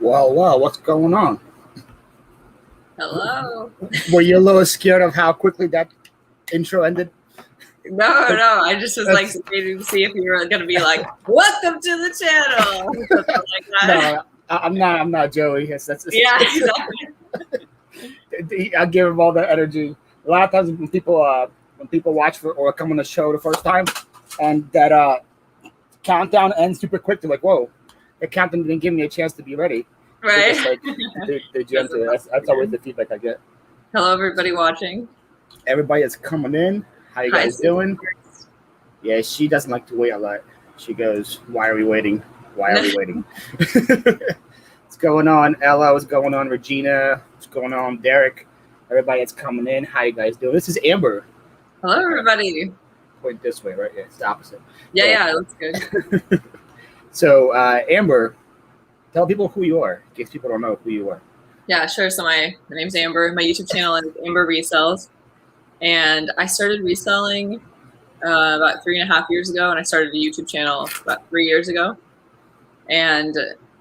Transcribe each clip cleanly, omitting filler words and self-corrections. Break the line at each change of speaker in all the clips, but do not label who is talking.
Well, what's going on?
Hello.
Were you a little scared of how quickly that intro ended?
No. I just was like waiting to see if you were gonna be like, "Welcome to the channel." Something like that.
No, I'm not Joey. That's
Yeah, exactly.
I give him all the energy. A lot of times when people watch or come on the show the first time, and that countdown ends super quick, they're like, "Whoa, the countdown didn't give me a chance to be ready."
Right.
They jump to it. That's always the feedback I get.
Hello, everybody watching.
Everybody that's coming in. How you guys doing? Yeah, she doesn't like to wait a lot. She goes, "Why are we waiting? Why are we waiting?" What's going on, Ella? What's going on, Regina? What's going on, Derek? Everybody that's coming in, how you guys doing? This is Amber.
Hello, everybody.
Point this way, right? Yeah, it's the opposite.
Yeah, it looks good.
So, Amber, tell people who you are, in case people don't know who you are.
Yeah, sure. So my name's Amber. My YouTube channel is Amber Resells, and I started reselling about 3.5 years ago, and I started a YouTube channel about 3 years ago. And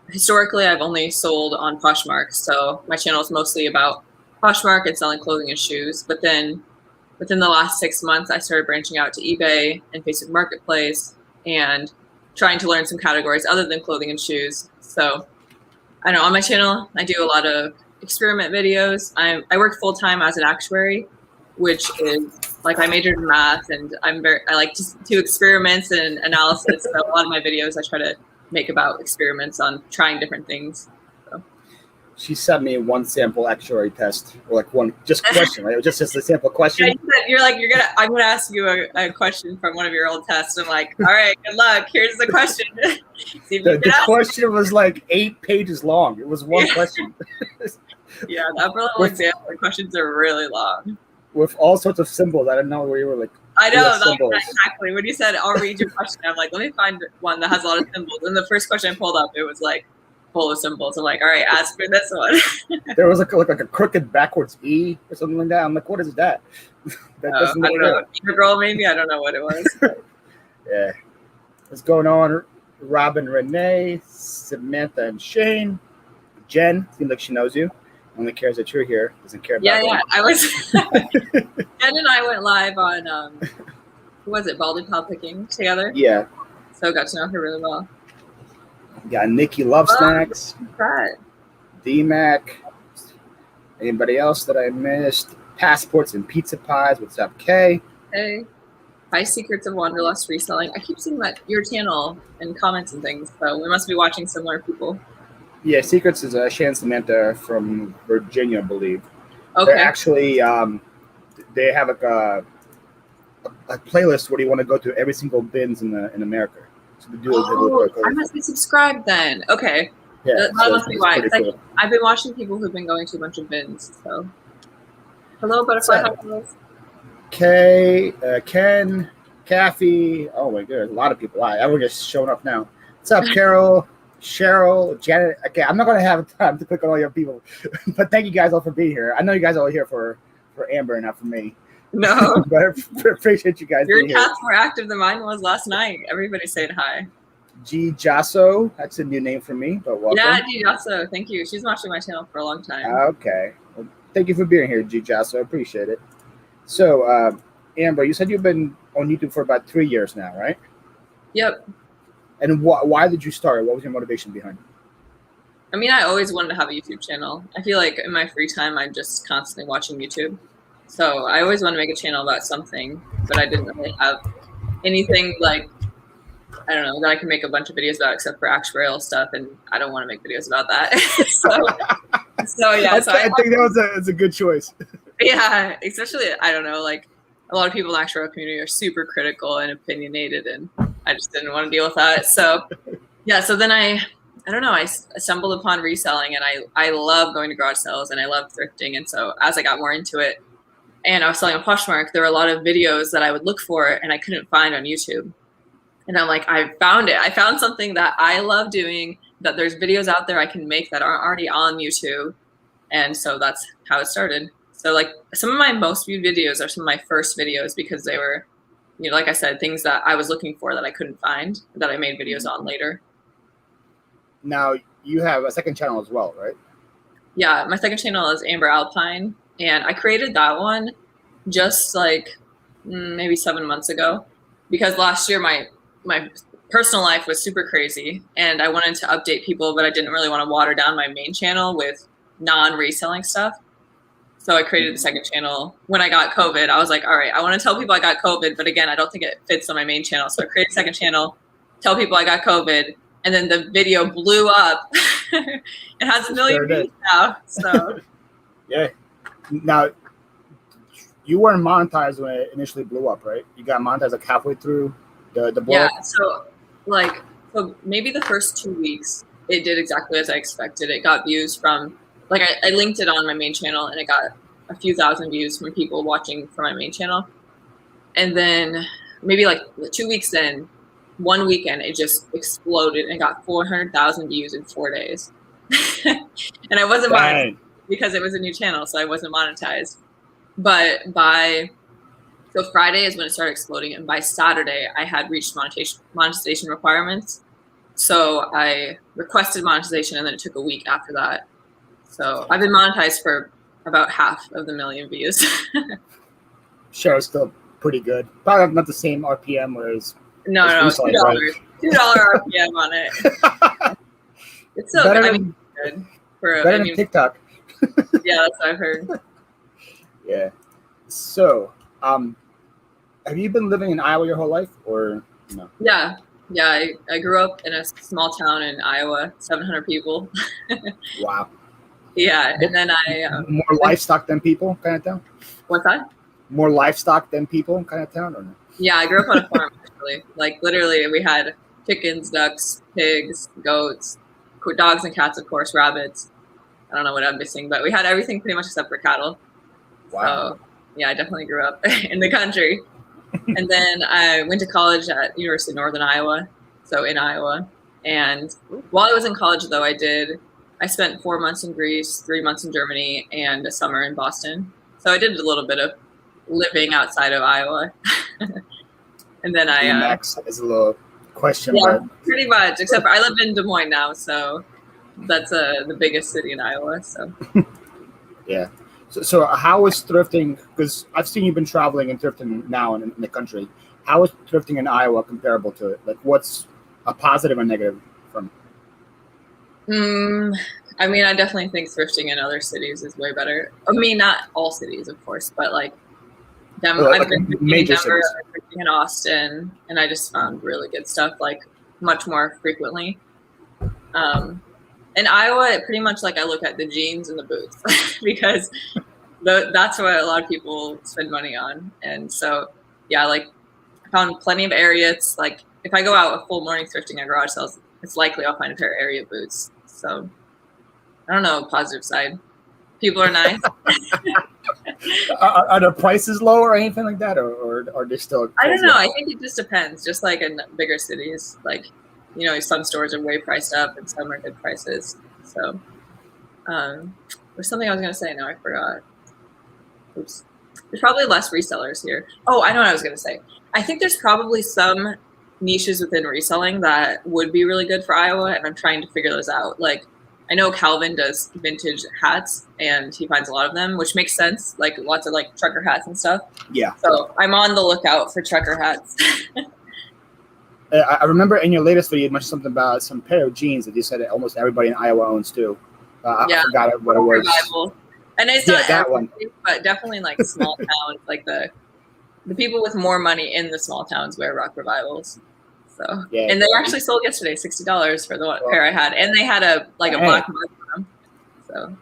historically, I've only sold on Poshmark, so my channel is mostly about Poshmark and selling clothing and shoes. But then within the last 6 months, I started branching out to eBay and Facebook Marketplace and trying to learn some categories other than clothing and shoes. So I know on my channel, I do a lot of experiment videos. I work full-time as an actuary, which is like I majored in math, and I like to do experiments and analysis. So a lot of my videos I try to make about experiments on trying different things. So.
She sent me one sample actuary test, or like one just question, right? It was just a sample question.
Yeah, I'm gonna ask you a question from one of your old tests. I'm like, all right, good luck. Here's the question.
The question was like 8 pages long. It was one question.
Yeah, the upper level exam, the questions are really long.
With all sorts of symbols. I didn't know where you were like.
I know, like, exactly. When you said, I'll read your question, I'm like, let me find one that has a lot of symbols. And the first question I pulled up, it was like full of symbols. I'm like, all right, ask for this one.
There was like a crooked backwards E or something like that. I'm like, what is that?
I don't know. Girl, maybe. I don't know what it was.
Yeah. What's going on? Robin, Renee, Samantha, and Shane. Jen, seems like she knows you. Only cares that you're here. Doesn't care about
Yeah. I was. Jen and I went live on, who was it? Baldy Pal Picking together.
Yeah.
So got to know her really well.
Got Nikki Love Snacks.
Right.
D-Mac. Anybody else that I missed? Passports and Pizza Pies. What's up, Kay?
Hey. Hi, Secrets of Wanderlust Reselling. I keep seeing that your channel and comments and things, so we must be watching similar people. Yeah,
Secrets is Shan and Samantha from Virginia, I believe.
Okay.
They're actually, they have a playlist where you want to go to every single bins in America. So they do
I must be subscribed then. Okay.
Yeah,
that must be why.
Cool.
I've been watching people who've been going to a bunch of bins. So, hello, Butterfly.
Kay, Ken, Kathy. Oh my goodness, a lot of people. Everyone just showing up now. What's up, Carol? Cheryl, Janet. Okay, I'm not going to have time to click on all your people, but thank you guys all for being here. I know you guys are all here for Amber, not for me.
No,
but I appreciate you guys.
Your chat's more active than mine was last night. Everybody saying hi.
G Jasso, that's a new name for me, but welcome.
Yeah, G Jasso, thank you. She's watching my channel for a long time.
Okay, well, thank you for being here, G Jasso. I appreciate it. So, Amber, you said you've been on YouTube for about 3 years now, right?
Yep.
And why did you start? What was your motivation behind it?
I mean, I always wanted to have a YouTube channel. I feel like in my free time, I'm just constantly watching YouTube. So I always wanted to make a channel about something, but I didn't really have anything like, I don't know, that I can make a bunch of videos about except for actuarial stuff, and I don't want to make videos about that. so yeah.
I think that was a good choice.
Yeah, especially, I don't know, like a lot of people in the actuarial community are super critical and opinionated, and I just didn't want to deal with that. So yeah, so then I don't know, I stumbled upon reselling, and I love going to garage sales, and I love thrifting. And so as I got more into it and I was selling on Poshmark, there were a lot of videos that I would look for and I couldn't find on YouTube. And I'm like, I found it. I found something that I love doing, that there's videos out there I can make that aren't already on YouTube. And so that's how it started. So like some of my most viewed videos are some of my first videos because they were, you know, like I said, things that I was looking for that I couldn't find that I made videos on later.
Now, you have a second channel as well, right?
Yeah, my second channel is Amber Alpine, and I created that one just like maybe 7 months ago because last year my personal life was super crazy and I wanted to update people, but I didn't really want to water down my main channel with non-reselling stuff. So I created the second channel when I got COVID. I was like, all right, I want to tell people I got COVID, but again, I don't think it fits on my main channel. So I created a second channel, tell people I got COVID, and then the video blew up. It has 1 million views now. So
yeah. Now, you weren't monetized when it initially blew up, right? You got monetized like halfway through the blow up?
Yeah, so maybe the first 2 weeks, it did exactly as I expected. It got views from, like I linked it on my main channel and it got a few thousand views from people watching from my main channel. And then maybe like 2 weeks in, one weekend, it just exploded and got 400,000 views in 4 days. And I wasn't monetized because it was a new channel, so I wasn't monetized. But so Friday is when it started exploding, and by Saturday, I had reached monetization requirements. So I requested monetization, and then it took a week after that. So I've been monetized for about half of the 1 million views.
Sure, it's still pretty good. Probably not the same RPM, whereas
no, $2, right? $2 RPM on it. It's so good. I mean, good for
better than TikTok.
Yeah, that's what I've heard.
Yeah. So, have you been living in Iowa your whole life, or no?
Yeah. I grew up in a small town in Iowa, 700 people.
Wow.
Yeah, and then I
more livestock than people kind of town.
What's that?
More livestock than people kind of town, or no?
Yeah, I grew up on a farm actually. Like literally, we had chickens, ducks, pigs, goats, dogs and cats, of course, rabbits. I don't know what I'm missing, but we had everything pretty much except for cattle.
Wow.
So yeah, I definitely grew up in the country. And then I went to college at University of Northern Iowa, so in Iowa. And while I was in college, though, I spent 4 months in Greece, 3 months in Germany, and a summer in Boston. So I did a little bit of living outside of Iowa. And then
Max is a little question
mark.
Yeah,
pretty much, except for I live in Des Moines now, so that's the biggest city in Iowa. So
yeah. So how is thrifting, because I've seen you've been traveling and thrifting now in the country. How is thrifting in Iowa comparable to it? Like, what's a positive and negative from
it? I mean, I definitely think thrifting in other cities is way better. I mean, not all cities, of course, but like Denver, I've been thrifting in Denver, thrifting in Austin, and I just found really good stuff, like much more frequently. In Iowa, pretty much like I look at the jeans and the boots because that's what a lot of people spend money on. And so, yeah, like I found plenty of areas. Like if I go out a full morning thrifting at garage sales, it's likely I'll find a pair of area boots. So I don't know, positive side. People are nice.
Are the prices low or anything like that, or are they still?
I don't know. I think it just depends. Just like in bigger cities, like some stores are way priced up and some are good prices. So, there's something I was gonna say. Now I forgot. Oops. There's probably less resellers here. Oh, I know what I was gonna say. I think there's probably some niches within reselling that would be really good for Iowa, and I'm trying to figure those out. Like, I know Calvin does vintage hats, and he finds a lot of them, which makes sense. Like lots of like trucker hats and stuff.
Yeah.
So I'm on the lookout for trucker hats.
I remember in your latest video, you mentioned something about some pair of jeans that you said that almost everybody in Iowa owns too. I forgot what it was.
Revival. And it's not
that one,
but definitely like small towns, like the people with more money in the small towns wear Rock Revivals. So and they actually sold yesterday $60 for the pair I had, and they had a black mark on them. So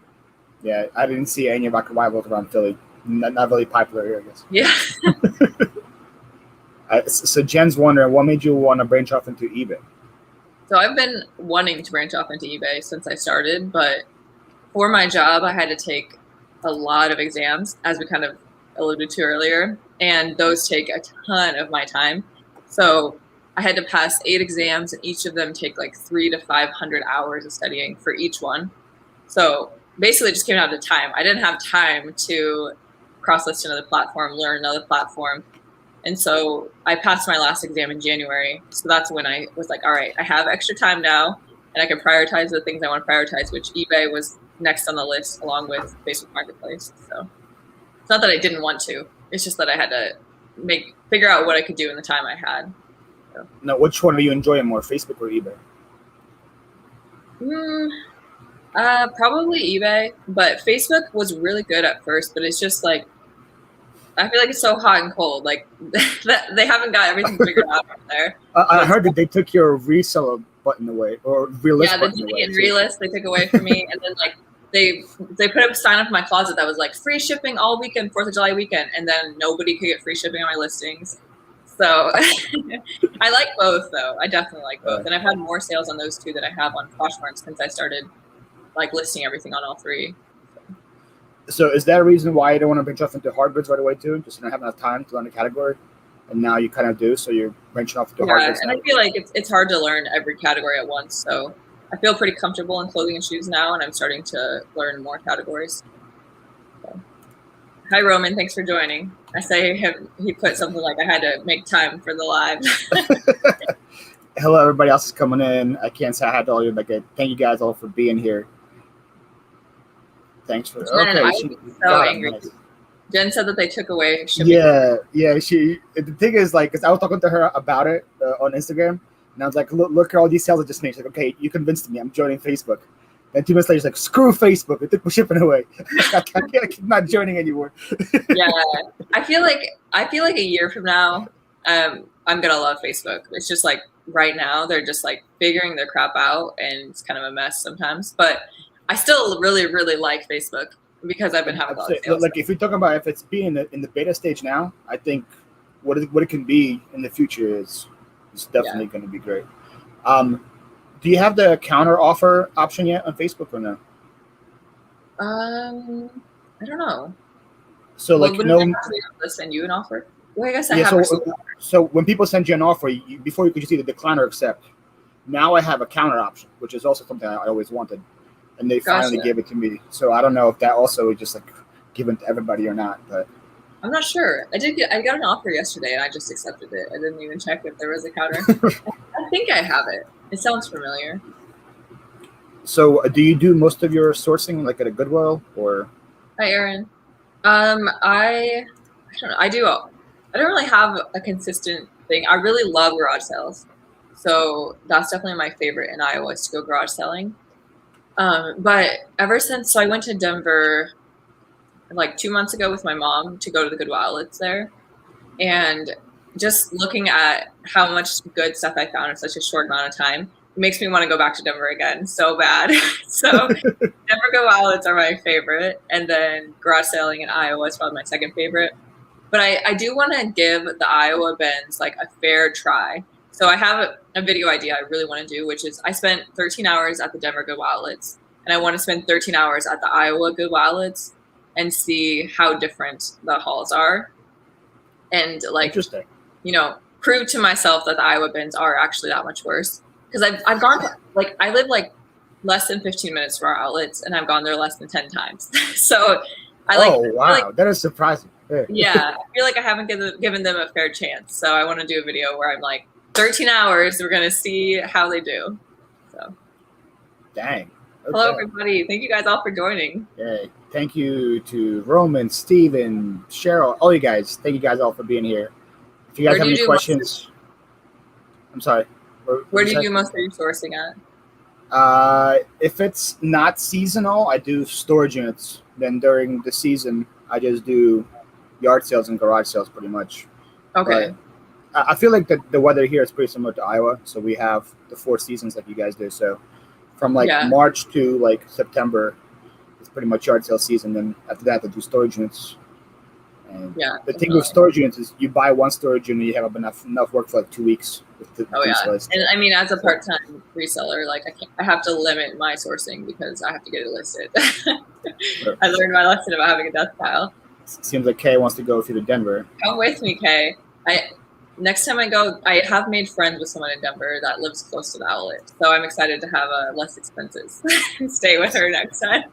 yeah, I didn't see any Rock Revivals around Philly. Not really popular here, I guess.
Yeah.
So Jen's wondering, what made you want to branch off into eBay?
So I've been wanting to branch off into eBay since I started, but for my job, I had to take a lot of exams, as we kind of alluded to earlier, and those take a ton of my time. So I had to pass 8 exams, and each of them take like 300 to 500 hours of studying for each one. So basically it just came down to time. I didn't have time to cross-list another platform, learn another platform. And so I passed my last exam in January. So that's when I was like, all right, I have extra time now. and I could prioritize the things I want to prioritize, which eBay was next on the list along with Facebook Marketplace. So it's not that I didn't want to, it's just that I had to figure out what I could do in the time I had. So.
Now, which one are you enjoying more, Facebook or eBay?
Probably eBay, but Facebook was really good at first, but it's just like, I feel like it's so hot and cold. Like they haven't got everything figured out from there.
I heard that they took your reseller button away, or relist button away.
Yeah, the relist they took away from me, and then like they put up a sign up in my closet that was like free shipping all weekend, 4th of July weekend, and then nobody could get free shipping on my listings. So I like both, though. I definitely like both, and I've had more sales on those two than I have on Poshmark since I started like listing everything on all three.
So is that a reason why you don't want to branch off into hard goods right away too? Just you don't have enough time to learn the category, and now you kind of do. So you're branching off into hard goods.
And I feel like it's hard to learn every category at once. So I feel pretty comfortable in clothing and shoes now, and I'm starting to learn more categories. So. Hi Roman, thanks for joining. I say he put something like I had to make time for the live.
Hello, everybody else is coming in. I can't say hi to all you, but thank you guys all for being here. Thanks for
so angry. Nice. Jen said that they took away shipping.
Yeah. The thing is, like, because I was talking to her about it on Instagram, and I was like, look at all these sales I just made. She's like, okay, you convinced me. I'm joining Facebook. And 2 minutes later, she's like, screw Facebook. They took my shipping away. I'm not joining anymore.
Yeah, I feel like a year from now, I'm gonna love Facebook. It's just like right now they're just like figuring their crap out, and it's kind of a mess sometimes, but. I still really, really like Facebook because I've been having a lot of sales.
Like if you're talking about if it's being in the beta stage now, I think what it can be in the future is definitely going to be great. Do you have the counter offer option yet on Facebook or no?
I don't know.
So like
I send you an offer? Well, I guess I have.
So when people send you an offer, before you could just either decline or accept. Now I have a counter option, which is also something I always wanted. And they finally gave it to me. So I don't know if that also is just like given to everybody or not, but
I'm not sure. I got an offer yesterday and I just accepted it. I didn't even check if there was a counter. I think I have it. It sounds familiar.
So do you do most of your sourcing like at a Goodwill or?
Hi, Aaron. I don't know. I don't really have a consistent thing. I really love garage sales. So that's definitely my favorite in Iowa is to go garage selling. But ever since, so I went to Denver like 2 months ago with my mom to go to the Goodwill outlets there. And just looking at how much good stuff I found in such a short amount of time, it makes me want to go back to Denver again so bad. So Denver Goodwill outlets are my favorite. And then garage selling in Iowa is probably my second favorite. But I do want to give the Iowa bins like a fair try. So I have a video idea I really want to do, which is I spent 13 hours at the Denver Goodwill outlets, and I want to spend 13 hours at the Iowa Goodwill outlets and see how different the hauls are. And like, prove to myself that the Iowa bins are actually that much worse. Because I've gone, like, I live like less than 15 minutes from our outlets, and I've gone there less than 10 times. So I like.
Oh, wow. That is surprising.
Yeah. I feel like I haven't given them a fair chance. So I want to do a video where I'm like, 13 hours, we're going to see how they do. So,
dang. Okay.
Hello, everybody. Thank you guys all for joining.
Yeah. Thank you to Roman, Steven, Cheryl, all you guys. Thank you guys all for being here. If you guys have any questions, I'm sorry.
Where do you do most of your sourcing at?
If it's not seasonal, I do storage units. Then during the season, I just do yard sales and garage sales pretty much.
Okay.
But I feel like the weather here is pretty similar to Iowa. So we have the 4 seasons like you guys do. So from like March to like September, it's pretty much yard sale season. Then after that, they do storage units. And the thing with storage units is you buy one storage unit, you have enough work for like 2 weeks. With the list.
And I mean, as a part-time reseller, like I have to limit my sourcing because I have to get it listed. I learned my lesson about having a death pile.
Seems like Kay wants to go through to Denver.
Come with me, Kay. Next time I go, I have made friends with someone in Denver that lives close to the outlet. So I'm excited to have less expenses and stay with her next time.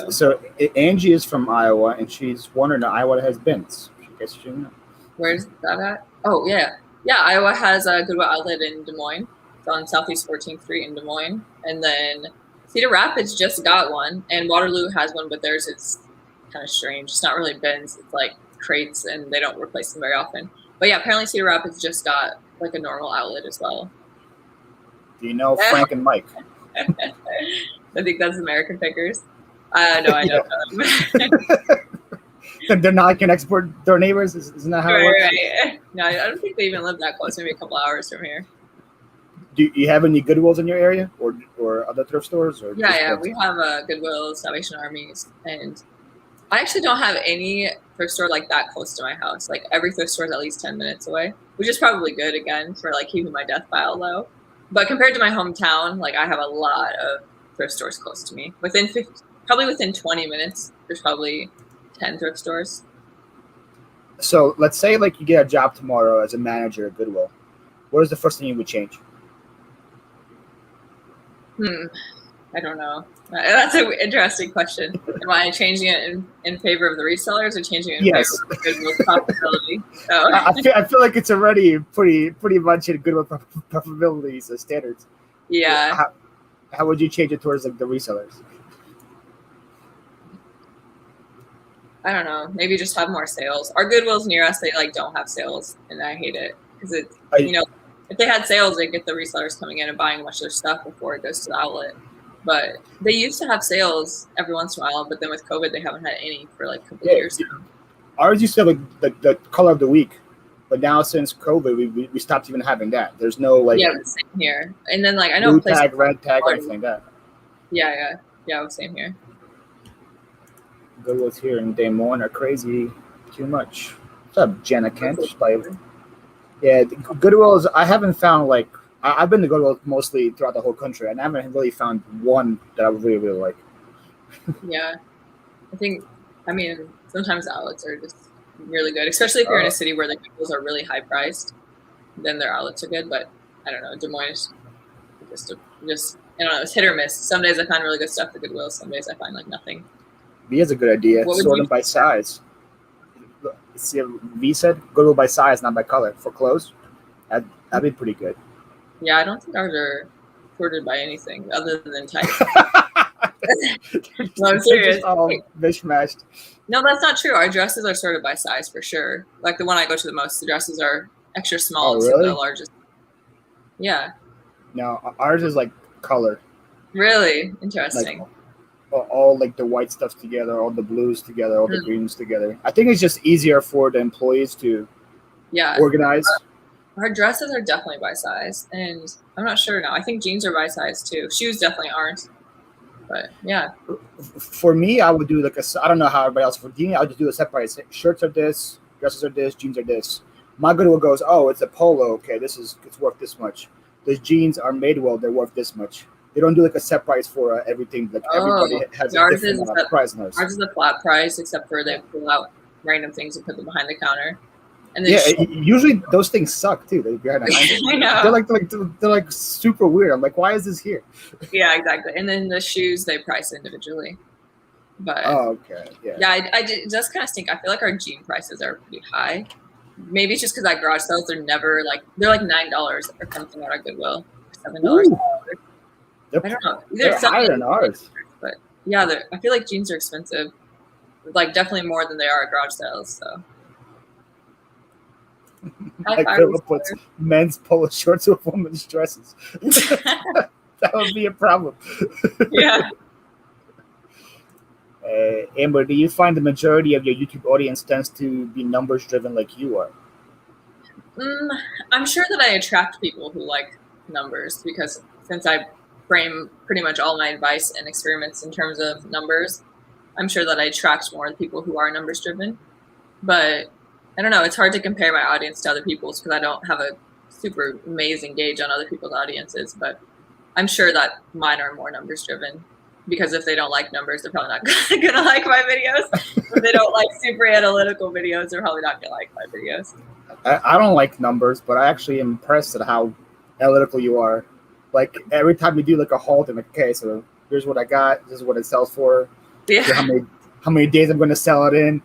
So Angie is from Iowa, and she's wondering if Iowa has bins. I guess she know.
Where's that at? Oh, yeah. Yeah, Iowa has a Goodwill outlet in Des Moines. It's on Southeast 14th Street in Des Moines. And then Cedar Rapids just got one, and Waterloo has one, but theirs is kind of strange. It's not really bins. It's like crates, and they don't replace them very often. But yeah, apparently Cedar Rapids just got like a normal outlet as well.
Do you know Frank and Mike?
I think that's American Pickers. I know them.
They're not going to export their neighbors? Isn't that how it works?
Right. No, I don't think they even live that close. Maybe a couple hours from here.
Do you have any Goodwills in your area or other thrift stores? Or
Yeah. We have Goodwill, Salvation Armies, and I actually don't have any thrift store like that close to my house. Like every thrift store is at least 10 minutes away, which is probably good again for like keeping my death pile low. But compared to my hometown, like I have a lot of thrift stores close to me. Probably within 20 minutes, there's probably 10 thrift stores.
So let's say like you get a job tomorrow as a manager at Goodwill. What is the first thing you would change?
I don't know. That's an interesting question. Am I changing it in favor of the resellers or changing it in favor of Goodwill's profitability? So.
I feel like it's already pretty much in Goodwill profitability standards.
Yeah.
How would you change it towards like the resellers?
I don't know. Maybe just have more sales. Our Goodwills near us, they like don't have sales, and I hate it because it's if they had sales, they'd get the resellers coming in and buying much of their stuff before it goes to the outlet. But they used to have sales every once in a while, but then with COVID, they haven't had any for like a couple years.
Ours used to have like the color of the week, but now since COVID, we stopped even having that. There's no like
same here. And then like I know
blue tag, red tag, anything like that.
Yeah, same here.
Goodwills here in Des Moines are crazy too much. What's up, Jenna Kent? Yeah, Goodwills. I haven't found like I've been to Goodwill mostly throughout the whole country, and I haven't really found one that I really like.
Yeah, I mean, sometimes outlets are just really good, especially if you're in a city where the Goodwills are really high priced. Then their outlets are good, but I don't know. Des Moines just I don't know. It's hit or miss. Some days I find really good stuff at Goodwill. Some days I find like nothing.
V is a good idea. Sort them by size. See, V said Goodwill by size, not by color. For clothes, that'd be pretty good.
Yeah, I don't think ours are sorted by anything other than type. No, I'm serious.
Just all mishmashed.
No, that's not true. Our dresses are sorted by size for sure. Like the one I go to the most, the dresses are extra small to the largest. Yeah.
No, ours is like color.
Really? Interesting.
Like, all like the white stuff together, all the blues together, all the greens together. I think it's just easier for the employees to organize.
Our dresses are definitely by size, and I'm not sure now. I think jeans are by size too. Shoes definitely aren't, but yeah.
For me, I would do like I don't know how everybody else. For me, I would just do a separate. Shirts are this, dresses are this, jeans are this. My Goodwill goes, it's a polo. Okay, it's worth this much. The jeans are made well, they're worth this much. They don't do like a set price for everything. Like everybody has a different price. Ours
is a flat price, except for they pull out random things and put them behind the counter. And
usually those things suck too. They're behind the counter. I know. They're like super weird. I'm like, why is this here?
Yeah, exactly. And then the shoes they price individually. But
okay, yeah.
It does kind of stink. I feel like our jean prices are pretty high. Maybe it's just because at garage sales they're like $9 or something at our Goodwill, $7. I don't know.
They're higher than ours.
But yeah, I feel like jeans are expensive. Like definitely more than they are at garage sales. So.
Like Philip puts men's polo shorts with women's dresses. That would be a problem.
Yeah.
Amber, do you find the majority of your YouTube audience tends to be numbers driven like you are?
I'm sure that I attract people who like numbers because since I frame pretty much all my advice and experiments in terms of numbers, I'm sure that I attract more people who are numbers driven. But I don't know. It's hard to compare my audience to other people's because I don't have a super amazing gauge on other people's audiences. But I'm sure that mine are more numbers driven because if they don't like numbers, they're probably not going to like my videos. If they don't like super analytical videos, they're probably not going to like my videos.
I don't like numbers, but I actually am impressed at how analytical you are. Like every time you do like a halt, I'm like, okay, so here's what I got. This is what it sells for.
Yeah.
How many days I'm going to sell it in.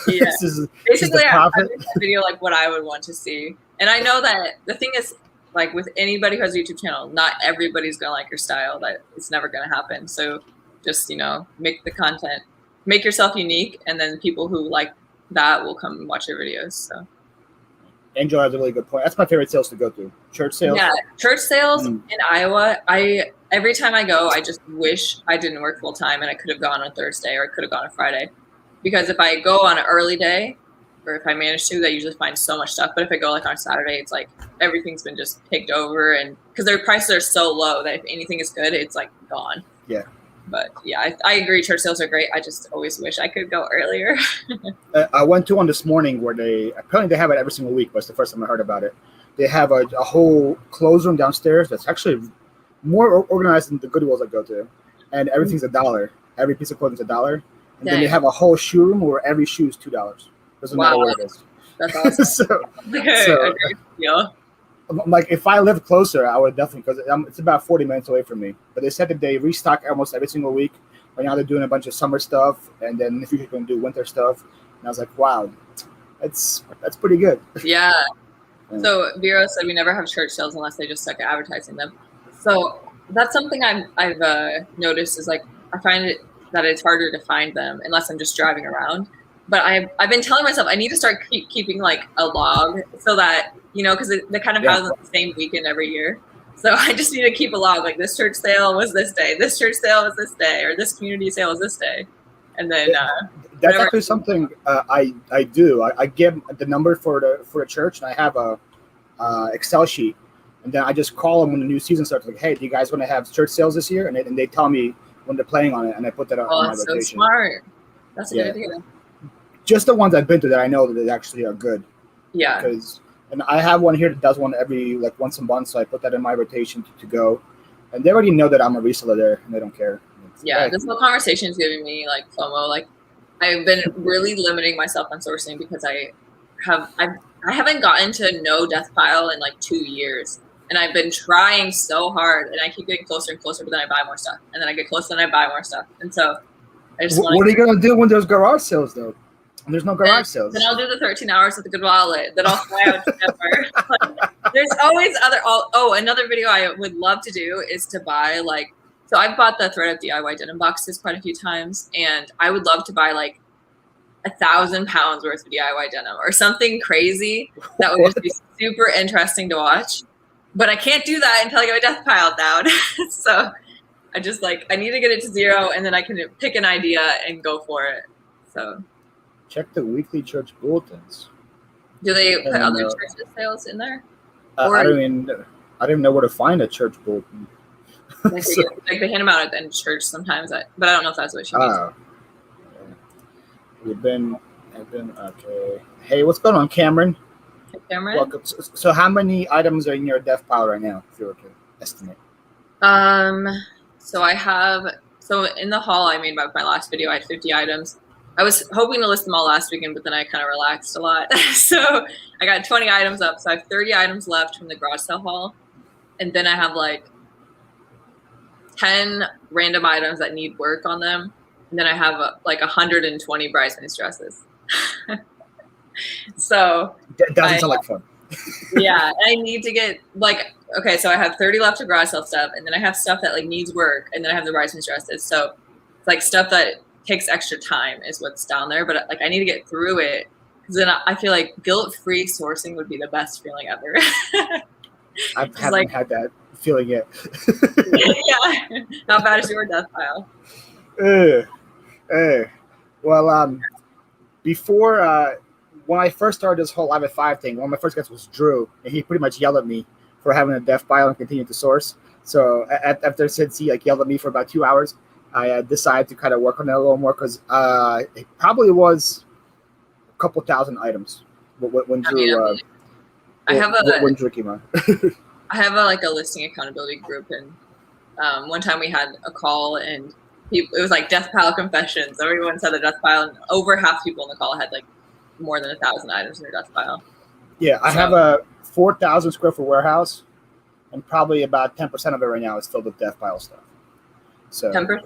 Yeah.
This is
basically
the profit.
I make a video like what I would want to see. And I know that the thing is like with anybody who has a YouTube channel, not everybody's gonna like your style. That it's never gonna happen. So just, you know, make the content, make yourself unique, and then people who like that will come and watch your videos. So
Angel has a really good point. That's my favorite sales to go to. Church sales.
Yeah, church sales in Iowa. Every time I go, I just wish I didn't work full time and I could have gone on Thursday or I could have gone on Friday. Because if I go on an early day, or if I manage to, I usually find so much stuff. But if I go like on Saturday, it's like everything's been just picked over, and because their prices are so low that if anything is good, it's like gone.
Yeah.
But yeah, I agree. Church sales are great. I just always wish I could go earlier.
I went to one this morning where apparently they have it every single week, but it's the first time I heard about it. They have a whole clothes room downstairs that's actually more organized than the Goodwills I go to, and everything's $1. Every piece of clothing is $1, and then they have a whole shoe room where every shoe is $2. Doesn't matter what it is.
That's awesome.
so like if I lived closer, I would definitely, because it's about 40 minutes away from me. But they said that they restock almost every single week. Right now they're doing a bunch of summer stuff, and then in the future they're going to do winter stuff. And I was like, wow, that's pretty good.
Yeah. So Vero said we never have church sales unless they just suck at advertising them. So that's something I've noticed is like I find that it's harder to find them unless I'm just driving around. But I've been telling myself I need to start keeping like a log so that, you know, because they kind of have the same weekend every year. So I just need to keep a log, like this church sale was this day, this church sale was this day, or this community sale was this day. And then
that's actually something I do. I give the number for the church, and I have a Excel sheet, and then I just call them when the new season starts. Like, hey, do you guys want to have church sales this year? And they tell me when they're planning on it, and I put that on my rotation. Oh, that's so
smart. That's a good idea.
Just the ones I've been to that I know that they actually are good.
Yeah.
And I have one here that does one every like once a month, so I put that in my rotation to go. And they already know that I'm a reseller there, and they don't care.
This whole conversation is giving me like FOMO. Like I've been really limiting myself on sourcing because I haven't gotten to no death pile in like 2 years, and I've been trying so hard, and I keep getting closer and closer. But then I buy more stuff, and then I get closer and I buy more stuff, and so I just.
What are you gonna do when there's garage sales though? There's no garage sales.
Then I'll do the 13 hours at the Goodwill outlet. Then I'll fly out to Denver. There's always another video I would love to do is to buy like. So I've bought the ThredUp DIY denim boxes quite a few times, and I would love to buy like 1,000 pounds worth of DIY denim or something crazy that would just be super interesting to watch. But I can't do that until I get my death pile down. So I just I need to get it to 0, and then I can pick an idea and go for it. So
check the weekly church bulletins.
Do they put other church sales in there?
I don't even know where to find a church bulletin.
Like they hand them out at church sometimes, but I don't know if that's what she means.
I've been okay. Hey, what's going on, Cameron?
Hey, Cameron.
Welcome. So how many items are in your death pile right now, if you were to estimate?
So in the haul I made about my last video, I had 50 items. I was hoping to list them all last weekend, but then I kind of relaxed a lot. So I got 20 items up. So I have 30 items left from the garage sale haul. And then I have like 10 random items that need work on them. And then I have like 120 bridesmaids dresses. So
that doesn't sound like fun.
Yeah, I need to get okay, so I have 30 left of garage sale stuff, and then I have stuff that needs work, and then I have the bridesmaids dresses. So it's stuff that takes extra time is what's down there, but I need to get through it because then I feel like guilt-free sourcing would be the best feeling ever.
I haven't had that feeling yet.
Yeah. How bad is your death pile?
Well, before when I first started this whole Live at 5 thing, one of my first guests was Drew, and he pretty much yelled at me for having a death pile and continued to source. So after since he yelled at me for about 2 hours, I decided to kind of work on it a little more because it probably was a couple thousand items when Drew when Drew came on.
I have a listing accountability group, and one time we had a call, and it was death pile confessions. Everyone said the death pile, and over half the people in the call had more than 1,000 items in their death pile.
Yeah, I have a 4,000 square foot warehouse, and probably about 10% of it right now is filled with death pile stuff. So
10%?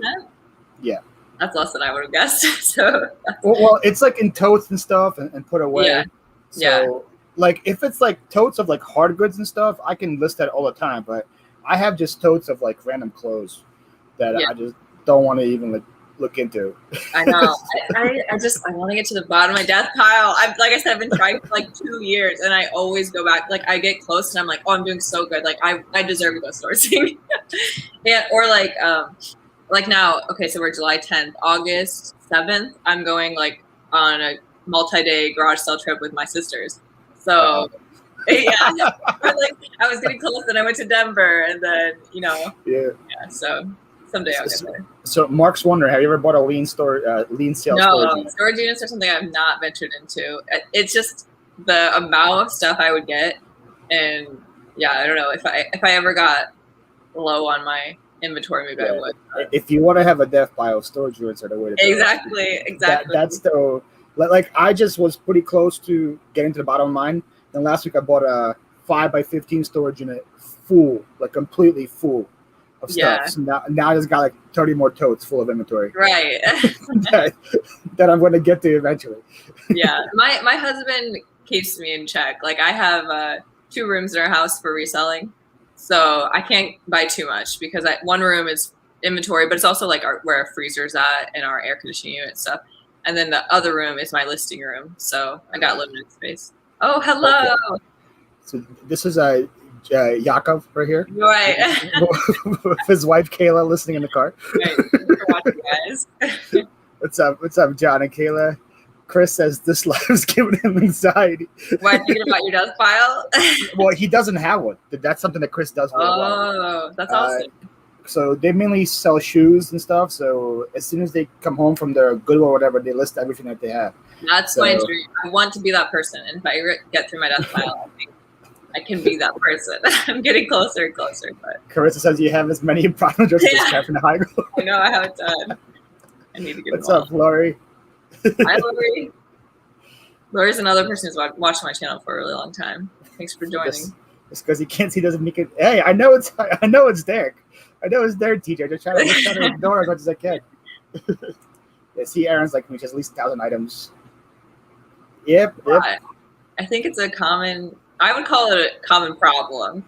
Yeah.
That's less than I would have guessed. So
well, it's in totes and stuff and put away.
Yeah.
So like if it's like totes of like hard goods and stuff, I can list that all the time. But I have just totes of like random clothes that I just don't want to even like look into.
I know. I want to get to the bottom of my death pile. Like I said, I've been trying for like 2 years, and I always go back. Like I get close, and I'm like, oh, I'm doing so good. Like I deserve to go sourcing. Yeah, or like now. Okay, so we're July 10th, August 7th. I'm going like on a multi-day garage sale trip with my sisters. So yeah, like I was getting close, and I went to Denver, and then yeah. So someday I'll get there.
So Mark's wondering, have you ever bought a lean sale
No, storage units are something I've not ventured into. It's just the amount of stuff I would get, and yeah, I don't know if I ever got low on my inventory, maybe I would.
If you want to have a death pile, storage units are the way to go.
Exactly.
That's the like. I just was pretty close to getting to the bottom of mine. Then last week I bought a 5x15 storage unit, full, like completely full of stuff. So now I just got like 30 more totes full of inventory.
Right.
that I'm going to get to eventually.
Yeah, my husband keeps me in check. Like I have 2 rooms in our house for reselling, so I can't buy too much because one room is inventory, but it's also like where our freezer's at and our air conditioning unit stuff, and then the other room is my listing room. So I got limited space. Oh, hello.
Okay. So this is Yakov right here.
Right.
With his wife Kayla listening in the car.
Right. Thanks for watching, guys.
What's up, John and Kayla? Chris says this life is giving him anxiety.
Why, thinking about your death pile?
Well, he doesn't have one. That's something that Chris does.
Oh, that's awesome.
So they mainly sell shoes and stuff. So as soon as they come home from their Goodwill or whatever, they list everything that they have.
That's my dream. I want to be that person. And if I get through my death pile, I think I can be that person. I'm getting closer and closer. But
Carissa says you have as many problem addresses as Catherine Heigl.
I know, I haven't done. I need to get
What's up, Lori?
Hi, Lori. Lori's another person who's watched my channel for a really long time. Thanks for joining.
It's because he can't see, doesn't make it. Hey, I know it's there. I know it's there, TJ. I'm just trying to ignore as much as I can. See, Aaron's like me, just at least 1,000 items. Yep.
I think it's I would call it a common problem,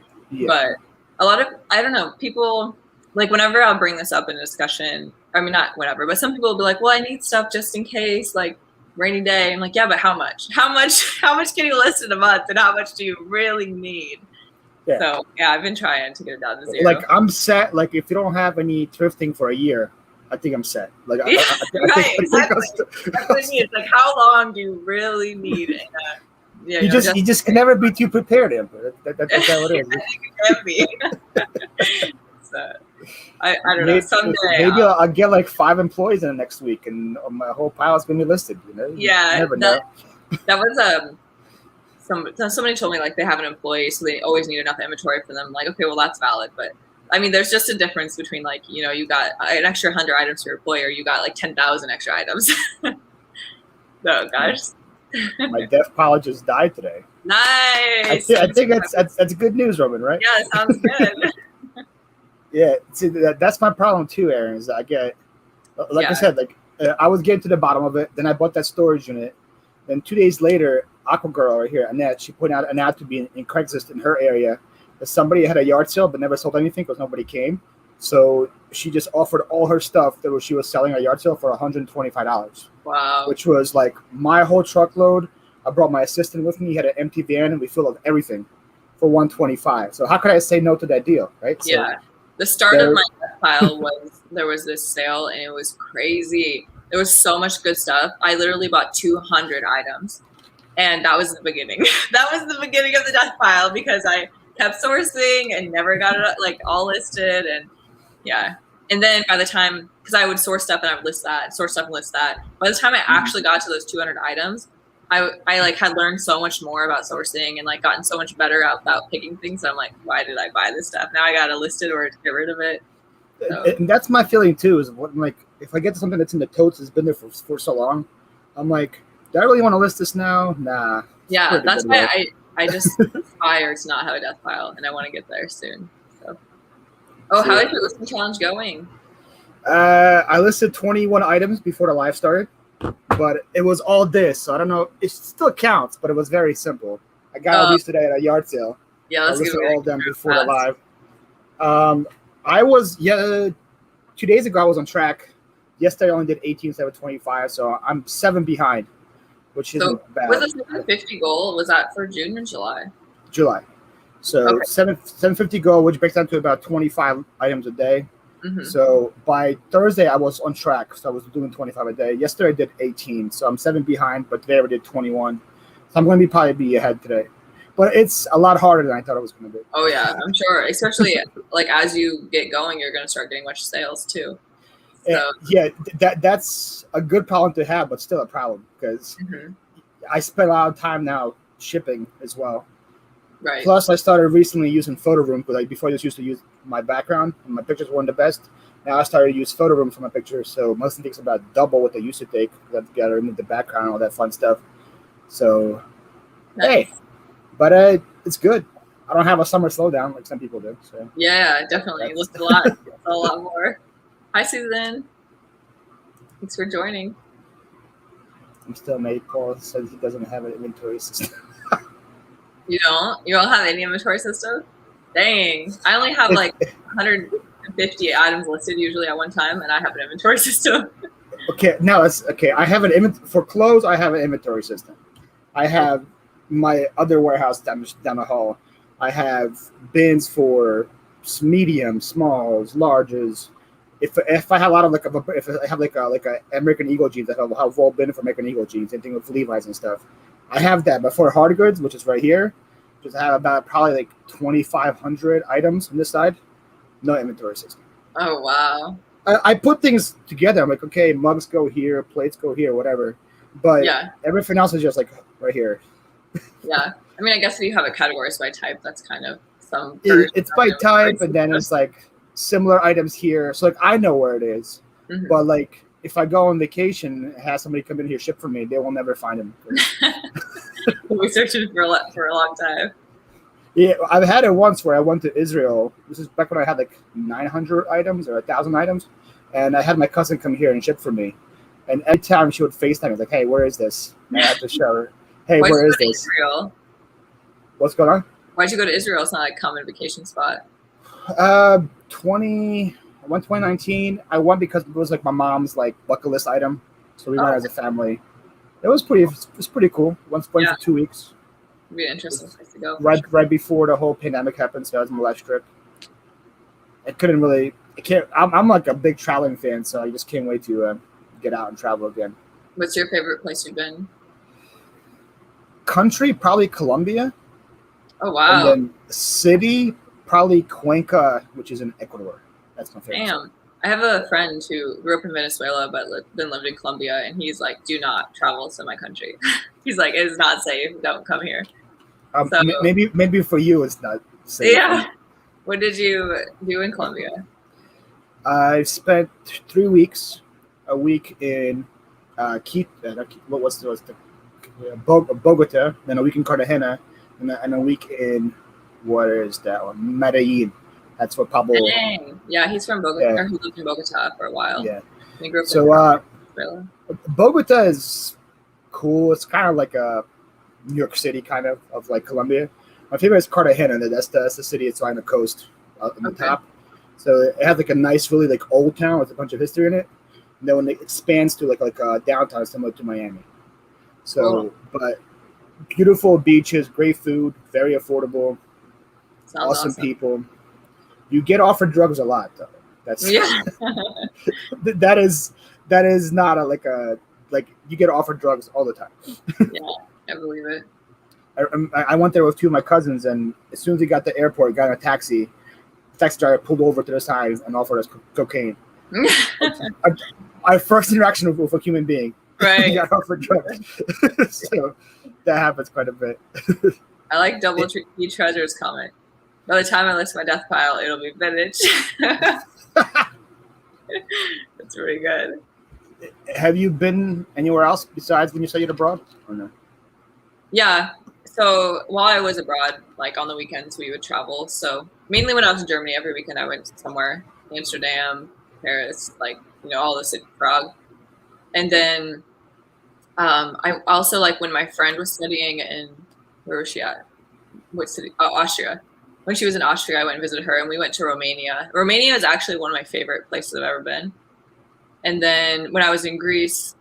but a lot of, I don't know, people, like whenever I'll bring this up in a discussion, I mean, not whenever, but some people will be like, well, I need stuff just in case, like rainy day. I'm like, yeah, but how much? How much can you list in a month, and how much do you really need? Yeah. So yeah, I've been trying to get it down to 0.
Like I'm set. Like if you don't have any thrifting for a year, I think I'm set. Like
exactly. That's what I mean. It's like, how long do you really need?
You just can never be too prepared, Amber. That's how it is.
I think it can be. So, I don't know. Someday
maybe I'll get like 5 employees in the next week, and my whole pile is going to be listed.
Yeah,
you never know.
That was somebody told me like they have an employee, so they always need enough inventory for them. Like, okay, well that's valid, but I mean, there's just a difference between like you got an extra 100 items for your employee, or you got like 10,000 extra items. So gosh.
My death pile just died today.
Nice.
I think that's good news, Roman, right?
Yeah, it sounds good.
Yeah, see, that's my problem too, Aaron. Is I get, I said, like I was getting to the bottom of it. Then I bought that storage unit. Then 2 days later, Aqua Girl right here, Annette, she put out an ad to be in Craigslist in her area. That somebody had a yard sale but never sold anything because nobody came. So she just offered all her stuff that she was selling at a yard sale for $125.
Wow.
Which was like my whole truckload. I brought my assistant with me. He had an empty van, and we filled up everything for $125. So how could I say no to that deal, right? So
yeah. The start of my death pile was there was this sale, and it was crazy. There was so much good stuff. I literally bought 200 items, and that was the beginning. That was the beginning of the death pile because I kept sourcing and never got it like all listed. And yeah. And then by the time, because I would source stuff and I would list that, source stuff and list that. By the time I actually got to those 200 items, I like had learned so much more about sourcing and like gotten so much better about picking things. So I'm like, why did I buy this stuff? Now I got to list it or get rid of it. So.
And that's my feeling too, is what, like, if I get to something that's in the totes, that's been there for so long, I'm like, do I really want to list this now? Nah.
Yeah, that's why I just aspire to not have a death pile, and I want to get there soon. So. Oh, how is your listing challenge going?
I listed 21 items before the live started, but it was all this, so I don't know. It still counts, but it was very simple. I got all these today at a yard sale.
Yeah,
I
let's
listed all of them before
fast.
the live. I was 2 days ago I was on track. Yesterday I only did 18,725, so I'm 7 behind, which isn't bad.
Was the 750 goal, was that for June or July?
July. So 750 goal, which breaks down to about 25 items a day.
Mm-hmm.
So by Thursday I was on track, so I was doing 25 a day. Yesterday I did 18, so I'm 7 behind, but today I did 21. So I'm going to probably be ahead today. But it's a lot harder than I thought it was going to be.
Oh yeah, I'm sure. Especially like as you get going, you're going to start getting much sales too. So.
Yeah, that's a good problem to have, but still a problem because I spend a lot of time now shipping as well.
Right.
Plus, I started recently using Photo Room because before I just used to use my background and my pictures weren't the best. Now I started to use Photo Room for my pictures, so most of it takes about double what they used to take. I have to remove the background and all that fun stuff. So, hey. But it's good. I don't have a summer slowdown like some people do. So
yeah, definitely. Looks a lot more. Hi, Susan. Thanks for joining.
I'm still made. Paul says he doesn't have an inventory system.
You don't? You don't have any inventory system? Dang. I only have like 150 items listed usually at one time, and I have an inventory system.
Okay, now it's okay. I have for clothes. I have an inventory system. I have my other warehouse down the hall. I have bins for medium, smalls, larges. If I have a lot of if I have like a American Eagle jeans, I have a whole bin for American Eagle jeans, same thing with Levi's and stuff. I have that, but for hard goods, which is right here, just have about probably like 2,500 items on this side. No inventory system.
Oh wow!
I put things together. I'm like, okay, mugs go here, plates go here, whatever. But everything else is just like right here.
Yeah, I mean, I guess if you have a categories by type, that's kind of some.
It's by type, and then it's like similar items here. So like I know where it is, but like if I go on vacation and have somebody come in here ship for me, they will never find them.
We'll be searching for a long time.
Yeah, I've had it once where I went to Israel. This is back when I had like 900 items or 1,000 items, and I had my cousin come here and ship for me. And every time she would FaceTime, I was like, "Hey, where is this?" And I had to show her. Hey,
where is
this?
Israel?
What's going on?
Why'd you go to Israel? It's not like a common vacation spot.
I went 2019. I went because it was like my mom's like bucket list item, so we went as a family. It was pretty cool. Went for 2 weeks.
It'd be an interesting place to go.
Right before the whole pandemic happened, so that was my last trip. I'm like a big traveling fan, so I just can't wait to get out and travel again.
What's your favorite place you've been?
Country, probably Colombia.
Oh wow!
And then city, probably Cuenca, which is in Ecuador. That's my favorite.
Damn, I have a friend who grew up in Venezuela but then lived in Colombia, and he's like, "Do not travel to my country." He's like, "It is not safe. Don't come here."
So, maybe for you it's not safe.
Yeah. What did you do in Colombia?
I spent 3 weeks. A week in Bogota, then a week in Cartagena, and a week in what is that one? Medellin. That's what Pablo.
Dang. Yeah, he's from Bogota. Yeah. Or he lived in Bogota for a while.
Yeah.
He grew up
in Bogota is cool. It's kind of like a New York City kind of like Colombia. My favorite is Cartagena. That's the city. It's on the coast, on the top. So it has like a nice, really like old town with a bunch of history in it. And then when it expands to like a downtown similar to Miami. So, but beautiful beaches, great food, very affordable, awesome people. You get offered drugs a lot, though. That's that is not like you get offered drugs all the time.
Yeah, I believe it.
I went there with 2 of my cousins, and as soon as we got to the airport, got in a taxi. The taxi driver pulled over to the side and offered us cocaine. Our first interaction with a human being.
Right.
Got offered drugs. So that happens quite a bit.
I like Double T Treasure's comment. By the time I list my death pile, it'll be vintage. That's really good.
Have you been anywhere else besides when you studied abroad, or no?
Yeah. So while I was abroad, like on the weekends, we would travel. So mainly when I was in Germany, every weekend I went somewhere. Amsterdam, Paris, like, all the city, Prague. And then I also, like, when my friend was studying in, where was she at? what city? Oh, Austria. When she was in Austria, I went and visited her, and we went to Romania. Romania is actually one of my favorite places I've ever been. And then when I was in Greece,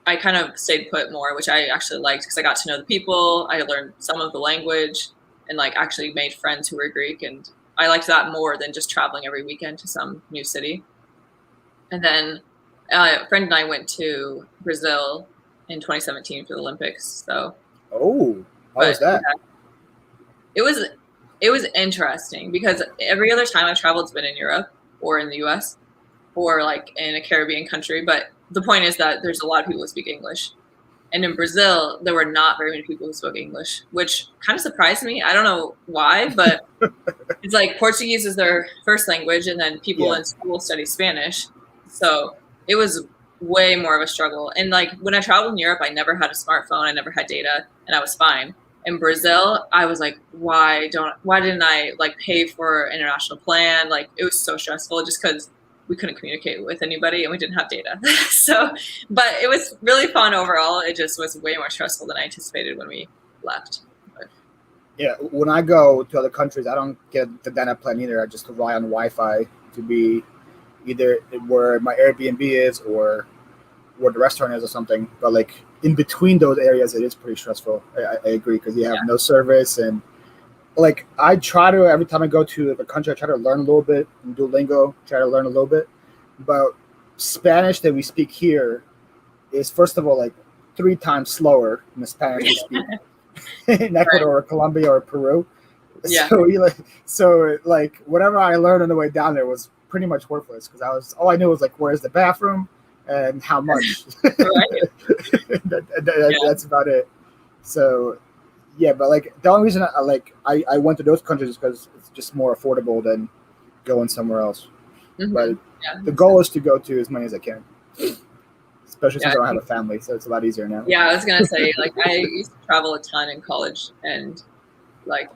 I kind of stayed put more, which I actually liked because I got to know the people. I learned some of the language and like actually made friends who were Greek. And I liked that more than just traveling every weekend to some new city. And then a friend and I went to Brazil in 2017 for the Olympics. So,
how was that?
Yeah, it was interesting because every other time I've traveled, it's been in Europe or in the US or like in a Caribbean country. But the point is that there's a lot of people who speak English. And in Brazil, there were not very many people who spoke English, which kind of surprised me. I don't know why, but it's like Portuguese is their first language, and then people in school study Spanish. So it was way more of a struggle. And like when I traveled in Europe, I never had a smartphone, I never had data, and I was fine. In Brazil, I was like, why didn't I like pay for an international plan? Like it was so stressful just because we couldn't communicate with anybody and we didn't have data. So, but it was really fun overall. It just was way more stressful than I anticipated when we left. But.
Yeah, when I go to other countries, I don't get the data plan either. I just rely on Wi-Fi to be either where my Airbnb is or where the restaurant is or something. But like in between those areas, it is pretty stressful. I agree because you have no service, and like I try to, every time I go to a country, I try to learn a little bit in Duolingo, try to learn a little bit. But Spanish that we speak here is, first of all, like 3 times slower than the Spanish we speak in Ecuador or Colombia or Peru.
Yeah.
So whatever I learned on the way down there was pretty much worthless because all I knew was like, where's the bathroom and how much. That's about it. So yeah, but like the only reason I went to those countries is because it's just more affordable than going somewhere else. Mm-hmm. But the goal is to go to as many as I can, especially since I don't have a family, so it's a lot easier now.
Yeah, I was gonna say, like, I used to travel a ton in college and like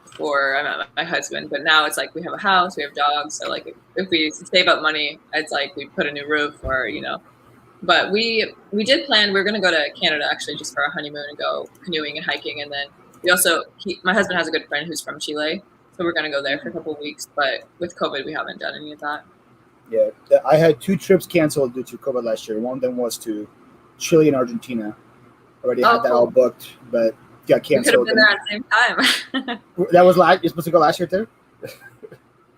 before I met my husband, but now it's like we have a house, we have dogs, so like if we save up money, it's like we put a new roof or But we did plan. We were going to go to Canada actually just for our honeymoon and go canoeing and hiking. And then we also, my husband has a good friend who's from Chile. So we're going to go there for a couple of weeks. But with COVID, we haven't done any of that.
Yeah. I had 2 trips canceled due to COVID last year. One of them was to Chile and Argentina. Already had that all booked, but got canceled.
We could have been there at the same time.
That was you're supposed to go last year too?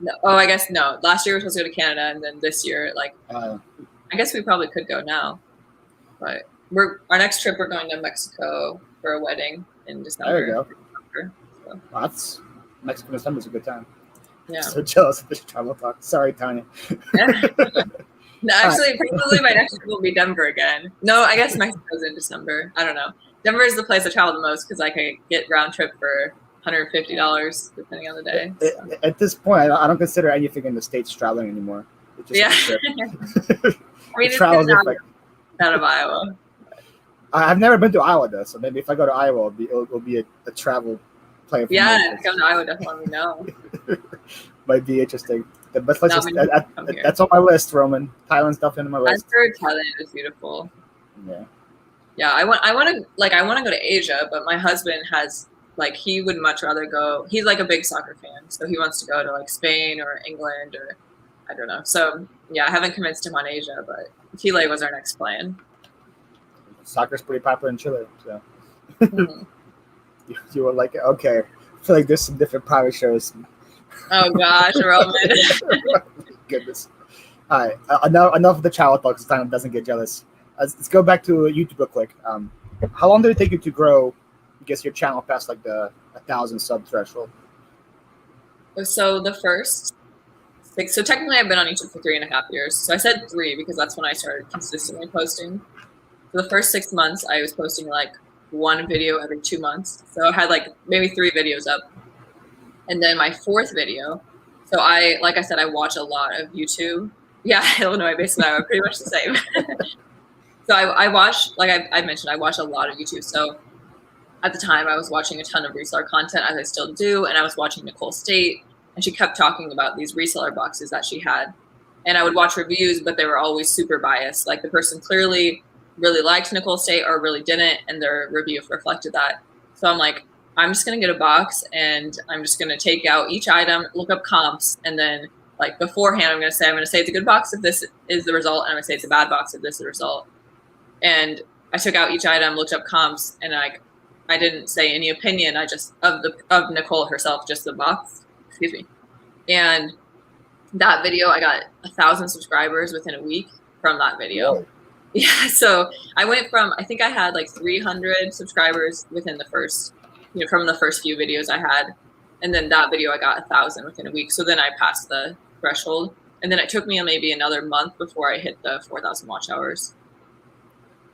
No. Oh, I guess no. Last year we were supposed to go to Canada. And then this year, I guess we probably could go now, but our next trip, we're going to Mexico for a wedding in December.
There you go. So. Well, Mexico December is a good time.
Yeah.
So jealous of this travel talk. Sorry, Tanya.
No, actually, probably my next trip will be Denver again. No, I guess Mexico's in December. I don't know. Denver is the place I travel the most because I can get round trip for $150 depending on the day. So.
At this point, I don't consider anything in the States traveling anymore.
It's just I mean, it's out of Iowa.
I've never been to Iowa though, so maybe if I go to Iowa, it'll be a travel play.
Yeah, come to Iowa, definitely know.
Might be interesting. But that's on my list, Roman. Thailand's definitely on my list.
I've heard Thailand is beautiful.
Yeah.
Yeah, I want to go to Asia, but my husband has he would much rather go. He's like a big soccer fan, so he wants to go to like Spain or England or. I don't know. So, yeah, I haven't convinced him on Asia, but Chile was our next plan.
Soccer's pretty popular in Chile, so. Mm-hmm. you were like, okay, I feel like there's some different private shows.
Oh, gosh, Roman.
Goodness. All right, enough of the travel talk. This time it doesn't get jealous. Let's go back to YouTube real quick. How long did it take you to grow, I guess, your channel past like the 1,000 sub threshold?
So the first... So technically I've been on YouTube for 3.5 years. So I said 3 because that's when I started consistently posting. For the first 6 months, I was posting like 1 video every 2 months. So I had like maybe 3 videos up. And then my 4th video. So like I said, I watch a lot of YouTube. Yeah, Illinois, basically, I'm pretty much the same. So I watch, like I mentioned, I watch a lot of YouTube. So at the time I was watching a ton of reseller content, as I still do. And I was watching Nicole State. And she kept talking about these reseller boxes that she had. And I would watch reviews, but they were always super biased. Like the person clearly really liked Nicole State or really didn't, and their review reflected that. So I'm like, I'm just going to get a box and I'm just going to take out each item, look up comps, and then like beforehand, I'm going to say it's a good box if this is the result, and I'm going to say it's a bad box if this is the result. And I took out each item, looked up comps, and I didn't say any opinion. I just of Nicole herself, just the box. Excuse me. And that video, I got 1,000 subscribers within a week from that video.
Whoa.
Yeah, so I went from, I think I had like 300 subscribers within the first, from the first few videos I had, and then that video I got 1,000 within a week. So then I passed the threshold, and then it took me maybe another month before I hit the 4,000 watch hours.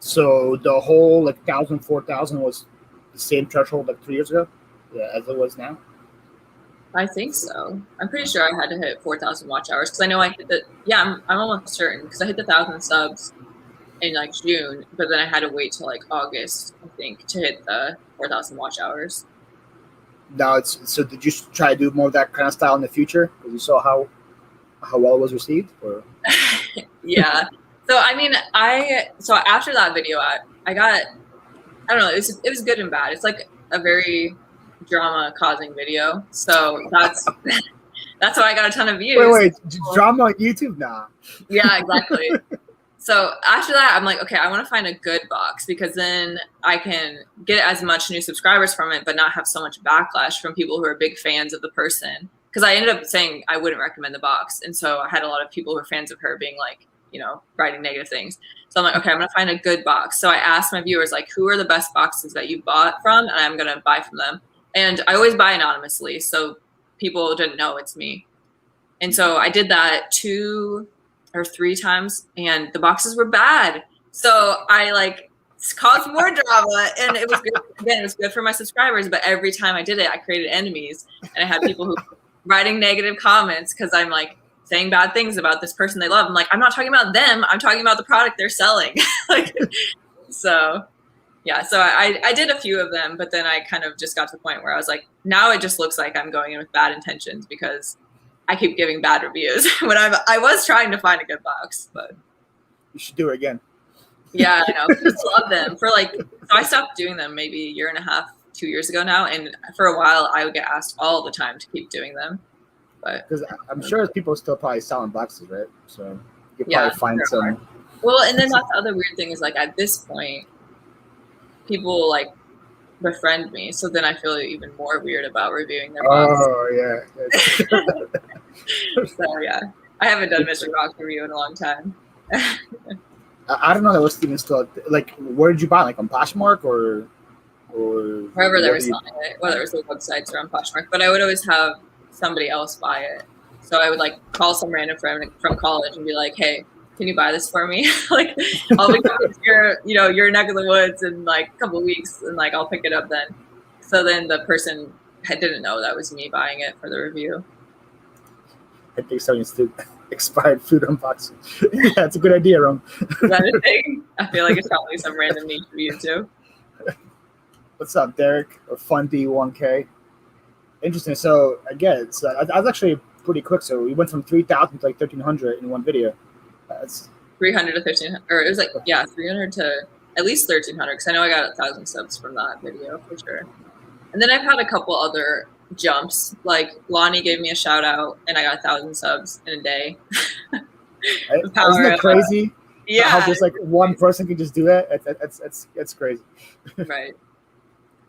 So the whole 1,000, 4,000 was the same threshold like 3 years ago, as it was now.
I think so. I'm pretty sure I had to hit 4,000 watch hours because I know I hit the. Yeah, I'm almost certain because I hit the 1,000 subs in like June, but then I had to wait till like August, I think, to hit the 4,000 watch hours.
Now so did you try to do more of that kind of style in the future because you saw how well it was received? Or?
Yeah. So I mean, so after that video, I got, I don't know, it was good and bad. It's like a very drama causing video. So that's why I got a ton of views.
Wait, drama on YouTube now?
Yeah, exactly. So after that, I'm like, okay, I want to find a good box because then I can get as much new subscribers from it, but not have so much backlash from people who are big fans of the person. Because I ended up saying I wouldn't recommend the box. And so I had a lot of people who were fans of her being like, writing negative things. So I'm like, okay, I'm going to find a good box. So I asked my viewers, like, who are the best boxes that you bought from? And I'm going to buy from them. And I always buy anonymously. So people didn't know it's me. And so I did that 2 or 3 times and the boxes were bad. So I caused more drama, and it was good. Again, it was good for my subscribers, but every time I did it, I created enemies, and I had people who writing negative comments because I'm like saying bad things about this person they love. I'm like, I'm not talking about them. I'm talking about the product they're selling. So yeah, so I did a few of them, but then I kind of just got to the point where I was like, now it just looks like I'm going in with bad intentions because I keep giving bad reviews when I was trying to find a good box, but
you should do it again.
Yeah, I know. I just love them so I stopped doing them maybe 1.5 years, 2 years ago now, and for a while I would get asked all the time to keep doing them. But
because I'm sure people still probably selling boxes, right? So you could probably find some.
Well, and then that's the other weird thing is at this point, people befriend me, so then I feel even more weird about reviewing their box.
Oh yeah.
So yeah, I haven't done Mystery Box review in a long time.
I don't know that was even still where did you buy on Poshmark or
wherever they were selling it, whether it was the websites or on Poshmark. But I would always have somebody else buy it. So I would call some random friend from college and be like, "Hey, can you buy this for me? I'll be coming to your neck of the woods in a couple of weeks, and I'll pick it up then." So then the person didn't know that was me buying it for the review.
I think someone's still expired food unboxing. Yeah, it's a good idea, Rom.
Is that a thing? I feel like it's probably some random niche review too.
What's up, Derek? Or Fundy1K? Interesting. So again, I was actually pretty quick. So we went from 3,000 to 1,300 in one video. That's
300 to 1,500, or it was 300 to at least 1,300 because I know I got 1,000 subs from that video for sure. And then I've had a couple other jumps. Lonnie gave me a shout out, and I got 1,000 subs in a day.
Isn't that crazy?
Yeah,
how just one person can just do that. It's crazy. Right.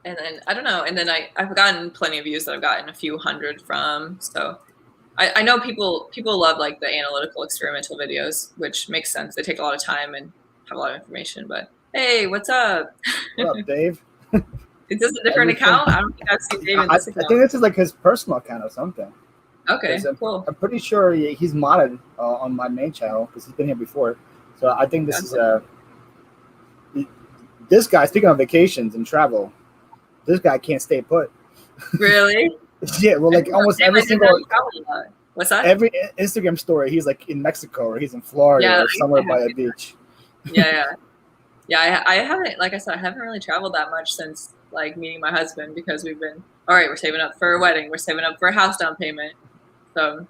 And then I don't know. And then I've gotten plenty of views that I've gotten a few hundred from. So I know people love the analytical experimental videos, which makes sense. They take a lot of time and have a lot of information. But hey, what's up?
What up, Dave?
Is this a different account? I don't think I've seen Dave in this account.
I think this is his personal account or something.
Okay, cool.
I'm pretty sure he's modded on my main channel because he's been here before. So I think this is this guy. Speaking of vacations and travel, this guy can't stay put.
Really?
Yeah. Well, almost every single.
What's that?
Every Instagram story, he's in Mexico or he's in Florida or somewhere by a beach.
Yeah. I haven't, like I said, I haven't really traveled that much since meeting my husband because we've been all right. We're saving up for a wedding. We're saving up for a house down payment. So,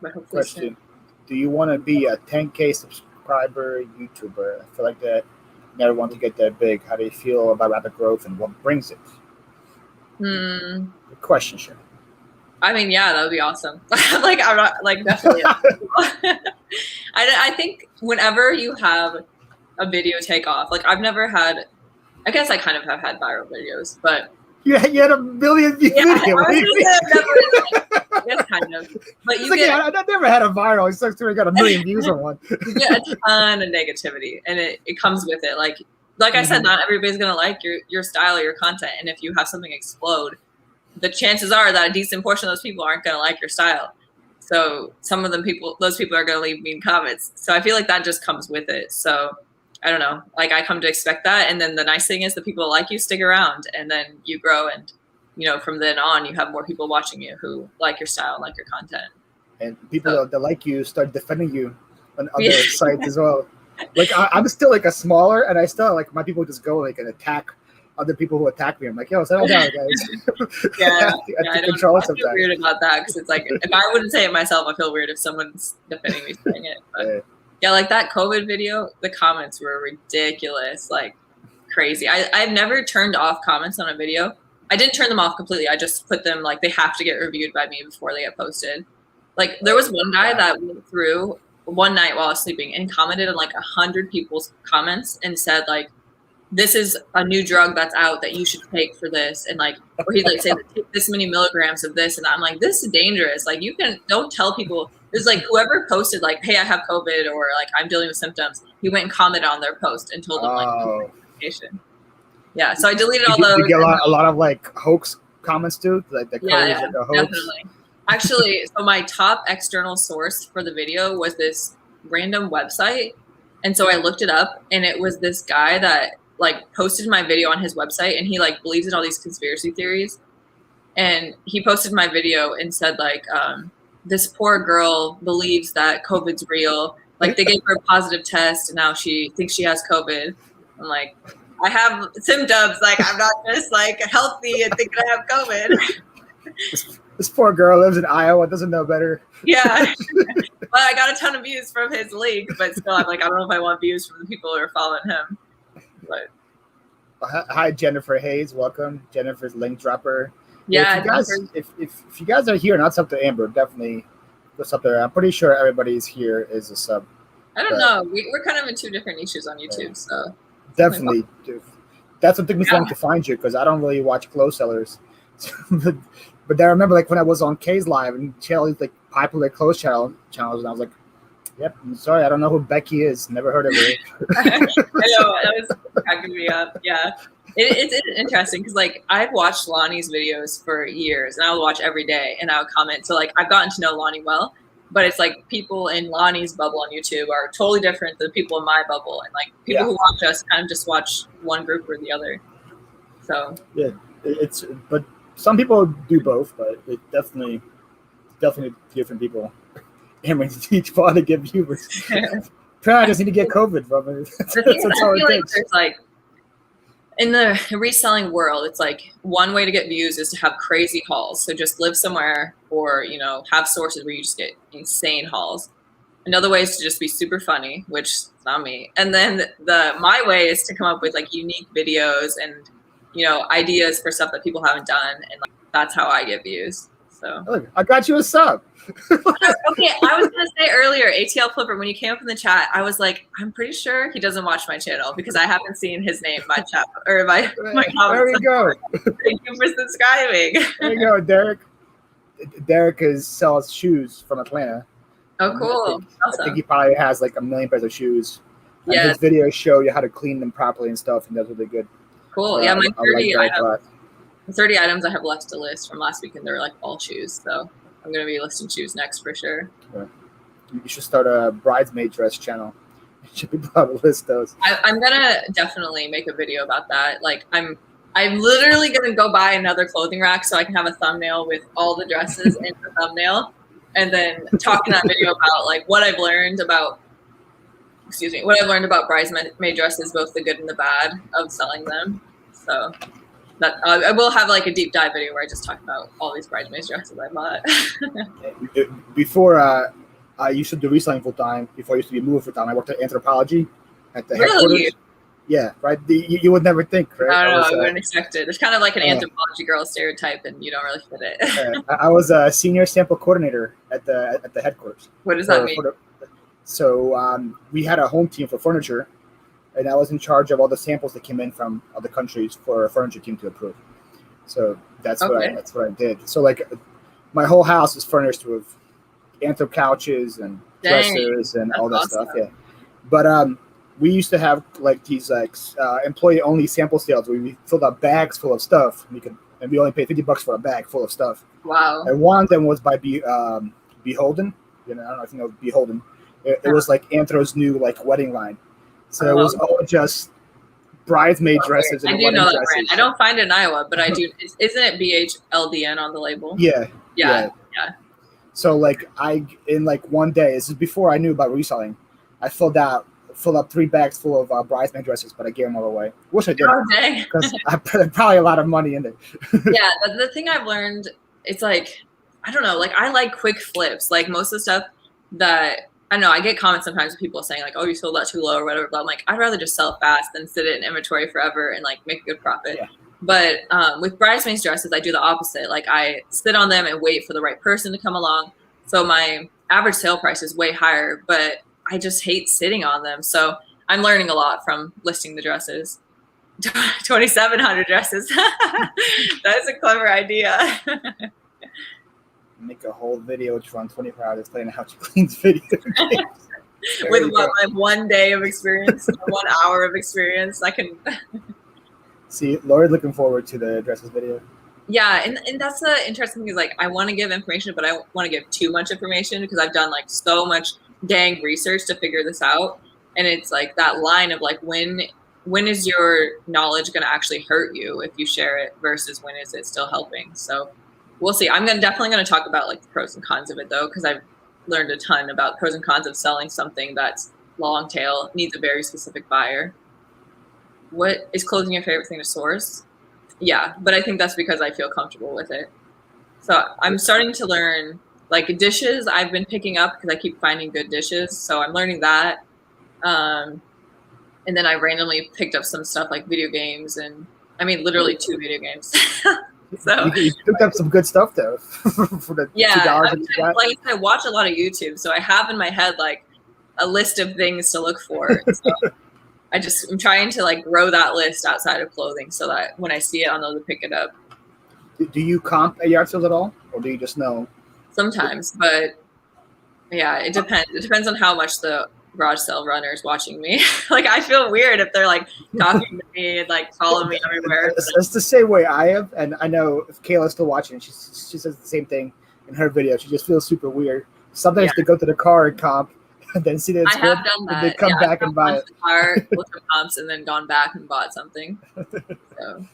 but hopefully.
Question:
soon.
Do you want to be a 10K subscriber YouTuber? I feel like that. Never want to get that big. How do you feel about rapid growth and what brings it? Good question, Sharon.
I mean, yeah, that would be awesome. Like, I'm not like definitely. I think whenever you have a video take off, like I've never had. I guess I kind of have had viral videos, but
you had a million view video.
Yes, kind of. But you
like,
get.
Yeah, I never had a viral. It's like we got a million views on one.
You get a ton of negativity, and it comes with it. Like I said, not everybody's gonna like your style or your content, and if you have something explode, the chances are that a decent portion of those people aren't gonna like your style. So some of those people are gonna leave mean comments. So I feel like that just comes with it. So I don't know. Like I come to expect that, and then the nice thing is the people that like you stick around, and then you grow, and from then on you have more people watching you who like your style, like your content.
And people that like you start defending you on other sites as well. Like I'm still like a smaller, and I still like my people just go like and attack other people who attack me. I'm like, yo, settle down, guys.
Yeah, I feel weird about that because it's like if I wouldn't say it myself, I feel weird if someone's defending me saying it. But yeah, like that COVID video, the comments were ridiculous, like crazy. I've never turned off comments on a video. I didn't turn them off completely. I just put them like they have to get reviewed by me before they get posted. Like there was one guy that went through one night while I was sleeping and commented on like 100 people's comments and said like, this is a new drug that's out that you should take for this. And like, or he'd like say, take this many milligrams of this. And I'm like, this is dangerous. Like don't tell people. There's like whoever posted like, hey, I have COVID or like I'm dealing with symptoms. He went and commented on their post and told them like, yeah. So I deleted all those.
You get a lot of like hoax comments too. Like the
yeah,
like a hoax.
Definitely. Actually, so my top external source for the video was this random website. And so I looked it up and it was this guy that like posted my video on his website and he like believes in all these conspiracy theories. And he posted my video and said like, this poor girl believes that COVID's real. Like they gave her a positive test and now she thinks she has COVID. I'm like, I have symptoms. Like I'm not just like healthy and thinking I have COVID.
This poor girl lives in Iowa, doesn't know better.
Yeah. But I got a ton of views from his link, but still I'm like, I don't know if I want views from the people who are following him. But
hi Jennifer Hayes, welcome. Jennifer's link dropper.
Yeah,
if you guys are here and not sub to Amber, definitely go sub there. I'm pretty sure everybody's here is a sub.
I don't know. We're kind of in two different niches on YouTube, so
definitely. That's what took me so long to find you because I don't really watch clothes sellers. But I remember like when I was on Kay's live and she had like popular clothes channels, and I was like, "Yep, I'm sorry, I don't know who Becky is. Never heard of her."
I know that was cracking me up. Yeah, it's interesting because like I've watched Lonnie's videos for years, and I would watch every day, and I would comment. So like I've gotten to know Lonnie well, but it's like people in Lonnie's bubble on YouTube are totally different than people in my bubble, and like people who watch us kind of just watch one group or the other. So
yeah, but. Some people do both, but it definitely different people. And when you teach Paul to get viewers, probably just need to get COVID from it. That's all it takes.
There's like in the reselling world, it's like one way to get views is to have crazy hauls. So just live somewhere or have sources where you just get insane hauls. Another way is to just be super funny, which is not me. And then my way is to come up with like unique videos and ideas for stuff that people haven't done, and like that's how I get views. So
look, I got you a sub.
Okay, I was gonna say earlier, ATL Flipper, when you came up in the chat, I was like, I'm pretty sure he doesn't watch my channel because I haven't seen his name in my chat or my comments.
There we go.
Thank you for subscribing.
There you go, Derek. Derek sells shoes from Atlanta.
Oh, cool.
I think he probably has like 1 million pairs of shoes. And his videos show you how to clean them properly and stuff, and that's really good.
Cool. Yeah, my 30 items I have left to list from last week, and they're like all shoes. So I'm going to be listing shoes next for sure.
Yeah. You should start a bridesmaid dress channel. You should be able to list those.
I'm going to definitely make a video about that. Like I'm literally going to go buy another clothing rack so I can have a thumbnail with all the dresses in the thumbnail, and then talk in that video about like what I've learned about bridesmaid dresses, both the good and the bad of selling them. So that I will have like a deep dive video where I just talk about all these bridesmaid dresses I bought.
Before I used to do reselling full time, before I used to be moving full time, I worked at Anthropology at the headquarters. Yeah, right. You would never think, right?
I don't know. I wouldn't expect it. It's kind of like an anthropology girl stereotype, and you don't really fit it.
I was a senior sample coordinator at the headquarters.
What does that mean?
So we had a home team for furniture, and I was in charge of all the samples that came in from other countries for a furniture team to approve. So that's what I did. So like, my whole house is furnished with anthro couches and dressers and all that stuff. Yeah, but we used to have like these like employee only sample sales where we filled out bags full of stuff. And we only paid $50 for a bag full of stuff.
Wow.
And one of them was by Beholden. I don't know if you know Beholden. It was like Anthro's new like wedding line. So it was all just bridesmaid dresses and
I do know that brand. I don't find it in Iowa, but I do. Isn't it BHLDN on the label?
Yeah. So like in like one day, this is before I knew about reselling, I filled up 3 bags full of bridesmaid dresses, but I gave them all away. Wish I didn't, because I put probably a lot of money in it.
Yeah, the thing I've learned, it's like, I don't know, like I like quick flips. Like most of the stuff that, I don't know, I get comments sometimes with people saying like, oh, you sold that too low or whatever, but I'm like, I'd rather just sell fast than sit it in inventory forever and like make a good profit.
Yeah.
But with bridesmaids dresses, I do the opposite. Like I sit on them and wait for the right person to come along. So my average sale price is way higher, but I just hate sitting on them. So I'm learning a lot from listing the dresses. 2,700 dresses. That's a clever idea.
Make a whole video to run 24 hours explaining how to clean video games.
With what, like 1 day of experience, 1 hour of experience, I can.
See, Laura's looking forward to the dresses video.
Yeah, and that's the interesting thing is like I want to give information, but I don't want to give too much information because I've done like so much dang research to figure this out. And it's like that line of like when is your knowledge going to actually hurt you if you share it versus when is it still helping? So we'll see. I'm definitely going to talk about like the pros and cons of it though, because I've learned a ton about pros and cons of selling something that's long tail, needs a very specific buyer. What is clothing your favorite thing to source? Yeah, but I think that's because I feel comfortable with it. So I'm starting to learn like dishes I've been picking up because I keep finding good dishes. So I'm learning that. And then I randomly picked up some stuff like video games and I mean, literally 2 video games. So
you picked up some good stuff though. For the $2
like I watch a lot of YouTube. So I have in my head like a list of things to look for. So I'm trying to like grow that list outside of clothing so that when I see it, I'll know to pick it up.
Do you comp at yard sales at all? Or do you just know?
Sometimes, but yeah, it depends. It depends on how much the garage sale runner is watching me. Like I feel weird if they're like talking to me and like following me everywhere.
It's the same way I have, and I know if Kayla's still watching, she says the same thing in her video. She just feels super weird. Sometimes they go to the car and comp, and then see that it's good,
have done that.
And they come back and buy it.
The car, looked at comps, and then gone back and bought something. So.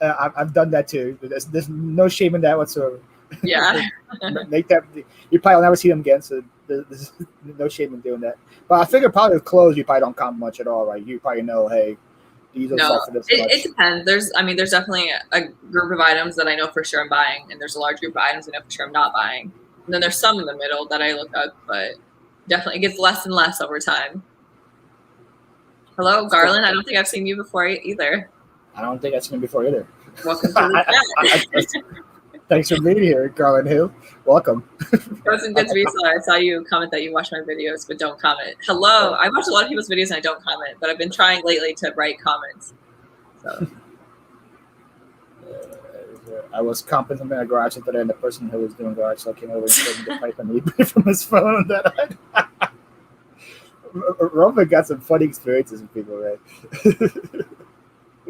I've done that too. There's no shame in that whatsoever.
Yeah.
Make that. You probably will never see them again, so there's no shame in doing that. But I figure probably with clothes, you probably don't comp much at all, right? You probably know, hey, these are stuff for this much.
It depends. There's definitely a group of items that I know for sure I'm buying, and there's a large group of items I know for sure I'm not buying. And then there's some in the middle that I look up, but definitely it gets less and less over time. Hello, Garland. I don't think I've seen you before either.
I don't think I've seen you before either.
Welcome to the chat.
Thanks for being here, Garland Hill. Welcome.
Pros and Goods Reseller. I saw you comment that you watch my videos, but don't comment. Hello. I watch a lot of people's videos and I don't comment, but I've been trying lately to write comments. So.
I was comping something at garage today, and the person who was doing garage sale came over and showed me the pipe on eBay from his phone. That Roman got some funny experiences with people, right?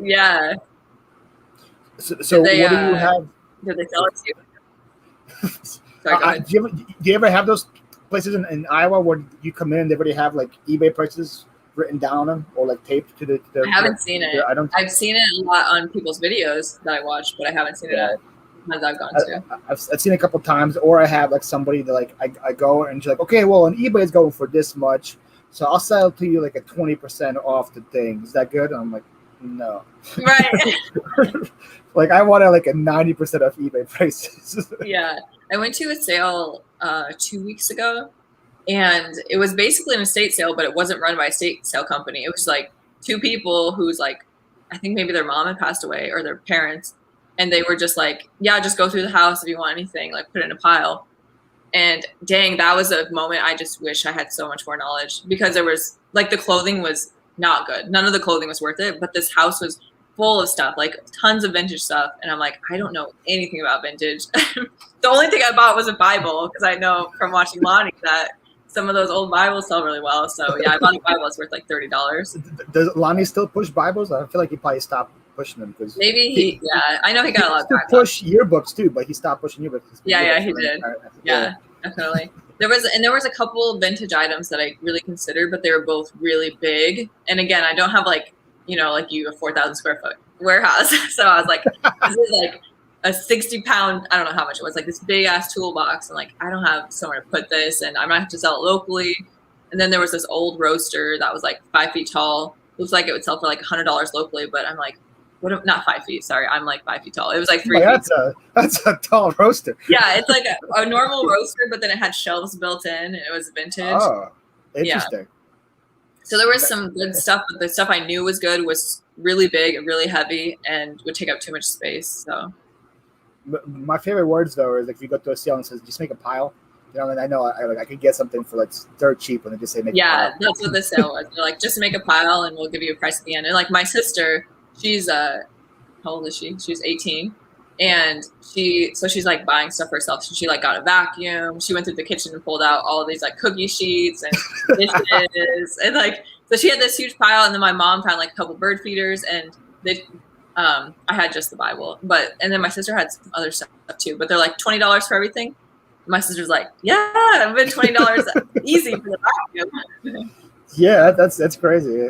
Yeah.
So what do you have?
Did they sell it to you? Sorry,
do you ever have those places in Iowa where you come in and they already have like eBay prices written down on them or like taped to the
I haven't seen it. I've seen it a lot on people's videos that I watch, but I haven't seen it at ones I've gone to.
I've seen it a couple times, or I have like somebody that like I go and she's like, okay, well, on eBay is going for this much, so I'll sell it to you like a 20% off the thing. Is that good? And I'm like, no.
Right.
Like I wanted like a 90% off eBay prices.
Yeah. I went to a sale 2 weeks ago, and it was basically an estate sale, but it wasn't run by a estate sale company. It was like two people who's like, I think maybe their mom had passed away or their parents. And they were just like, yeah, just go through the house if you want anything, like put it in a pile. And dang, that was a moment I just wish I had so much more knowledge, because there was like the clothing was not good. None of the clothing was worth it, but this house was full of stuff, like tons of vintage stuff. And I'm like, I don't know anything about vintage. The only thing I bought was a Bible, because I know from watching Lonnie that some of those old Bibles sell really well. So yeah, I bought a Bible. It's worth like $30.
Does Lonnie still push Bibles? I feel like he probably stopped pushing them, because
maybe yeah, I know he got a lot of
push yearbooks too, but he stopped pushing yearbooks.
Yeah, he did. Yeah, definitely. There was a couple vintage items that I really considered, but they were both really big. And again, I don't have like you a 4,000 square foot warehouse, so I was like, this is like a 60-pound. I don't know how much it was. Like this big ass toolbox, and like I don't have somewhere to put this, and I might have to sell it locally. And then there was this old roaster that was like 5 feet tall. Looks like it would sell for like $100 locally, but I'm like, what? Not 5 feet. Sorry, I'm like 5 feet tall. It was like 3 feet.
That's a tall roaster.
Yeah, it's like a normal roaster, but then it had shelves built in, and it was vintage.
Oh, interesting.
Yeah. So there was some good stuff, but the stuff I knew was good was really big and really heavy and would take up too much space. So
my favorite words though is like if you go to a sale and says just make a pile. You know, and I know I could get something for like dirt cheap when they just say make a pile. Yeah,
that's what the sale was. They're like, just make a pile and we'll give you a price at the end. And like my sister, she's how old is she? She's 18. And she's like buying stuff for herself. So she like got a vacuum. She went through the kitchen and pulled out all of these like cookie sheets and dishes. And like, so she had this huge pile. And then my mom found like a couple bird feeders, and I had just the Bible, and then my sister had some other stuff too, but they're like $20 for everything. My sister's like, yeah, I've been $20 easy for the vacuum.
Yeah, that's crazy.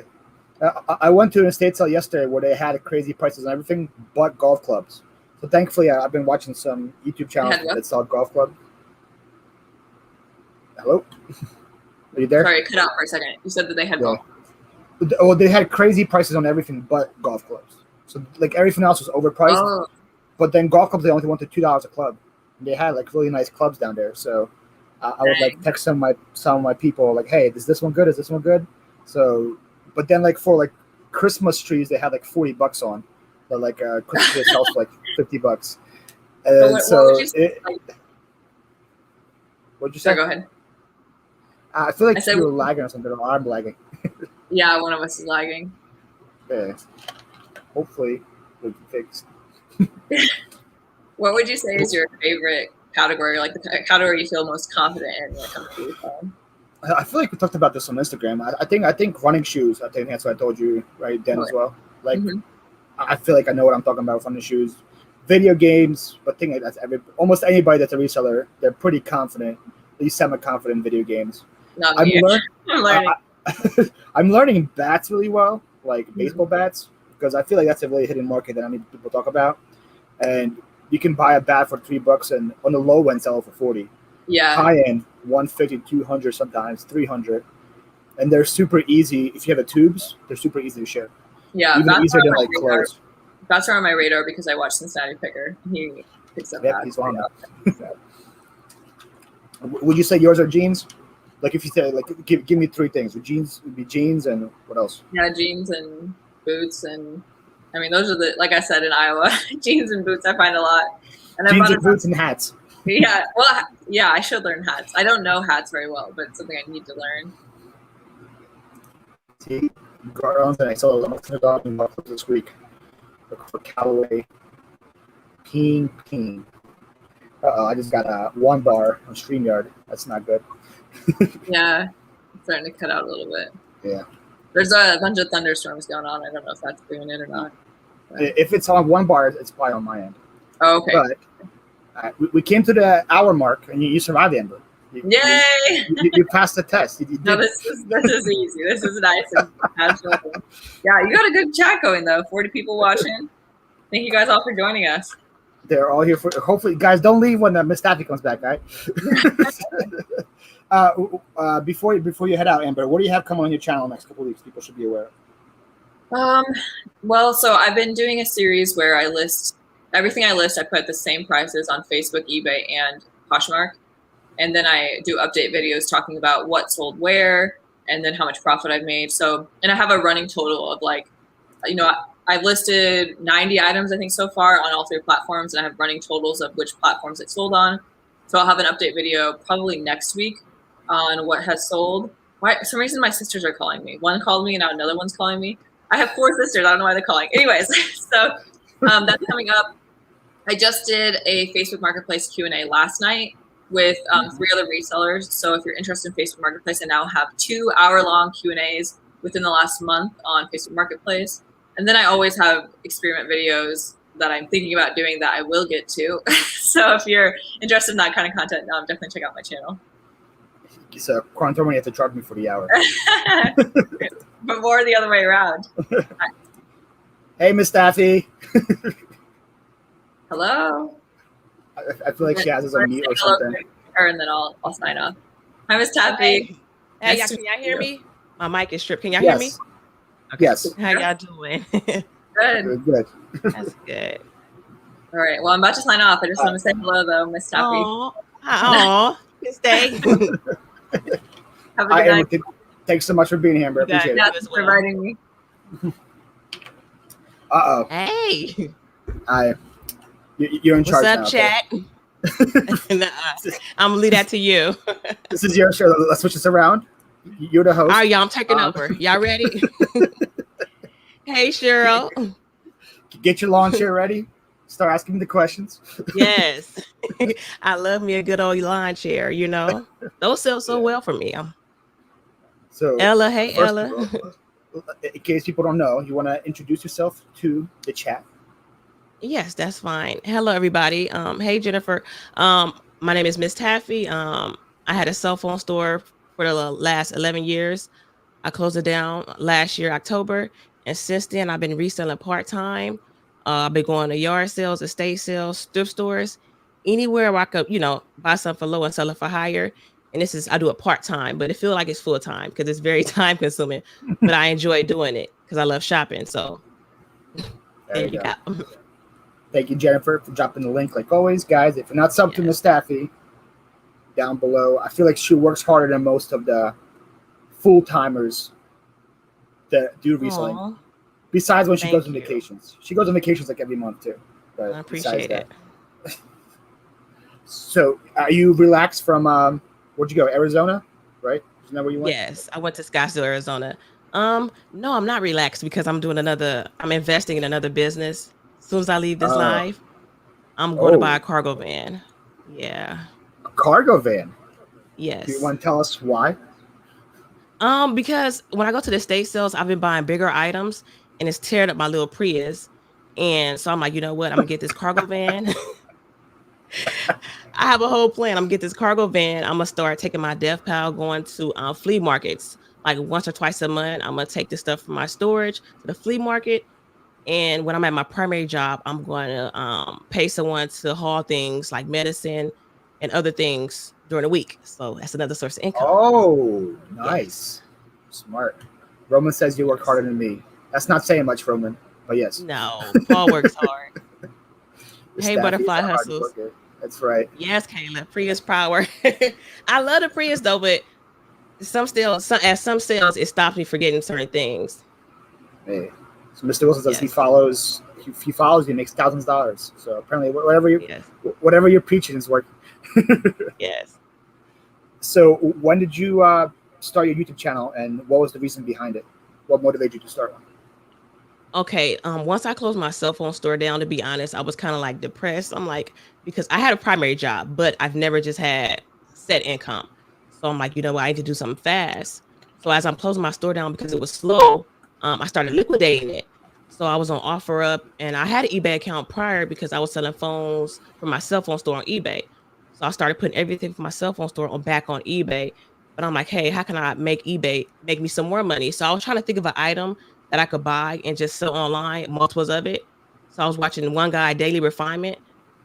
I went to an estate sale yesterday where they had crazy prices on everything but golf clubs. So thankfully, I've been watching some YouTube channels that sell golf clubs. Hello? Are you there?
Sorry, cut out for a second. You said that they had golf clubs.
Oh, they had crazy prices on everything but golf clubs. So like everything else was overpriced.
Oh.
But then golf clubs, they only wanted $2 a club. And they had like really nice clubs down there. So I would like text some of my people like, hey, is this one good? Is this one good? So, but then like for like Christmas trees, they had like $40 on. But like Christmas tree sells for like $50. And what'd you say?
Sorry, go ahead.
I feel like you were lagging or something, or I'm lagging.
Yeah, one of us is lagging.
Yeah. Hopefully it'll be fixed.
What would you say is your favorite category, like the category you feel most confident in when it comes to your phone?
I feel like we talked about this on Instagram. I think running shoes. I think that's what I told you right then as well. Like, I feel like I know what I'm talking about with running shoes. Video games, but I think that's almost anybody that's a reseller, they're pretty confident, at least semi-confident in video games.
Not me. I'm learning.
I'm learning bats really well, like baseball bats, because I feel like that's a really hidden market that I need people to talk about. And you can buy a bat for $3 and on the low end sell it for 40.
Yeah.
High end, 150, 200, sometimes 300. And they're super easy. If you have the tubes, they're super easy to ship.
Yeah.
Even easier than like clothes.
Bats are on my radar because I watched Cincinnati Picker. He picks up bats.
He's on that. Would you say yours are jeans? Like if you say like give me three things. Would be jeans and what else?
Yeah, jeans and boots, and I mean those are the, like I said, in Iowa, jeans and boots I find a lot. And
jeans and boots and hats.
Yeah, well, yeah, I should learn hats. I don't know hats very well, but it's something I need to learn.
See, I saw a lot of this week. Look for Callaway. Ping. I just got one bar on StreamYard. That's not good.
Yeah, it's starting to cut out a little bit.
Yeah.
There's a bunch of thunderstorms going on. I don't know if that's doing it or not.
But if it's on one bar, it's probably on my end.
Oh, okay.
But we came to the hour mark, and you survived, Amber.
Yay!
You passed the test.
No, this is easy. This is nice and casual. Yeah, you got a good chat going though. 40 people watching. Thank you guys all for joining us.
They're all here for. Hopefully, guys, don't leave when MsTaffy comes back, right? Before you head out, Amber, what do you have coming on your channel next couple of weeks? People should be aware of.
Well, so I've been doing a series where I list everything I list. I put the same prices on Facebook, eBay, and Poshmark. And then I do update videos talking about what sold where and then how much profit I've made. So, and I have a running total of like, you know, I've listed 90 items, I think, so far on all 3 platforms, and I have running totals of which platforms it sold on. So I'll have an update video probably next week on what has sold. Why, for some reason, my sisters are calling me. One called me, and now another one's calling me. I have 4 sisters. I don't know why they're calling. Anyways, so that's coming up. I just did a Facebook Marketplace Q&A last night with 3 other resellers. So if you're interested in Facebook Marketplace, I now have 2 hour-long Q&As within the last month on Facebook Marketplace. And then I always have experiment videos that I'm thinking about doing that I will get to. So if you're interested in that kind of content, definitely check out my channel.
So, Quantum, you have to charge me for the hour.
But more the other way around.
Hey, MsTaffy.
Hello.
I feel like she has us on mute or something.
And then I'll sign off. Hi, MsTaffy.
Hey, can y'all hear me? My mic is stripped. Can y'all hear me?
Okay. Yes.
How y'all doing?
Good.
Good.
That's good.
All right. Well, I'm about to sign off. I just want to say hello, though, MsTaffy.
Aw. Stay.
Have a good night.
Thanks so much for being here, Amber. Appreciate it.
Thanks for inviting me.
Uh-oh.
Hey.
You're in charge now.
What's up, chat? I'm going to leave that to you.
This is your show. Let's switch this around. You're the host.
All right, y'all. I'm taking over. Y'all ready? Hey, Cheryl.
Get your lawn chair ready. Start asking me the questions.
Yes. I love me a good old lawn chair, you know. Those sell so well for me.
So
Ella, hey, Ella.
All, in case people don't know, you want to introduce yourself to the chat?
Yes, that's fine. Hello, everybody. Hey, Jennifer. My name is MsTaffy. I had a cell phone store for the last 11 years. I closed it down last year, October. And since then, I've been reselling part-time. I've been going to yard sales, estate sales, thrift stores, anywhere where I could, buy something for low and sell it for higher. And I do it part-time, but it feels like it's full-time because it's very time-consuming. But I enjoy doing it because I love shopping. So
there you go. Thank you, Jennifer, for dropping the link. Like always, guys, if you're not subbed to MsTaffy, down below. I feel like she works harder than most of the full-timers that do reselling. Aww. Besides when she goes on vacations. She goes on vacations like every month too. But
I appreciate it.
So are you relaxed from where'd you go? Arizona? Right? Isn't that where you went?
Yes, I went to Scottsdale, Arizona. No, I'm not relaxed because I'm investing in another business. As soon as I leave this live, I'm going to buy a cargo van. Yeah.
A cargo van?
Yes.
Do you want to tell us why?
Because when I go to the estate sales, I've been buying bigger items and it's tearing up my little Prius. And so I'm like, you know what? I'm gonna get this cargo van. I have a whole plan. I'm gonna get this cargo van. I'm gonna start taking my death pile, going to flea markets like once or twice a month. I'm gonna take this stuff from my storage to the flea market. And when I'm at my primary job, I'm going to pay someone to haul things like medicine and other things during the week. So that's another source of income.
Oh, nice. Yes. Smart. Roman says you work harder than me. That's not saying much, Roman, but yes.
No, Paul works hard. Hey, Butterfly Hustles.
That's right.
Yes, Kayla. Prius power. I love the Prius though, but at some sales, it stops me from getting certain things.
Hey, so Mr. Wilson says he follows, he makes thousands of dollars. So apparently, whatever you're preaching is working.
Yes.
So when did you start your YouTube channel, and what was the reason behind it? What motivated you to start one?
Okay. Once I closed my cell phone store down, to be honest, I was kind of like depressed. I'm like, because I had a primary job, but I've never just had set income. So I'm like, you know what? I need to do something fast. So as I'm closing my store down because it was slow, I started liquidating it. So I was on OfferUp, and I had an eBay account prior because I was selling phones from my cell phone store on eBay. So I started putting everything from my cell phone store back on eBay. But I'm like, hey, how can I make eBay make me some more money? So I was trying to think of an item that I could buy and just sell online, multiples of it. So I was watching one guy, Daily Refinement,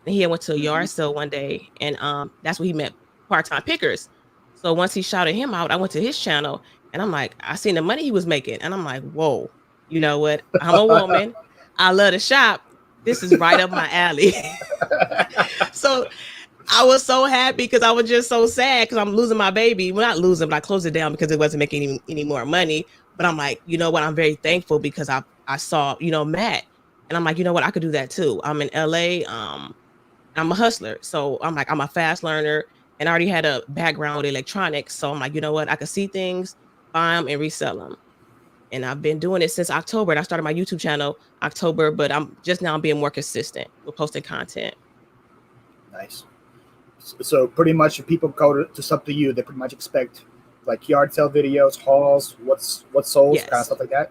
and he went to a yard sale one day, and that's where he met part-time pickers. So once he shouted him out, I went to his channel, and I'm like, I seen the money he was making, and I'm like, whoa, you know what? I'm a woman. I love to shop. This is right up my alley. So I was so happy because I was just so sad because I'm losing my baby. Well, not losing, but I closed it down because it wasn't making any more money. But I'm like, you know what? I'm very thankful because I saw, Matt. And I'm like, you know what? I could do that too. I'm in LA. I'm a hustler. So I'm like, I'm a fast learner and I already had a background with electronics. So I'm like, you know what? I could see things, buy them and resell them. And I've been doing it since October. And I started my YouTube channel October, but I'm just now being more consistent with posting content.
Nice. So pretty much if people go to sub to you, they pretty much expect like yard sale videos, hauls, what sold,
Yes.
kind of stuff like that.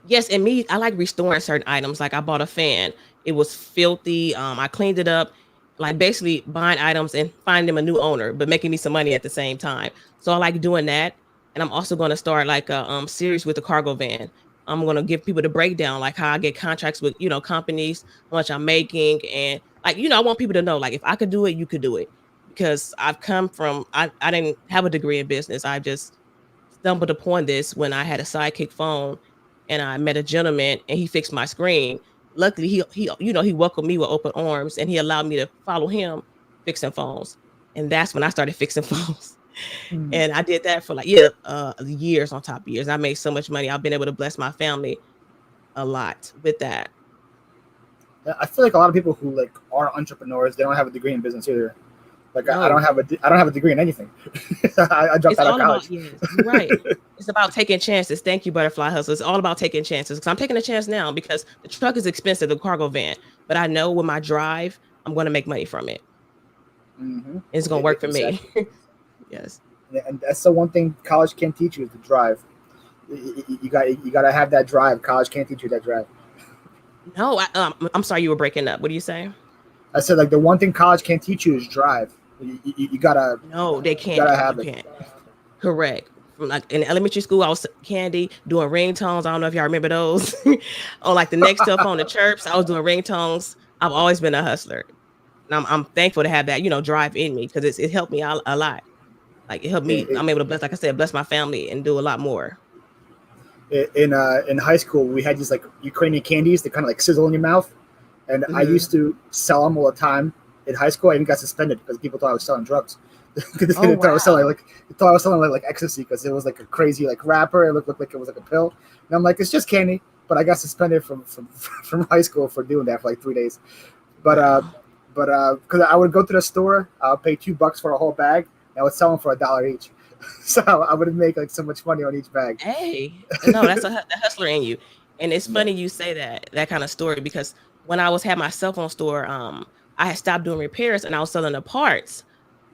Yes, and me, I like restoring certain items. Like I bought a fan. It was filthy. I cleaned it up, like basically buying items and finding them a new owner, but making me some money at the same time. So I like doing that. And I'm also going to start like a series with the cargo van. I'm going to give people the breakdown, like how I get contracts with, companies, how much I'm making. And like, I want people to know, like, if I could do it, you could do it. Because I've come from, I didn't have a degree in business. I just stumbled upon this when I had a sidekick phone and I met a gentleman and he fixed my screen. Luckily, he welcomed me with open arms and he allowed me to follow him fixing phones. And that's when I started fixing phones. And I did that for like years on top of years. I made so much money. I've been able to bless my family a lot with that.
I feel like a lot of people who like are entrepreneurs, they don't have a degree in business either. Like
No.
I don't have a degree in anything. I dropped out of college.
Yes, right. It's about taking chances. Thank you, Butterfly Hustle. It's all about taking chances. Because I'm taking a chance now because the truck is expensive, the cargo van. But I know with my drive, I'm going to make money from it.
Mm-hmm.
It's going to work for me. Yes.
Yeah, and that's the one thing college can't teach you is the drive. You got to have that drive. College can't teach you that drive.
No, I'm sorry, you were breaking up. What do you say?
I said like the one thing college can't teach you is drive. You gotta.
No, they can't.
You gotta have it.
Can't. Correct. From like in elementary school, I was Candy doing ringtones. I don't know if y'all remember those. On like the next cell phone, the chirps. I was doing ringtones. I've always been a hustler, and I'm thankful to have that drive in me because it helped me out a lot. Like it helped me. I'm able to bless, like I said, bless my family and do a lot more.
In high school, we had these like Ukrainian candies that kind of like sizzle in your mouth, and I used to sell them all the time. In high school, I even got suspended because people thought I was selling drugs. They thought I was selling like ecstasy because it was like a crazy like wrapper. It looked like it was like a pill, and I'm like, it's just candy. But I got suspended from high school for doing that for like 3 days. But because I would go to the store, I'll pay $2 for a whole bag, and I would sell them for $1 each. So I would make like so much money on each bag.
Hey, no, that's the hustler in you. And it's funny you say that kind of story because when I had my cell phone store, I had stopped doing repairs and I was selling the parts.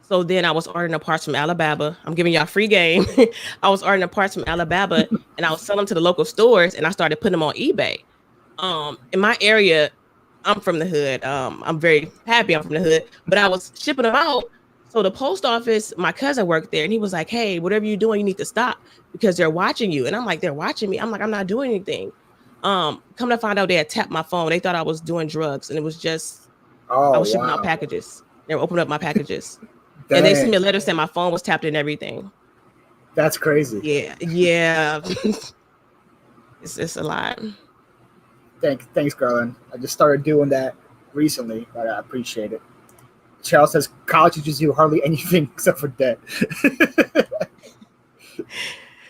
So then I was ordering the parts from Alabama. I'm giving y'all free game. I was ordering the parts from Alabama and I was selling them to the local stores and I started putting them on eBay. In my area, I'm from the hood. I'm very happy I'm from the hood, but I was shipping them out. So the post office, my cousin worked there and he was like, hey, whatever you're doing, you need to stop because they're watching you. And I'm like, they're watching me. I'm like, I'm not doing anything. Come to find out they had tapped my phone. They thought I was doing drugs and it was just, I was shipping out packages. They were opening up my packages. And they sent me a letter saying my phone was tapped and everything.
That's crazy.
Yeah. It's a lot.
Thanks, Garland. I just started doing that recently, but I appreciate it. Charles says college teaches you hardly anything except for debt.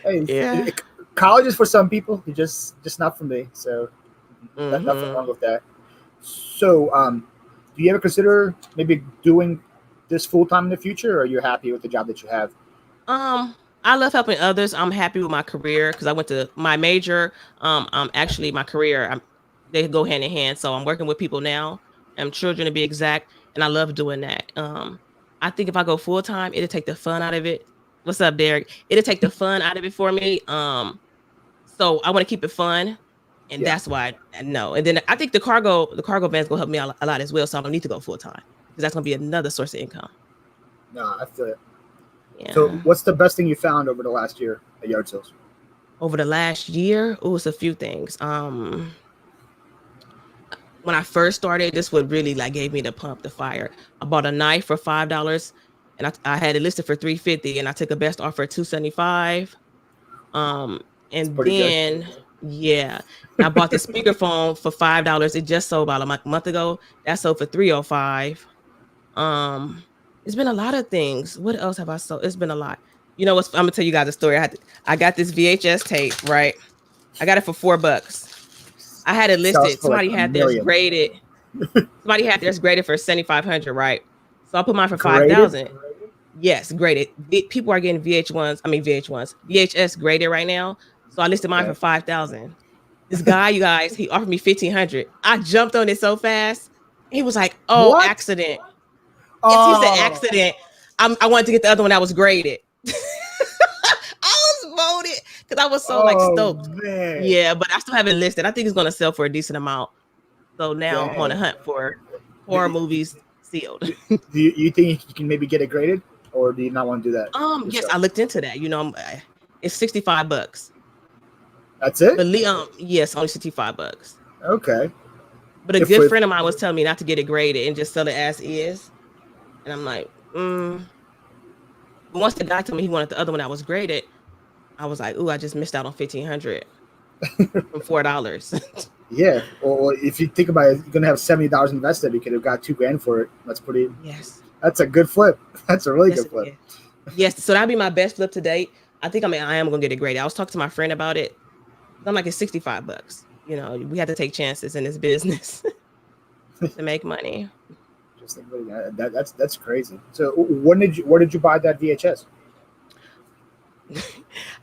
Hey, college is for some people, just not for me. So nothing wrong with that. So, do you ever consider maybe doing this full time in the future, or are you happy with the job that you have?
I love helping others. I'm happy with my career because I went to my major. Actually my career, they go hand in hand. So I'm working with people now. I'm children to be exact. And I love doing that. I think if I go full time, it'll take the fun out of it. What's up, Derek? It'll take the fun out of it for me. So I want to keep it fun. And that's why I know. And then I think the cargo van's gonna help me out a lot as well. So I don't need to go full time because that's gonna be another source of income.
No, I feel it.
Yeah.
So what's the best thing you found over the last year at yard sales?
Over the last year, it's a few things. When I first started, this would really like gave me the pump, the fire. I bought a knife for $5 and I had it listed for $3.50 and I took a best offer at $2.75. And then good. I bought the speakerphone for $5. It just sold about a month ago. That sold for $3.05. It's been a lot of things. What else have I sold? It's been a lot. You know what's? I'm gonna tell you guys a story. I got this VHS tape, right? I got it for $4. I had it
Sells
listed.
for like
Somebody
a
had theirs
million.
graded. Somebody had theirs graded for 7,500, right? So I put mine for
Graded?
5,000. Yes, graded. People are getting VHS graded right now. So I listed mine for 5,000. This guy, you guys, he offered me 1,500. I jumped on it so fast. He was like, "Oh,
What?
accident." Yes, he said
Oh,
accident. I wanted to get the other one that was graded. I was voted because I was so like stoked.
man.
Yeah, but I still haven't listed. I think it's gonna sell for a decent amount. So now I'm on a
Dang.
hunt for horror movies sealed.
Do you think you can maybe get it graded, or do you not want to do that?
Yes,
yourself?
I looked into that. You know, it's $65.
That's it?
But yes, only $65.
Okay.
But a
If
good
we-
friend of mine was telling me not to get it graded and just sell it as is. And I'm like, But once the guy told me he wanted the other one that was graded, I was like, ooh, I just missed out on $1,500 from $4.
Yeah. Or if you think about it, you're gonna have $70 invested. You could have got $2,000 for it. That's pretty.
Yes.
That's a good flip. That's a really
Yes,
good flip.
yeah. Yes. So that'd be my best flip to date. I think I am gonna get it graded. I was talking to my friend about it. I'm like, it's $65. You know, we have to take chances in this business to make money.
Just think, that's crazy. So where did you buy that VHS?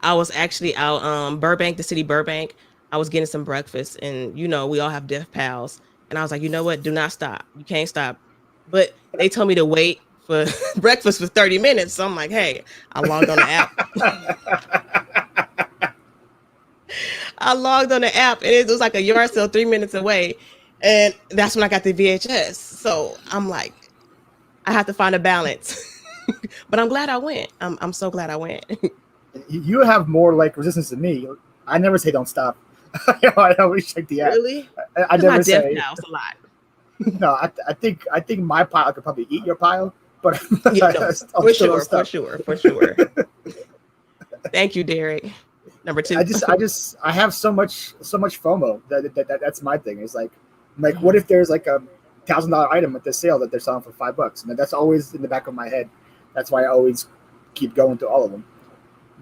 I was actually out Burbank, the city Burbank. I was getting some breakfast, and you know, we all have deaf pals. And I was like, you know what? Do not stop. You can't stop. But they told me to wait for breakfast for 30 minutes. So I'm like, hey, I logged on the app. I logged on the app, and it was like a yard sale 3 minutes away. And that's when I got the VHS. So I'm like, I have to find a balance. But I'm glad I went. I'm so glad I went.
You have more like resistance than me. I never say don't stop. I always check the app.
Really?
I never say.
Deaf pals a lot.
No, I think my pile could probably eat your pile, but
Yeah, no, for sure. Thank you, Derek. Number 2.
I have so much FOMO that's my thing. It's like what if there's like a $1,000 item at the sale that they're selling for $5? And that's always in the back of my head. That's why I always keep going to all of them.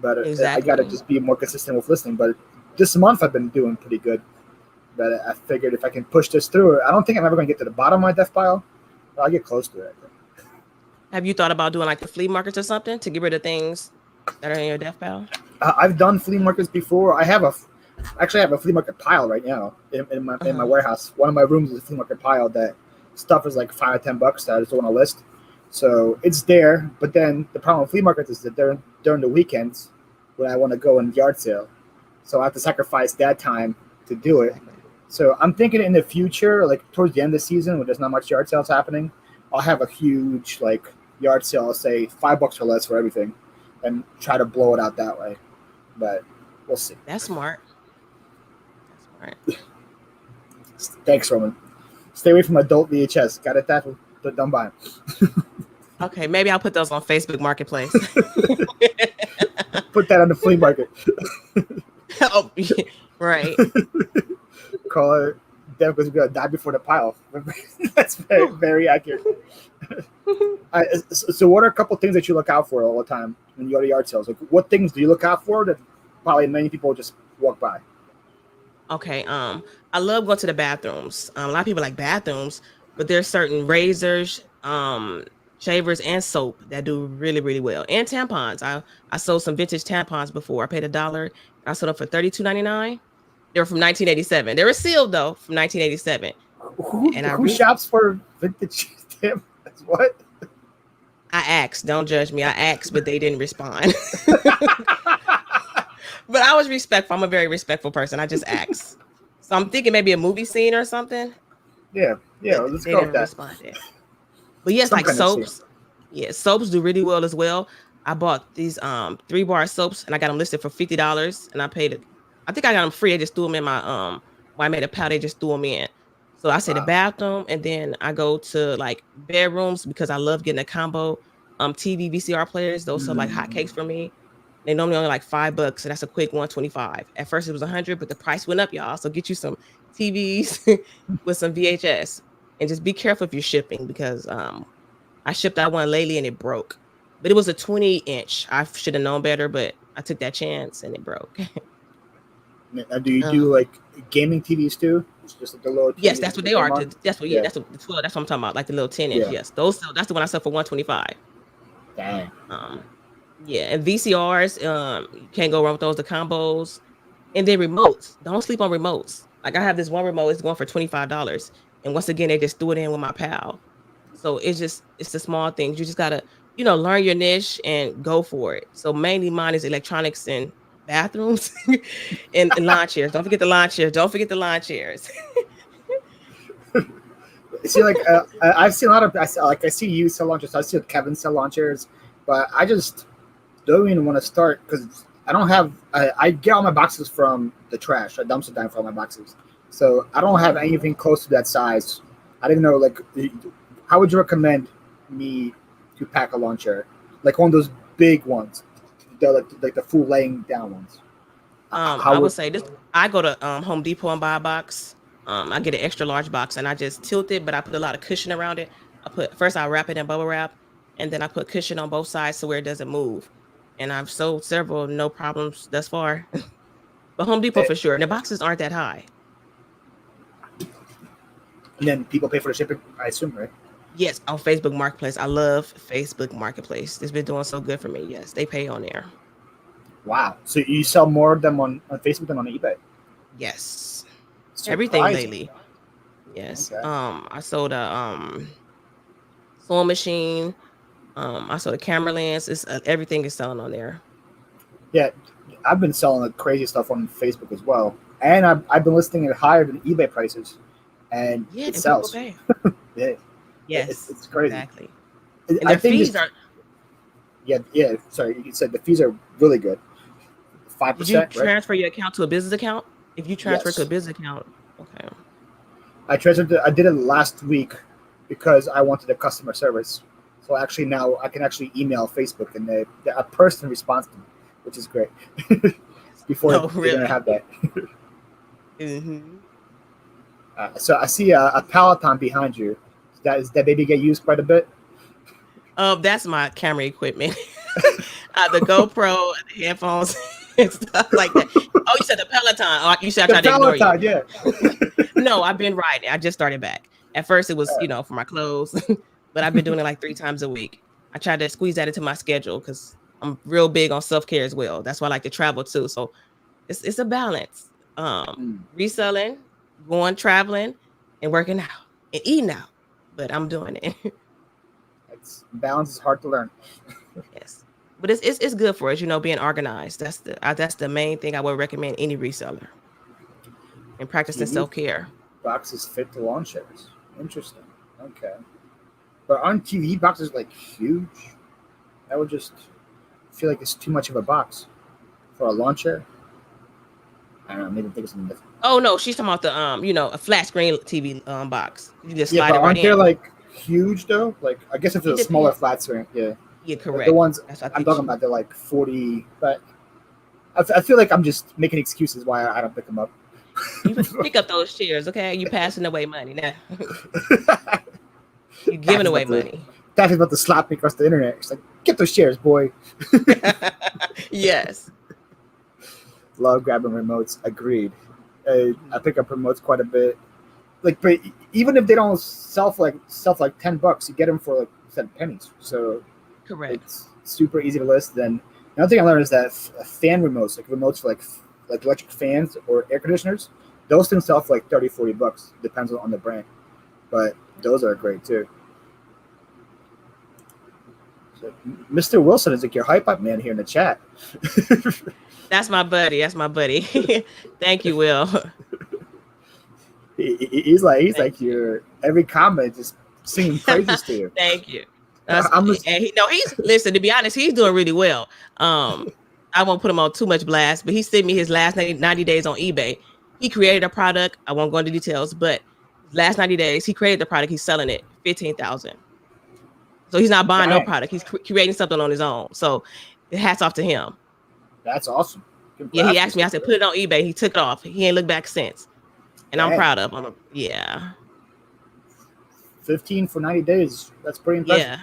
But exactly. I got to just be more consistent with listening. But this month I've been doing pretty good. But I figured if I can push this through, I don't think I'm ever going to get to the bottom of my death pile, but I'll get close to it. I think.
Have you thought about doing like the flea markets or something to get rid of things that are in your death pile?
I've done flea markets before. I have a flea market pile right now in my warehouse. One of my rooms is a flea market pile that stuff is like $5 or $10 that I just don't want to list. So it's there, but then the problem with flea markets is that they're during the weekends when I want to go and yard sale. So I have to sacrifice that time to do it. So I'm thinking in the future, like towards the end of the season when there's not much yard sales happening, I'll have a huge like yard sale, I'll say $5 or less for everything, and try to blow it out that way. But we'll see.
That's smart.
Thanks, Roman. Stay away from adult VHS. Got it? Don't buy them.
Okay, maybe I'll put those on Facebook Marketplace.
Put that on the flea market.
Oh, right.
Call it death because we're gonna die before the pile. That's very, very accurate. So what are a couple things that you look out for all the time when you go to yard sales? Like, what things do you look out for that probably many people just walk by?
Okay. I love going to the bathrooms. A lot of people like bathrooms, but there's certain razors, shavers, and soap that do really, really well. And tampons. I sold some vintage tampons before. I paid $1. I sold them for $32.99. They were from 1987. They were sealed though from 1987.
Who shops for vintage tampons? What?
I asked. Don't judge me. I asked, but they didn't respond. But I was respectful. I'm a very respectful person. I just asked. So I'm thinking maybe a movie scene or something.
Yeah. Let's go with that.
Responded. But yes, like soaps. Yeah, soaps do really well as well. I bought these 3-bar soaps and I got them listed for $50, and I paid it. I think I got them free. I just threw them in my when I made a pile, they just threw them in. So I say the bathroom, and then I go to like bedrooms because I love getting a combo TV VCR players. Those are like hotcakes for me. They normally only like $5, so that's a quick $125. At first it was $100, but the price went up, y'all. So get you some TVs with some VHS, and just be careful if you're shipping because I shipped out one lately and it broke, but it was a 20-inch. I should have known better, but I took that chance and it broke.
Now, do you do like gaming TVs too? It's just like the little TVs.
Yes, that's what they are. That's what. Yeah, that's what the 12. That's what I'm talking about. Like the little 10-inch.
Yeah.
Yes, those. That's the one I sell for $125.
Dang.
Yeah, and VCRs. You can't go wrong with those. The combos, and then remotes. Don't sleep on remotes. Like I have this one remote. It's going for $25, and once again, they just threw it in with my pal. So it's the small things. You just gotta, learn your niche and go for it. So mainly mine is electronics and bathrooms and lawn chairs. Don't forget the lawn chairs. Don't forget the lawn chairs.
See, like I've seen a lot of. I see you sell lawn chairs. I see Kevin sell lawn chairs, but I just don't even want to start because I don't have. I get all my boxes from the trash. I dumpster dive for all my boxes, so I don't have anything close to that size. I didn't know like. How would you recommend me to pack a lawn chair? Like one of those big ones, like the full laying down ones.
I would say this. I go to Home Depot and buy a box. I get an extra large box and I just tilt it, but I put a lot of cushion around it. I wrap it in bubble wrap, and then I put cushion on both sides so where it doesn't move. And I've sold several, no problems thus far. But Home Depot for sure. And the boxes aren't that high.
And then people pay for the shipping, I assume, right?
Yes, on Facebook Marketplace. I love Facebook Marketplace. It's been doing so good for me. Yes, they pay on there.
Wow. So you sell more of them on Facebook than on eBay?
Yes.
Surprising.
Everything lately. Yes.
Okay.
I sold a sewing machine. I sold a camera lens. Everything is selling on there. Yeah,
I've been selling the crazy stuff on Facebook as well. And I've been listing it higher than eBay prices. And it sells. Yeah.
Yes,
it's crazy.
Exactly.
And I think fees are. Yeah. Sorry, you said the fees are really good. 5%.
Did you transfer your account to a business account? If you transfer to a business account, okay.
I did it last week because I wanted a customer service. So actually now I can actually email Facebook and a person responds to me, which is great. Before they didn't have that.
Mm-hmm.
So I see a Peloton behind you. That baby get used quite a bit?
That's my camera equipment. The GoPro, the headphones, and stuff like that. Oh, you said the Peloton. Oh, you said I tried to ignore you. Yeah. No, I've been riding. I just started back. At first, it was for my clothes, but I've been doing it like 3 times a week. I tried to squeeze that into my schedule because I'm real big on self-care as well. That's why I like to travel too. So it's a balance. Reselling, going traveling, and working out and eating out. But I'm doing it.
Balance is hard to learn.
Yes, but it's good for us, being organized. That's the main thing I would recommend any reseller. And practicing self-care.
Boxes fit the lawn chairs. Interesting. Okay, but aren't TV boxes like huge? I would just feel like it's too much of a box for a lawn chair. I don't know. Maybe think of something different.
Oh no, she's talking about the a flat screen TV box. You just slide it right
aren't they like huge though? Like I guess if it's a smaller flat screen, yeah.
Yeah, correct.
The ones I'm talking about, they're like 40. But I feel like I'm just making excuses why I don't pick them up.
You pick up those chairs, okay? You're passing away money now. You're giving away money.
Daffy's about to slap me across the internet. It's like, get those chairs, boy.
Yes.
Love grabbing remotes. Agreed. I pick up remotes quite a bit. Like, but even if they don't sell for like $10, you get them for like pennies. So
correct.
It's super easy to list. Then another thing I learned is that fan remotes, like remotes for like electric fans or air conditioners, those things sell for like $30-$40. Depends on the brand, but those are great too. So, Mr. Wilson is like your hype up man here in the chat.
That's my buddy. Thank you, Will.
He's like your every comment just singing praises to you.
Thank you. Listen, to be honest, he's doing really well. I won't put him on too much blast, but he sent me his last 90 days on eBay. He created a product. I won't go into details, but last 90 days, he created the product. He's selling it $15,000. So he's not buying no product. He's creating something on his own. So hats off to him.
That's awesome.
Yeah, he asked me. I said, put it on eBay. He took it off. He ain't looked back since. And I'm proud of him. Yeah.
15 for 90 days. That's pretty impressive.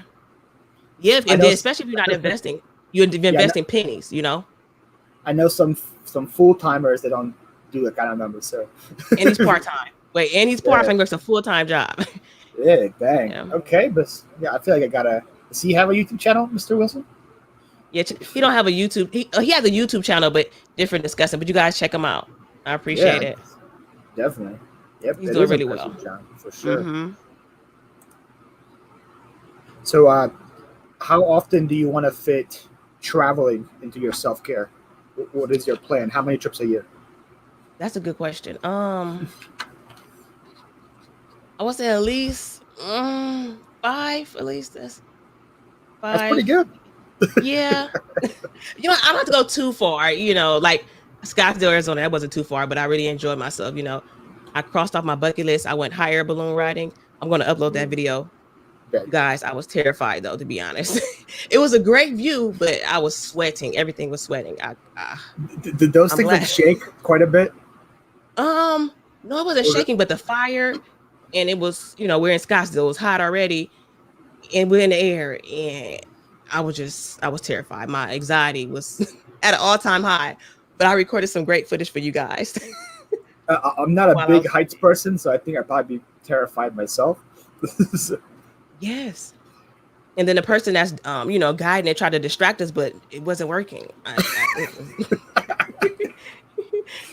Yeah, especially if you're not investing. You're investing pennies, you know.
I know some full-timers that don't do that kind of numbers. So,
and he's part-time. And he's part-time, works a full-time job.
Yeah, dang. Yeah. Okay, but I feel like I gotta. Does he have a YouTube channel, Mr. Wilson?
Yeah, he don't have a YouTube. He has a YouTube channel, but different discussing. But you guys check him out. I appreciate it.
Definitely. Yep,
he's doing really well
channel, for sure. Mm-hmm. So, how often do you want to fit traveling into your self-care? What is your plan? How many trips a year?
That's a good question. I would say at least 5. At least that's 5.
That's pretty good.
Yeah. I don't have to go too far. Like Scottsdale, Arizona. That wasn't too far, but I really enjoyed myself. I crossed off my bucket list. I went higher balloon riding. I'm going to upload that video. Okay. Guys, I was terrified though, to be honest. It was a great view, but I was sweating. Everything was sweating.
Did those things like shake quite a bit?
No, it wasn't shaking, but the fire, and it was, we're in Scottsdale. It was hot already, and we're in the air, and I was terrified. My anxiety was at an all-time high, but I recorded some great footage for you guys.
I'm not a big heights person, so I think I'd probably be terrified myself.
Yes. And then the person that's, guiding it tried to distract us, but it wasn't working.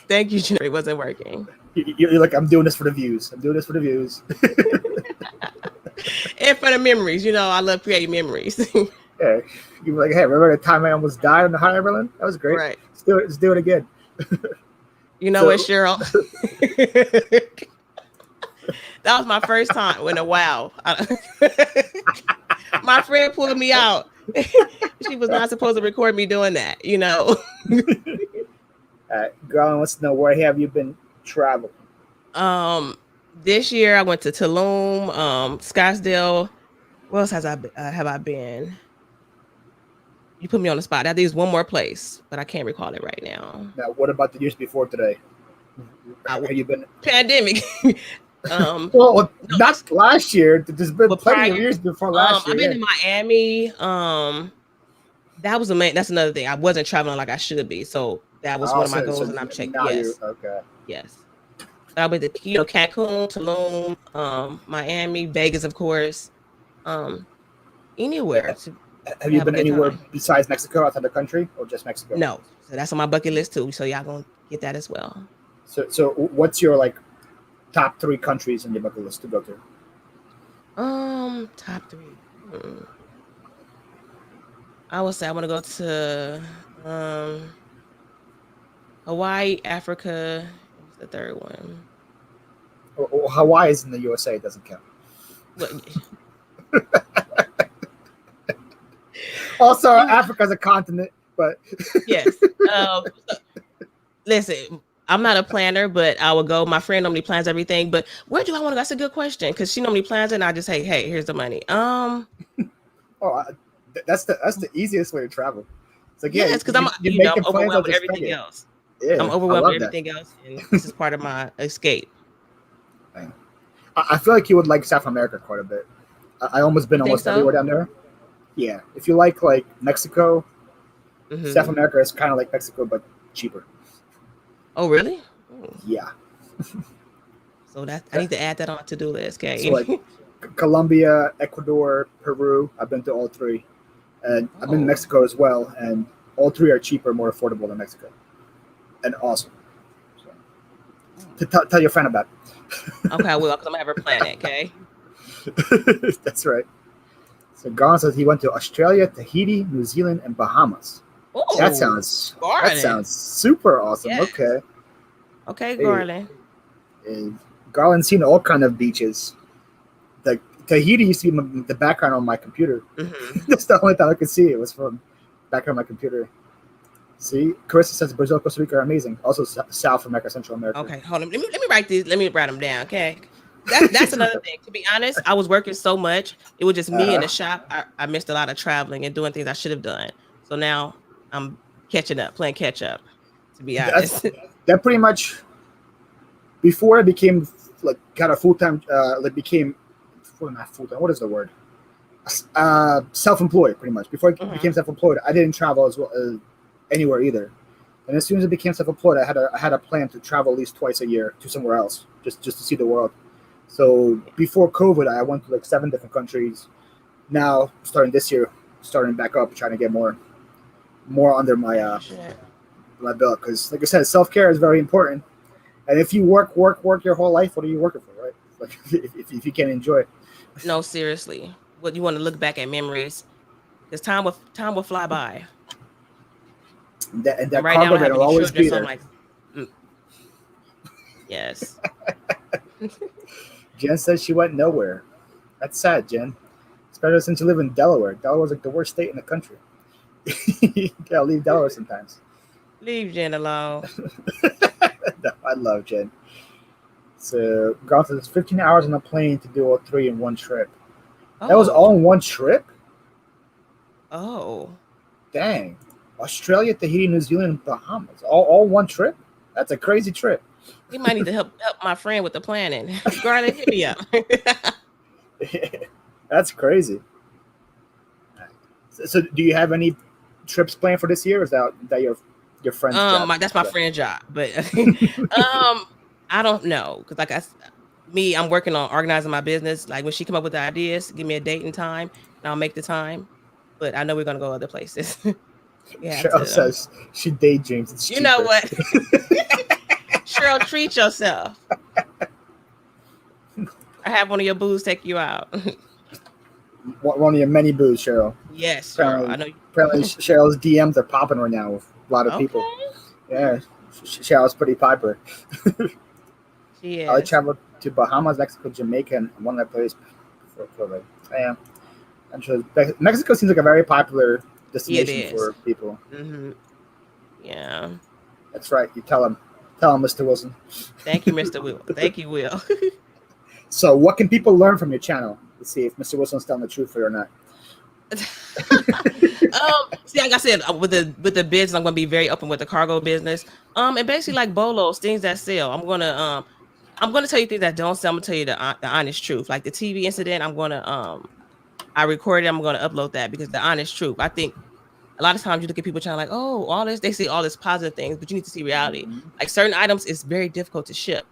Thank you, Jennifer. It wasn't working.
You're like, I'm doing this for the views. I'm doing this for the views.
And for the memories. I love creating memories.
Yeah. You're like, hey, remember the time I almost died on the high Everland? That was great.
Right.
Let's do it again.
You know what, Cheryl? That was my first time in a while. My friend pulled me out. She was not supposed to record me doing that,
Girl, I want to know, where have you been traveling?
This year I went to Tulum, Scottsdale. Where else have I been? You put me on the spot. I think there's one more place, but I can't recall it right now.
Now, what about the years before today? Have you been?
Pandemic.
Well, not last year. There's been plenty of years before last year.
I've been in Miami. That's another thing. I wasn't traveling like I should be, so that was one of my goals, and I'm checking. Yes.
Okay.
Yes. I went to Cancun, Tulum, Miami, Vegas, of course. Anywhere.
Have you been anywhere besides Mexico, outside the country, or just Mexico?
No. So that's on my bucket list too. So y'all gonna get that as well.
So what's your top 3 countries in your bucket list to go to?
Top 3. I would say I want to go to Hawaii, Africa. What's the third one?
Well, Hawaii is in the USA. It doesn't count. Also, Africa's a continent, but
yes. Listen, I'm not a planner, but I will go. My friend normally plans everything, but where do I want to go? That's a good question, because she normally plans it, and I just say, hey, here's the money.
That's the easiest way to travel. It's like,
yes, because I'm overwhelmed with everything else. Yeah, I'm overwhelmed with everything else, and this is part of my escape.
I feel like you would like South America quite a bit. I almost been everywhere down there. Yeah, if you like Mexico, South America is kind of like Mexico but cheaper.
Oh, really?
Yeah.
So I need to add that on my to-do list. Okay.
So Colombia, Ecuador, Peru. I've been to all 3, and I've been to Mexico as well. And all 3 are cheaper, more affordable than Mexico, and awesome. So, tell your friend about it.
Okay, I will, because I'm gonna have her plan it. Okay.
That's right. So Gon says he went to Australia, Tahiti, New Zealand, and Bahamas.
Oh,
that sounds super awesome. Yes.
Okay, Garland.
Garland's seen all kind of beaches. Like Tahiti used to be the background on my computer. That's the only time I could see it was from background on my computer. See, Carissa says Brazil, Costa Rica are amazing. Also, South America, Central America.
Okay, hold on. Let me write these. Let me write them down. Okay. That's another thing. To be honest, I was working so much. It was just me in the shop. I missed a lot of traveling and doing things I should have done. So now I'm playing catch up, to be honest.
That pretty much, before I became kind of full-time, became not full-time. What is the word? Self-employed, pretty much. Before I became self-employed, I didn't travel as well anywhere either. And as soon as I became self-employed, I had a plan to travel at least twice a year to somewhere else, just to see the world. So before COVID, I went to like 7 different countries. Now, starting this year, starting back up, trying to get more under my my belt. Because, like I said, self-care is very important. And if you work your whole life, what are you working for, right? Like if you can't enjoy it.
No, seriously. What you want to look back at memories, because time will fly by.
That
right
cargo
now,
will always be there.
So like, yes.
Jen says she went nowhere. That's sad, Jen. Especially since you live in Delaware. Delaware's like the worst state in the country. You gotta leave Delaware sometimes.
Leave Jen alone.
I love Jen. So, gone through 15 hours on a plane to do all 3 in one trip. Oh. That was all in one trip?
Oh.
Dang. Australia, Tahiti, New Zealand, and Bahamas. All one trip? That's a crazy trip.
You might need to help my friend with the planning. Garland, hit me up.
That's crazy. So, do you have any trips planned for this year? Or is that your friend's job?
That's my friend's job, but I don't know, because I'm working on organizing my business. Like when she come up with the ideas, give me a date and time, and I'll make the time. But I know we're gonna go other places.
Cheryl says she daydreams. It's
you know what? Cheryl, treat yourself. I have one of your booze take you out.
One of your many booze, Cheryl.
Yes, Cheryl. I know.
Apparently, Cheryl's DMs are popping right now with a lot of people. Yeah, Cheryl's pretty piper.
She is.
I traveled to Bahamas, Mexico, Jamaica, and one other place. Yeah, I'm sure Mexico seems like a very popular destination for people.
Mm-hmm. Yeah,
that's right. You tell him, Mr. Wilson.
Thank you, Mr. Will. Thank you, Will.
So, what can people learn from your channel? Let's see if Mr. Wilson's telling the truth or not.
See, like I said, with the business, I'm gonna be very open with the cargo business. And basically like bolos, things that sell. I'm gonna tell you things that don't sell. I'm gonna tell you the honest truth. Like the TV incident, I recorded. I'm gonna upload that because the honest truth. I think a lot of times you look at people trying like, oh, all this, they see all this positive things, but you need to see reality. Mm-hmm. Like certain items, it's very difficult to ship.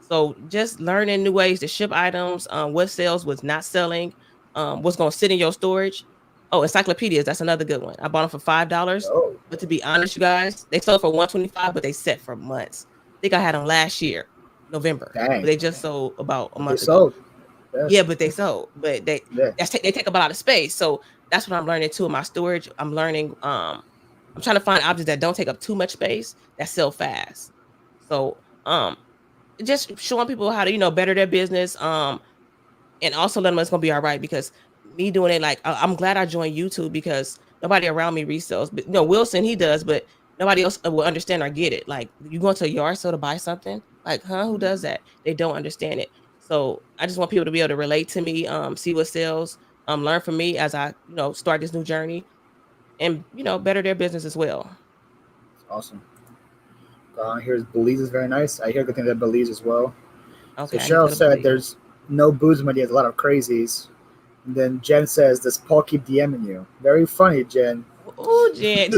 So just learning new ways to ship items, what sells, what's not selling, what's gonna sit in your storage. Oh, encyclopedias, that's another good one. I bought them for $5. Oh. But to be honest, you guys, they sold for $125, but they set for months. I think I had them last year, November. Dang. But they just sold about a month ago. Yeah, but they sold. But they take up a lot of space. So that's what I'm learning too in my storage. I'm learning, I'm trying to find objects that don't take up too much space, that sell fast. So just showing people how to, better their business, and also letting them know it's gonna be all right, because me doing it, like I'm glad I joined YouTube because nobody around me resells. But Wilson, he does, but nobody else will understand or get it. Like you go to a yard sale to buy something, like, who does that? They don't understand it. So I just want people to be able to relate to me, see what sells, learn from me as I, start this new journey, and better their business as well.
Awesome. Here's Belize is very nice. I hear good things about Belize as well. Okay. So Cheryl said there's no booze money. There's a lot of crazies. And then Jen says, does Paul keep DMing you? Very funny, Jen.
Oh, Jen.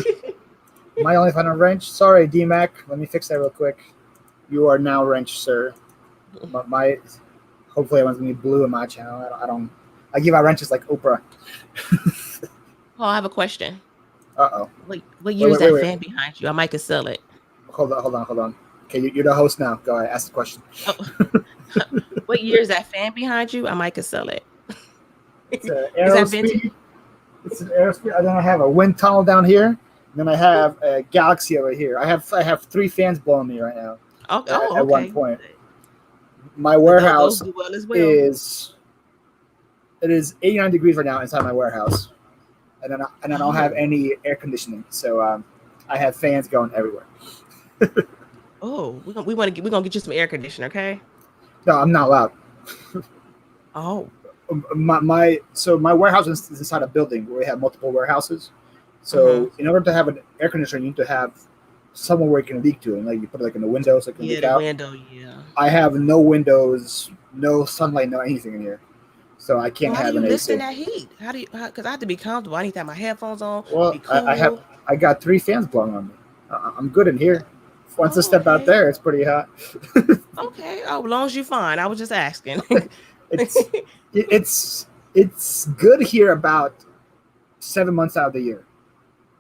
Am I only finding a wrench? Sorry, D-Mac. Let me fix that real quick. You are now wrench, sir. Hopefully everyone's going to be blue in my channel. I give out wrenches like Oprah.
Paul, I have a question.
Uh-oh.
What year is that fan behind you? I might could sell it.
Hold on. Okay, you're the host now. Go ahead, ask the question. Oh.
What year is that fan behind you? I might could sell it.
It's an Aerospeed. It's an Aerospeed. And then I have a wind tunnel down here. And then I have a Galaxy over here. I have 3 fans blowing me right now. At one point. My warehouse is 89 degrees right now inside my warehouse. And then I don't have any air conditioning. So I have fans going everywhere.
We're gonna get you some air conditioner, okay?
No, I'm not allowed.
Oh.
My warehouse is inside a building where we have multiple warehouses. So in order to have an air conditioner, you need to have somewhere where it can leak to, and like you put it in the window so it can leak out.
Window, yeah.
I have no windows, no sunlight, no anything in here. so I can't
How
have
do you
an
listen
AC.
that heat? How do you? Because I have to be comfortable. I need to have my headphones on.
Well,
Be cool.
I got 3 fans blowing on me. I'm good in here. Once I
Oh,
step out
okay.
there, it's pretty hot.
Okay. Oh, as long as you're fine. I was just asking.
It's it's good here about 7 months out of the year.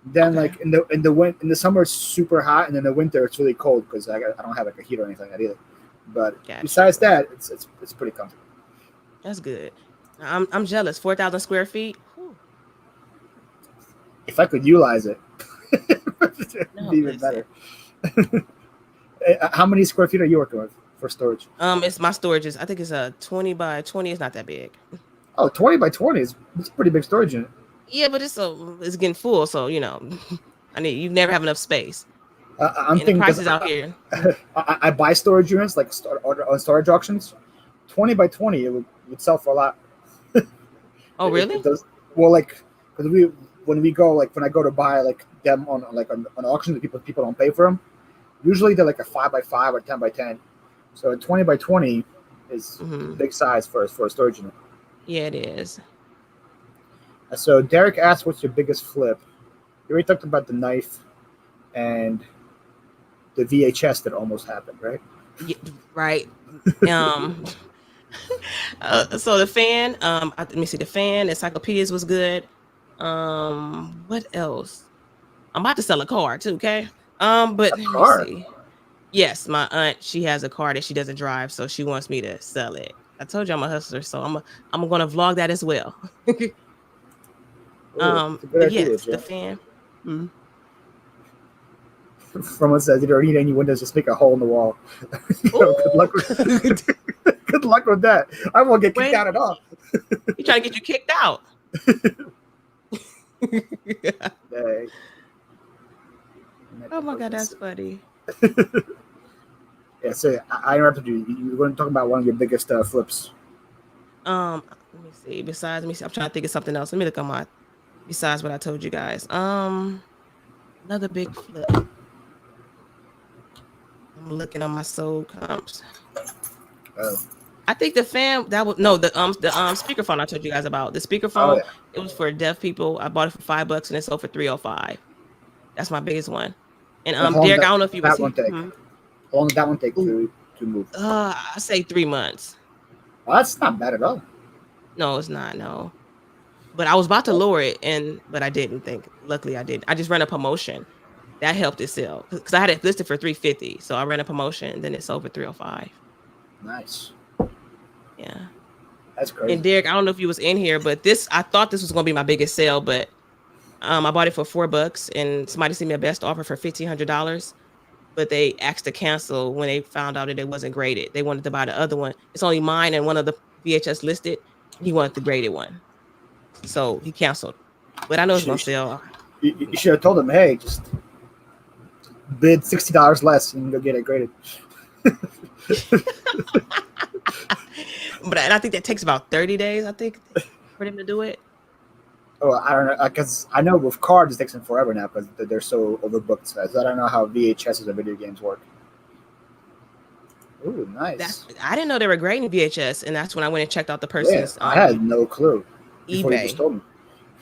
Then
Okay.
like in the summer it's super hot, and in the winter it's really cold because I don't have like a heater or anything like that either. But
Got
besides
you.
that, it's pretty comfortable.
That's good. I'm jealous. 4,000 square feet. Whew.
If I could utilize it, it'd
No,
be even
listen.
better. How many square feet are you working with for storage?
It's my storage is. I think it's a 20 by 20. It's not that big.
Oh, 20 by 20 is it's a pretty big storage unit.
Yeah, but it's getting full. So you never have enough space.
I'm
And the
thinking because
prices out here.
I buy storage units like on storage auctions. 20 by 20, it would sell for a lot.
Oh, really?
It does well, like because when I go to buy like them on auctions, people don't pay for them. Usually they're like a 5 by 5 or 10 by 10. So a 20 by 20 is
Hmm.
big size for a storage unit.
Yeah, it is.
So Derek asked, "What's your biggest flip?" You already talked about the knife and the VHS that almost happened, right?
Yeah, right. Um. So the fan. Let me see. The fan. Encyclopedias was good. What else? I'm about to sell a car too. Okay. But
A
let me
car.
see. Yes, my aunt. She has a car that she doesn't drive, so she wants me to sell it. I told you I'm a hustler, so I'm gonna vlog that as well.
Ooh, it's a good
But
idea,
yes, the
Jen.
fan. Mm.
Someone says you don't need any windows, just make a hole in the wall. Good luck
Ooh.
with good luck with that. I won't get kicked
Wait,
out at all.
he trying to get you kicked out.
Dang.
Oh my god, that's funny.
Yeah, so I interrupted you. You were going to talk about one of your biggest flips.
Let me see. Besides, let me see. I'm trying to think of something else. Let me look on my. Besides what I told you guys. Another big flip. I'm looking on my sold comps.
Oh,
I think the fan that was no the speakerphone I told you guys about. The
oh
speakerphone,
yeah.
it was for deaf people. I bought it for $5 and it sold for 305. That's my biggest one. And
Well, how long
Derek, I don't know if you was
that
here.
one take? How long did that one take
Ooh,
to move?
I say 3 months.
Well, that's not bad at all.
No, it's not. No, but I was about to lower it, but I didn't think. Luckily, I didn't. I just ran a promotion that helped it sell because I had it listed for 350. So I ran a promotion, then it sold for 305.
Nice.
Yeah.
That's
And
crazy.
Derek, I don't know if you was in here, but I thought this was gonna be my biggest sale, but I bought it for $4 and somebody sent me a best offer for $1,500, but they asked to cancel when they found out that it wasn't graded. They wanted to buy the other one. It's only mine and one of the VHS listed. And he wanted the graded one, so he canceled. But I know it's
You
gonna
should,
sell.
you should have told them, hey, just bid $60 less and go get it graded.
But I think that takes about 30 days. I think for them to do it.
Oh, I don't know, because I know with cards it takes them forever now because they're so overbooked. So I don't know how VHSs or video games work. Ooh, nice.
I didn't know they were grading VHS, and that's when I went and checked out the
Yeah,
person's
I had no clue before you just
eBay.
told me.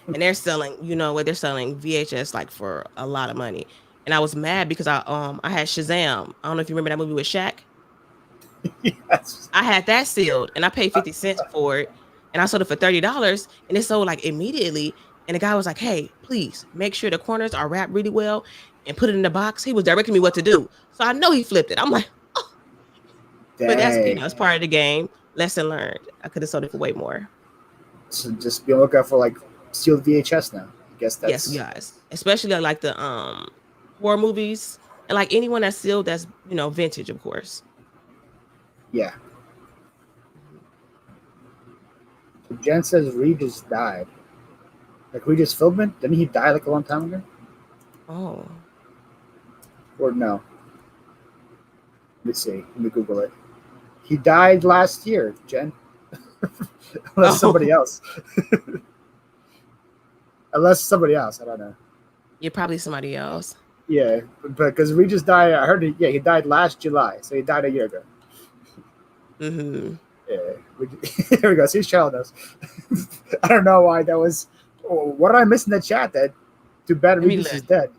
And they're selling, they're selling VHS like for a lot of money. And I was mad because I had Shazam. I don't know if you remember that movie with Shaq.
Yes.
I had that sealed and I paid 50 cents for it. And I sold it for $30 and it sold like immediately. And the guy was like, hey, please make sure the corners are wrapped really well and put it in the box. He was directing me what to do. So I know he flipped it. I'm like, oh, but that's,
Dang.
it's part of the game. Lesson learned. I could have sold it for way more.
So just be on the lookout for like sealed VHS now. I guess that's
Yes, guys. Especially like the horror movies and like anyone that's sealed that's, vintage, of course.
yeah. So Jen says Reed just died. Like Regis Philbin? Didn't he die like a long time ago?
Oh.
Or no? Let me see. Let me Google it. He died last year, Jen. Unless somebody else. Unless somebody else. I don't know.
You're probably somebody else.
Yeah, but because Regis died, I heard he died last July. So he died a year ago.
Mm-hmm.
Yeah, there we go. See, Cheryl knows. I don't know why that was. What did I miss in the chat? That too bad Regis is dead.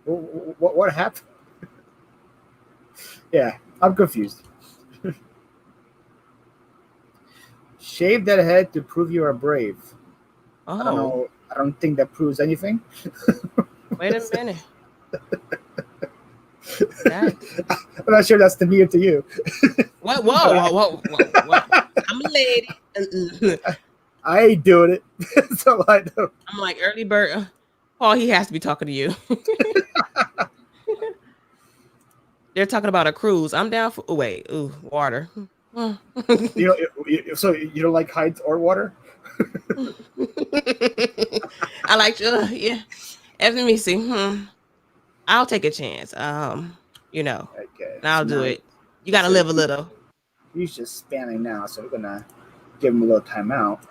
What happened? Yeah, I'm confused. Shave that head to prove you are brave.
Oh.
I don't know. I don't think that proves anything.
Wait a minute.
I'm not sure that's to me or to you.
Whoa. I'm a lady.
I ain't doing it. That's all I know.
I'm like early bird. Paul, he has to be talking to you. They're talking about a cruise. I'm down for. Oh, wait, water.
So you don't like heights or water?
I like yeah. Let me see. I'll take a chance. Okay. And I'll do it. You gotta live a little.
He's just spamming now, so we're gonna give him a little timeout.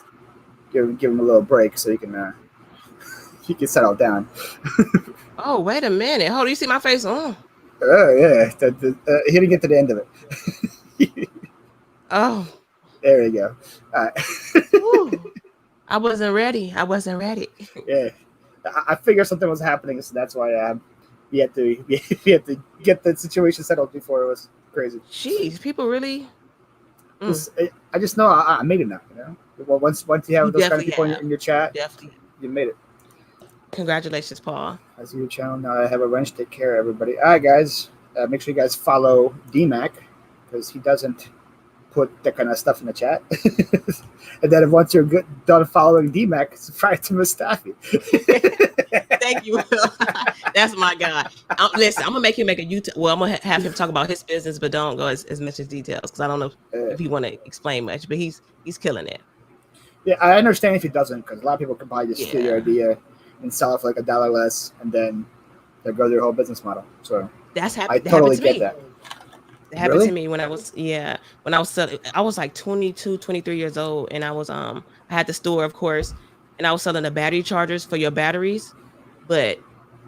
Give him a little break so he can settle down.
Oh, wait a minute. Hold, you see my face? Oh
yeah. He didn't get to the end of it.
Oh.
There you go. All right.
I wasn't ready.
Yeah. I figured something was happening, so that's why we had to get the situation settled before it was crazy.
Jeez, people really.
I just know I made enough, you know. Well, once you have those kind of people in your chat, you made it.
Congratulations, Paul.
I see your channel now. I have a wrench. Take care, everybody. All right, guys. Make sure you guys follow DMAC because he doesn't put that kind of stuff in the chat. And then once you're done following DMAC, subscribe to MsTaffy.
Thank you. That's my guy. Listen, I'm gonna make him make a YouTube. Well, I'm gonna have him talk about his business, but don't go as much as details because I don't know if he want to explain much. But he's killing it. Yeah,
I understand if he doesn't because a lot of people could probably just steal your idea and sell it for like $1 less, and then there goes your whole business model. So I totally get that.
It happened to me when I was selling. I was like 22, 23 years old, and I was I had the store, of course, and I was selling the battery chargers for your batteries. But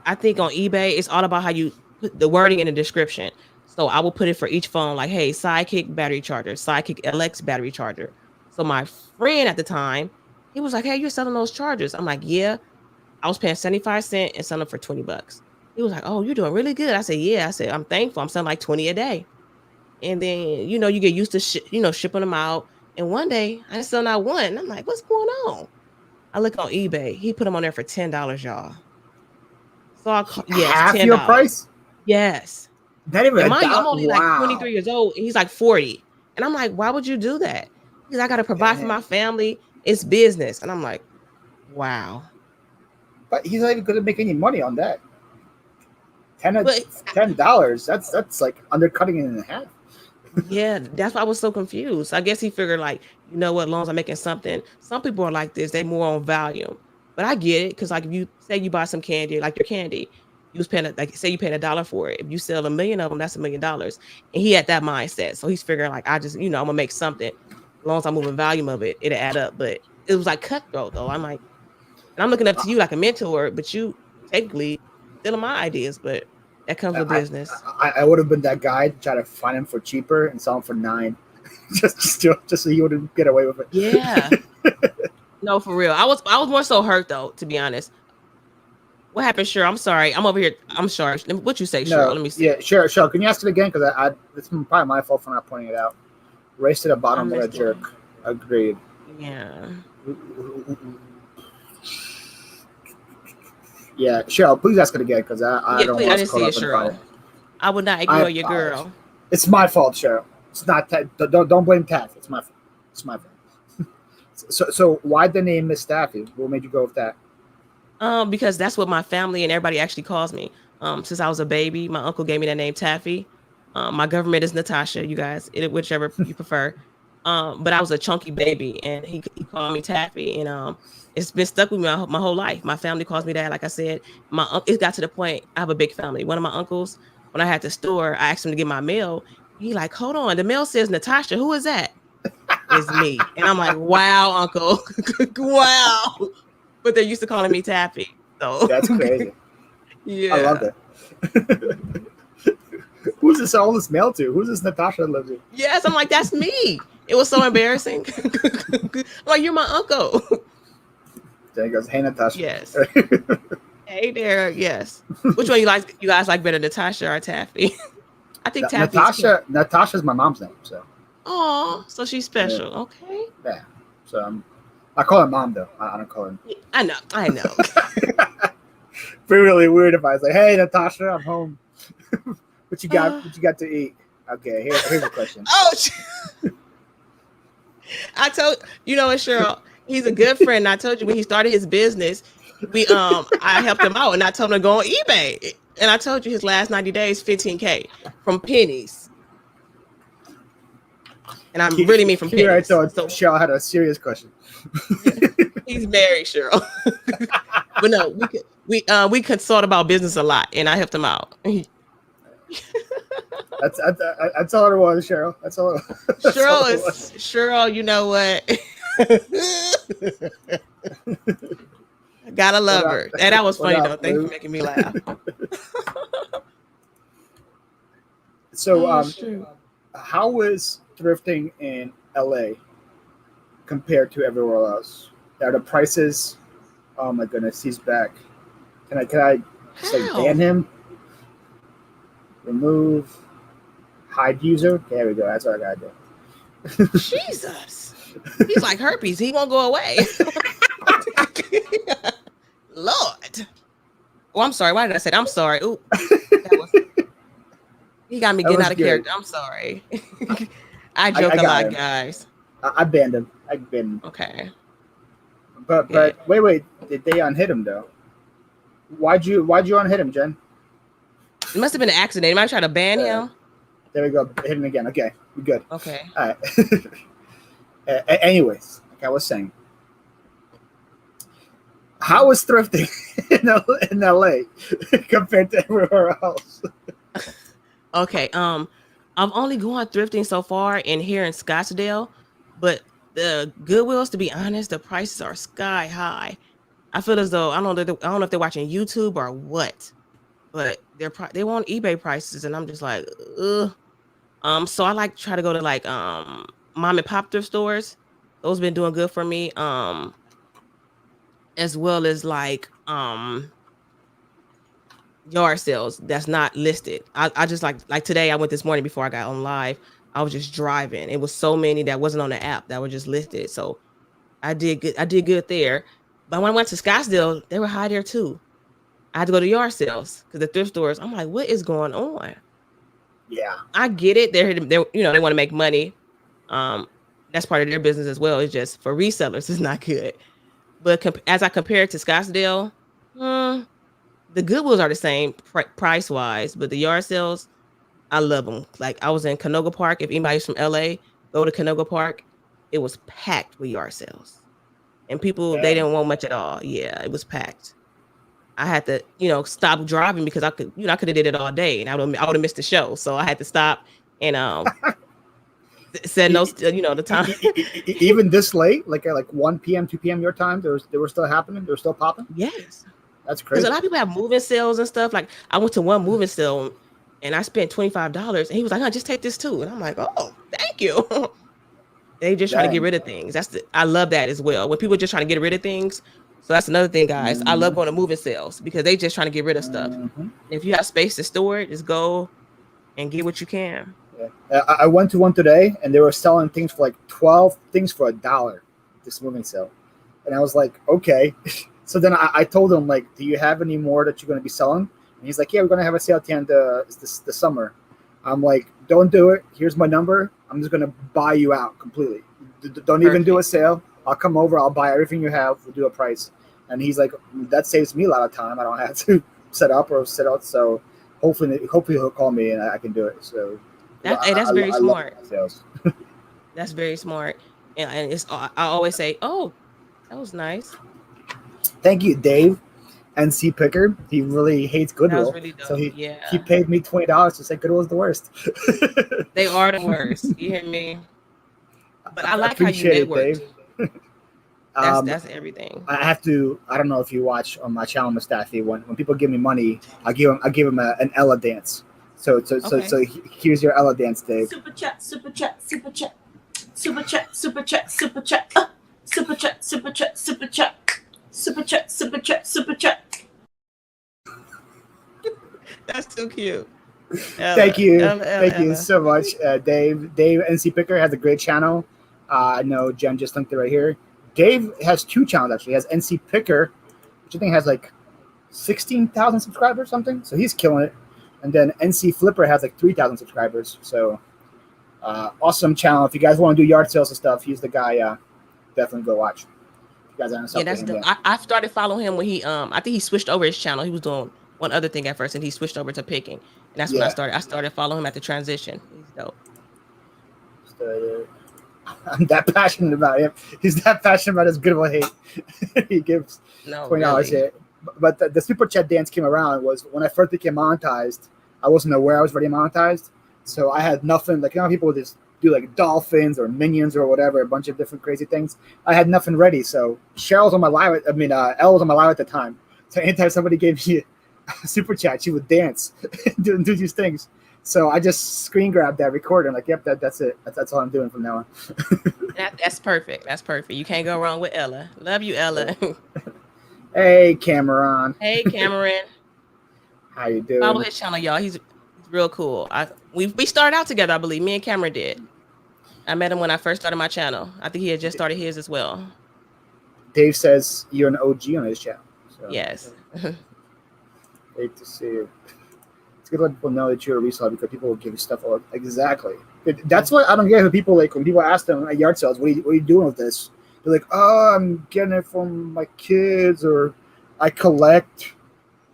I think on eBay, it's all about how you put the wording in the description. So I will put it for each phone, like, hey, Sidekick battery charger, Sidekick LX battery charger. So my friend at the time, he was like, hey, you're selling those chargers. I'm like, yeah. I was paying 75 cents and selling them for $20. He was like, oh, you're doing really good. I said, yeah. I said, I'm thankful. I'm selling like 20 a day. And then, you get used to shipping them out. And one day I didn't sell not one. And I'm like, what's going on? I look on eBay. He put them on there for $10, y'all. So
half
$10.
Your price?
Yes.
Not even
I'm only like 23 years old. And he's like 40. And I'm like, why would you do that? Because I got to provide for my family. It's business. And I'm like, wow.
But he's not even going to make any money on that. $10. That's like undercutting it in half.
Yeah, that's why I was so confused. I guess he figured like, you know what, as long as I'm making something, some people are like this, they more on volume. But I get it, because like if you say you buy some candy, like your candy, you was paying say you paid $1 for it. If you sell 1 million of them, that's $1 million. And he had that mindset. So he's figuring like, I just, I'm gonna make something. As long as I'm moving volume of it, it'll add up. But it was like cutthroat though. I'm like, and I'm looking up to you like a mentor, but you technically stealing my ideas, but that comes with business.
I would have been that guy to try to find him for cheaper and sell him for $9, just so he wouldn't get away with it.
Yeah. No, for real. I was more so hurt though, to be honest. What happened, Cheryl? I'm sorry. I'm over here. I'm sorry. What you say, Cheryl? Let me see.
Yeah, Cheryl. Can you ask it again? Because it's probably my fault for not pointing it out. Race to the bottom of a jerk. Agreed.
Yeah.
Yeah, Cheryl, please ask it again because I don't want to call up Cheryl.
I would not ignore your girl.
It's my fault, Cheryl. It's not don't blame Taff. It's my fault. It's my fault. So why the name MsTaffy? What made you go with that?
Because that's what my family and everybody actually calls me. Since I was a baby, my uncle gave me that name Taffy. My government is Natasha. You guys, whichever you prefer. But I was a chunky baby, and he called me Taffy, and it's been stuck with me my whole life. My family calls me that. Like I said, it got to the point. I have a big family. One of my uncles, when I had the store, I asked him to get my mail. He like, hold on, the mail says Natasha. Who is that? It's me. And I'm like, wow, uncle, wow. But they're used to calling me Taffy. So
that's crazy.
Yeah,
I love that. Who's this all this mail to? Who's this Natasha lives with?
Yes, I'm like, that's me. It was so embarrassing. Like, you're my uncle.
There he goes. Hey, Natasha.
Yes. Hey there. Yes. Which one you guys like better, Natasha or Taffy? I think Taffy's
Natasha's my mom's name. So.
Oh, so she's special.
Yeah.
Okay.
Yeah. So I call her mom though. I don't call her.
I know.
Be really weird if I was like, "Hey, Natasha, I'm home. What you got? What you got to eat?" Okay, here's a question.
Oh, I told you know what, Cheryl. He's a good friend. And I told you when he started his business, I helped him out, and I told him to go on eBay. And I told you his last 90 days, $15K from pennies. And I really mean from pennies.
I told Cheryl had a serious question.
Yeah, he's married, Cheryl. But no, we consult about business a lot, and I helped him out.
That's all it was, Cheryl. That's all.
Cheryl. You know what? Gotta love her. And that was funny though. Thanks for making me laugh.
So, how was thrifting in LA compared to everywhere else? Are the prices? Oh my goodness, he's back. Can I just like ban him? Remove, hide user. There we go. That's what I gotta do.
Jesus, he's like herpes. He won't go away. Lord. Oh, I'm sorry. Why did I say that? I'm sorry. Ooh, he got me getting out of character. I'm sorry. I joke a lot, guys.
I banned him.
Okay.
But wait. Did they unhit him though? Why'd you unhit him, Jen?
It must have been an accident. You might try to ban him.
There we go. Hit him again. Okay, we're good.
Okay.
All right. Anyways, like I was saying, how is thrifting in LA compared to everywhere else?
Okay. I've only gone thrifting so far here in Scottsdale, but the Goodwills, to be honest, the prices are sky high. I feel as though I don't know if they're watching YouTube or what, but they want eBay prices, and I'm just like, ugh. So I like try to go to like mom and pop thrift stores. Those been doing good for me. As well as like yard sales that's not listed. I just like today I went this morning before I got on live. I was just driving. It was so many that wasn't on the app that were just listed. So I did good there. But when I went to Scottsdale, they were high there too. I had to go to yard sales because the thrift stores, I'm like, what is going on?
Yeah.
I get it. They want to make money. That's part of their business as well. It's just for resellers, it's not good. But as I compare it to Scottsdale, the Goodwills are the same price wise, but the yard sales, I love them. Like I was in Canoga Park. If anybody's from LA, go to Canoga Park. It was packed with yard sales, and people they didn't want much at all. Yeah, it was packed. I had to, stop driving because I could have did it all day, and I would have missed the show. So I had to stop and said no. The time.
Even this late, like at 1 p.m., 2 p.m. your time, they were still happening. They were still popping.
Yes,
that's crazy.
Because a lot of people have moving sales and stuff. Like I went to one moving sale and I spent $25, and he was like, "Huh, just take this too." And I'm like, "Oh, thank you." They just trying to get rid of things. I love that as well. When people are just trying to get rid of things. So that's another thing, guys. I love going to moving sales because they just trying to get rid of stuff. If you have space to store it, just go and get what you can.
Yeah. I went to one today, and they were selling things for like 12 things for $1. This moving sale, and I was like, okay. So then I told him, like, do you have any more that you're going to be selling? And he's like, yeah, we're going to have a sale at the end of the summer. I'm like, don't do it. Here's my number. I'm just going to buy you out completely. Don't even do a sale. I'll come over. I'll buy everything you have. We'll do a price. And he's like, that saves me a lot of time. I don't have to set up or sit out. So hopefully he'll call me and I can do it. So
that's very smart. That's very smart. And I always say, oh, that was nice.
Thank you, Dave. NC Picker. He really hates Goodwill.
Really dope.
So he paid me $20 to say Goodwill's the worst.
They are the worst. You hear me? But I like how you network. That's everything.
I don't know if you watch on my channel, MsTaffy, when people give me money, I give them an Ella dance. So here's your Ella dance, Dave.
Super chat. super chat, super chat, super chat, super chat, super chat, super chat, super chat, super chat, super chat.
That's too cute.
Thank you so much, Dave. Dave NC Picker has a great channel. I know Jen just linked it right here. Dave has 2 channels actually. He has NC Picker, which I think has like 16,000 subscribers or something. So he's killing it. And then NC Flipper has like 3,000 subscribers. So awesome channel. If you guys want to do yard sales and stuff, he's the guy. Definitely go watch. If you guys aren't
that's dope. I started following him when he I think he switched over his channel. He was doing one other thing at first, and he switched over to picking. And that's when I started following him at the transition. He's dope.
I'm that passionate about him. He's that passionate about his good will hate. He gives $20 here. But the super chat dance came around was when I first became monetized. I wasn't aware I was already monetized, so I had nothing. Like, you know, people just do like dolphins or minions or whatever, a bunch of different crazy things. I had nothing ready, so Cheryl's on my live. Elle was on my live at the time. So anytime somebody gave me a super chat, she would dance, do these things. So I just screen grabbed that, recorded. I'm like, yep, that's it. That's all I'm doing from now on.
That's perfect. That's perfect. You can't go wrong with Ella. Love you, Ella.
Hey, Cameron.
Hey, Cameron.
How you doing?
Follow his channel, y'all. He's real cool. We started out together, I believe. Me and Cameron did. I met him when I first started my channel. I think he had just started his as well.
Dave says you're an OG on his channel. So.
Yes.
Great to see you. It's good to let people know that you're a reseller because people will give you stuff. Exactly. That's what I don't get. People like when people ask them at yard sales, what are you doing with this? They're like, oh, I'm getting it from my kids, or I collect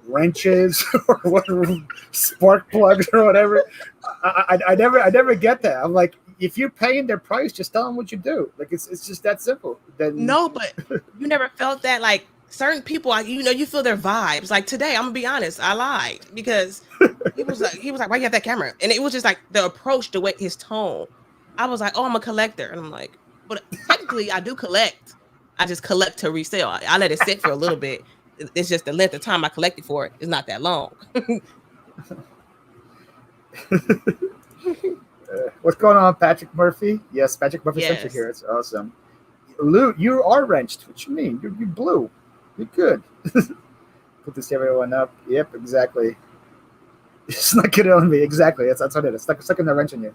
wrenches or whatever, spark plugs or whatever. I never get that. I'm like, if you're paying their price, just tell them what you do. Like it's just that simple. Then
no, but you never felt that like certain people, you feel their vibes. Like today, I'm gonna be honest, I lied because he was like, why you have that camera? And it was just like the approach, the way, his tone. I was like, oh, I'm a collector, and I'm like, but technically, I do collect. I just collect to resell. I let it sit for a little bit. It's just the length of time I collected for it is not that long.
What's going on, Patrick Murphy? Yes, Patrick Murphy sent you here. It's awesome. Lou, you are wrenched. What you mean? You're blue. You're good. Put this everyone up. Yep, exactly. Snuck it on me. Exactly. That's what it is. Stuck in the wrench in you.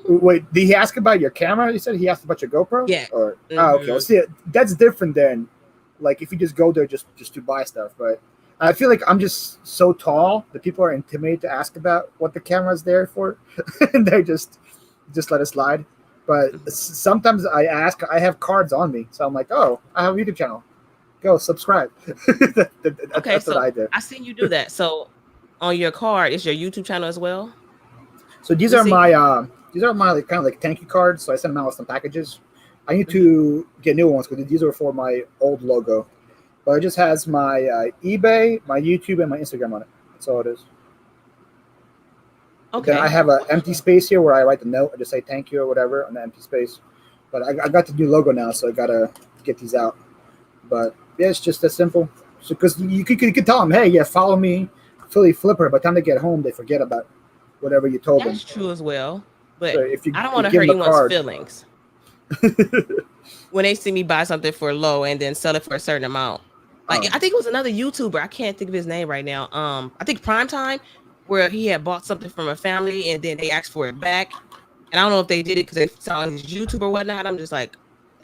Wait, did he ask about your camera? You said he asked about your GoPro?
Yeah.
Or oh, okay. Well, see, that's different than like if you just go there just to buy stuff. But I feel like I'm just so tall that people are intimidated to ask about what the camera's there for, and they just let it slide. But sometimes I ask. I have cards on me, so I'm like, oh, I have a YouTube channel. Go subscribe. That's what I do.
I seen you do that. So on your card is your YouTube channel as well.
So these are my like, kind of like thank you cards. So I send them out with some packages. I need to get new ones because these are for my old logo. But it just has my eBay, my YouTube, and my Instagram on it. That's all it is.
Okay.
Then I have an empty space here where I write the note. I just say thank you or whatever on the empty space. But I got the new logo now, so I gotta get these out. But yeah, it's just that simple. So because you could tell them, hey, yeah, follow me, Philly Flipper. By the time they get home, they forget about whatever you told them.
That's true as well. But
so if
I don't want to hurt anyone's feelings. When they see me buy something for low and then sell it for a certain amount. Like I think it was another YouTuber. I can't think of his name right now. I think Primetime, where he had bought something from a family and then they asked for it back. And I don't know if they did it because they saw his YouTube or whatnot. I'm just like,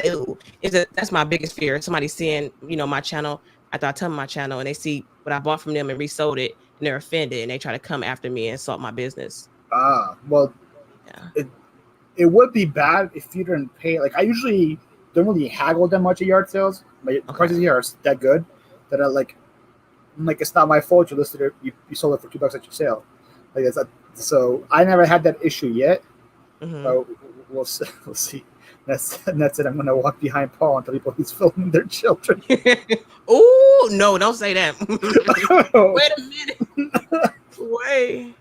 ew. That's my biggest fear. Somebody seeing, my channel. I thought I tell them my channel and they see what I bought from them and resold it and they're offended and they try to come after me and insult my business.
Well, yeah. It would be bad if you didn't pay. Like I usually don't really haggle that much at yard sales. My prices here are that good that I'm like it's not my fault you listed it. You sold it for $2 at your sale. Like so I never had that issue yet.
Mm-hmm.
But we'll see. That's it. I'm gonna walk behind Paul and tell people he's filming their children.
Oh no! Don't say that. Wait a minute. Wait.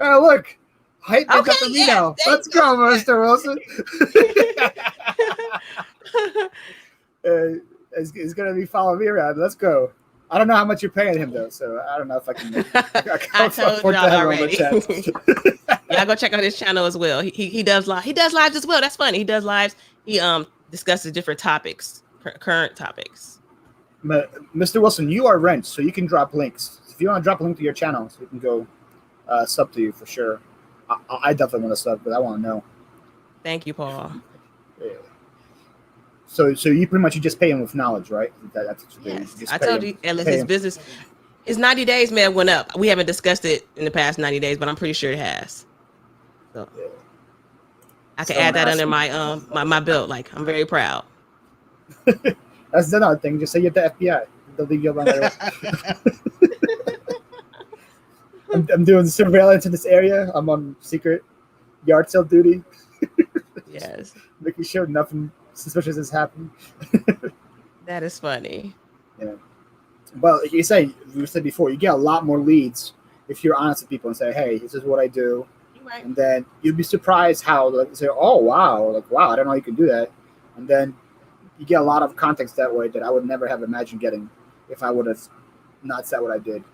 Oh look. Hype got the me now. Let's go, Mr. Wilson. He's gonna be following me around. Let's go. I don't know how much you're paying him though, so I don't know if I can.
I told y'all already. Yeah, go check out his channel as well. He does live. He does lives as well. That's funny. He does lives. He discusses different topics, current topics.
But Mr. Wilson, you are Wrench, so you can drop links. If you want to drop a link to your channel, so we can go sub to you for sure. I definitely want to sub, but I want to know.
Thank you, Paul.
Yeah. So you pretty much you just pay him with knowledge, right? That's what you do.
Yes,
You just
I
pay
told
him-
you,
pay
his
him.
business, his 90 days may have went up. We haven't discussed it in the past 90 days, but I'm pretty sure it has. So
Yeah.
I can
So
add that
I'm
under my my belt. Like, I'm very proud.
That's another thing. Just say you're the FBI. They'll leave you alone. I'm doing surveillance in this area. I'm on secret yard sale duty,
Yes,
making sure nothing suspicious is happening.
that is funny.
Yeah. Well, like you said before, you get a lot more leads if you're honest with people and say, "Hey, this is what I do,"
You're right.
and then you'd be surprised how like say, "Oh, wow!" Like, "Wow, I don't know you can do that," and then you get a lot of context that way that I would never have imagined getting if I would have not said what I did.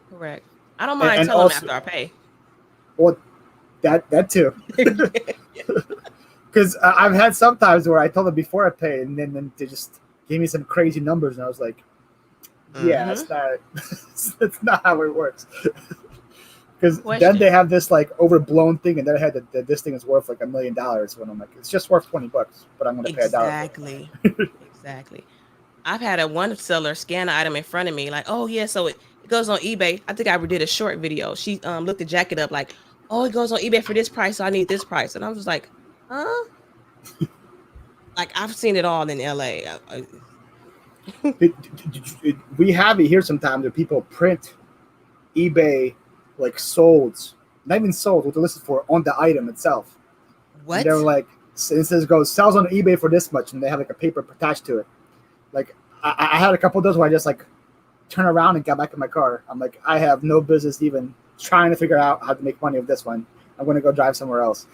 Correct. I don't mind
And
telling
also-
them after I pay.
Well, that too. Because I've had some times where I told them before I paid, and then they just gave me some crazy numbers, and I was like, "Yeah, it's not. That's not how it works." Because then they have this like overblown thing, and then I had that this thing is worth like $1 million. When I'm like, it's just worth $20, but I'm going to pay $1.
Exactly. Exactly. I've had one seller scan an item in front of me, like, "Oh yeah, so it goes on eBay." I think I did a short video. She looked the jacket up, like, "Oh, it goes on eBay for this price, so I need this price." And I was just like, "Huh?" Like, I've seen it all in LA.
We have it here sometimes where people print eBay like solds, not even sold, what they're listed for on the item itself.
What?
And they're like, it says goes sells on eBay for this much, and they have like a paper attached to it. Like I had a couple of those where I just like turn around and got back in my car. I'm like, I have no business even trying to figure out how to make money with this one. I'm going to go drive somewhere else.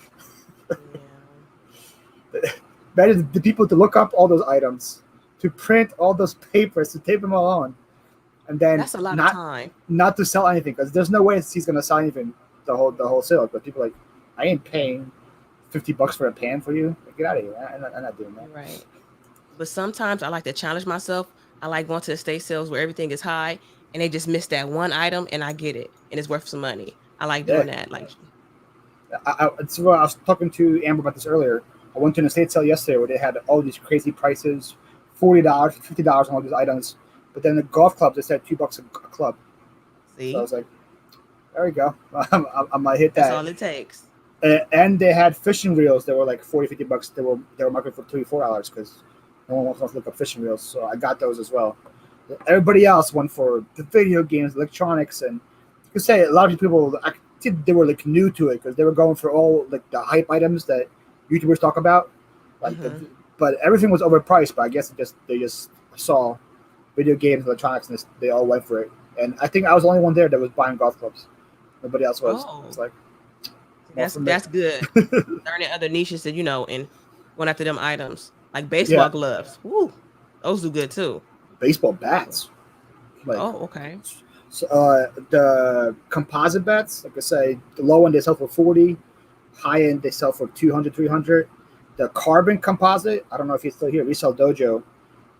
That is the people to look up all those items, to print all those papers, to tape them all on, and then
That's a lot of time.
not to sell anything, because there's no way he's going to sell anything the whole sale. But people are like, I ain't paying $50 for a pan for you. Like, get out of here. I'm not doing that.
Right. But sometimes I like to challenge myself. I like going to estate sales where everything is high and they just miss that one item and I get it and it's worth some money. I like doing that. Like,
I was talking to Amber about this earlier. I went to an estate sale yesterday where they had all these crazy prices, $40, $50 on all these items. But then the golf clubs, they said $2 a club.
see,
So I was like, there we go. I might hit that.
that's all it takes.
And they had fishing reels that were like $40, $50. They were marketed for $3, $4 because no one wants to look up fishing reels. So I got those as well. Everybody else went for the video games, electronics, and you could say a lot of people, I think they were like new to it because they were going for all like the hype items that YouTubers talk about. Like, but everything was overpriced. But I guess they just saw video games, electronics, and they all went for it. And I think I was the only one there that was buying golf clubs. Nobody else was.
Oh.
It's like,
That's good. Learning other niches that and going after them items like baseball gloves. Woo, those do good too.
baseball bats. Like,
Oh, okay.
So, the composite bats, like I say, the low end they sell for 40, high end they sell for 200, 300. The carbon composite, I don't know if he's still here. Resell Dojo.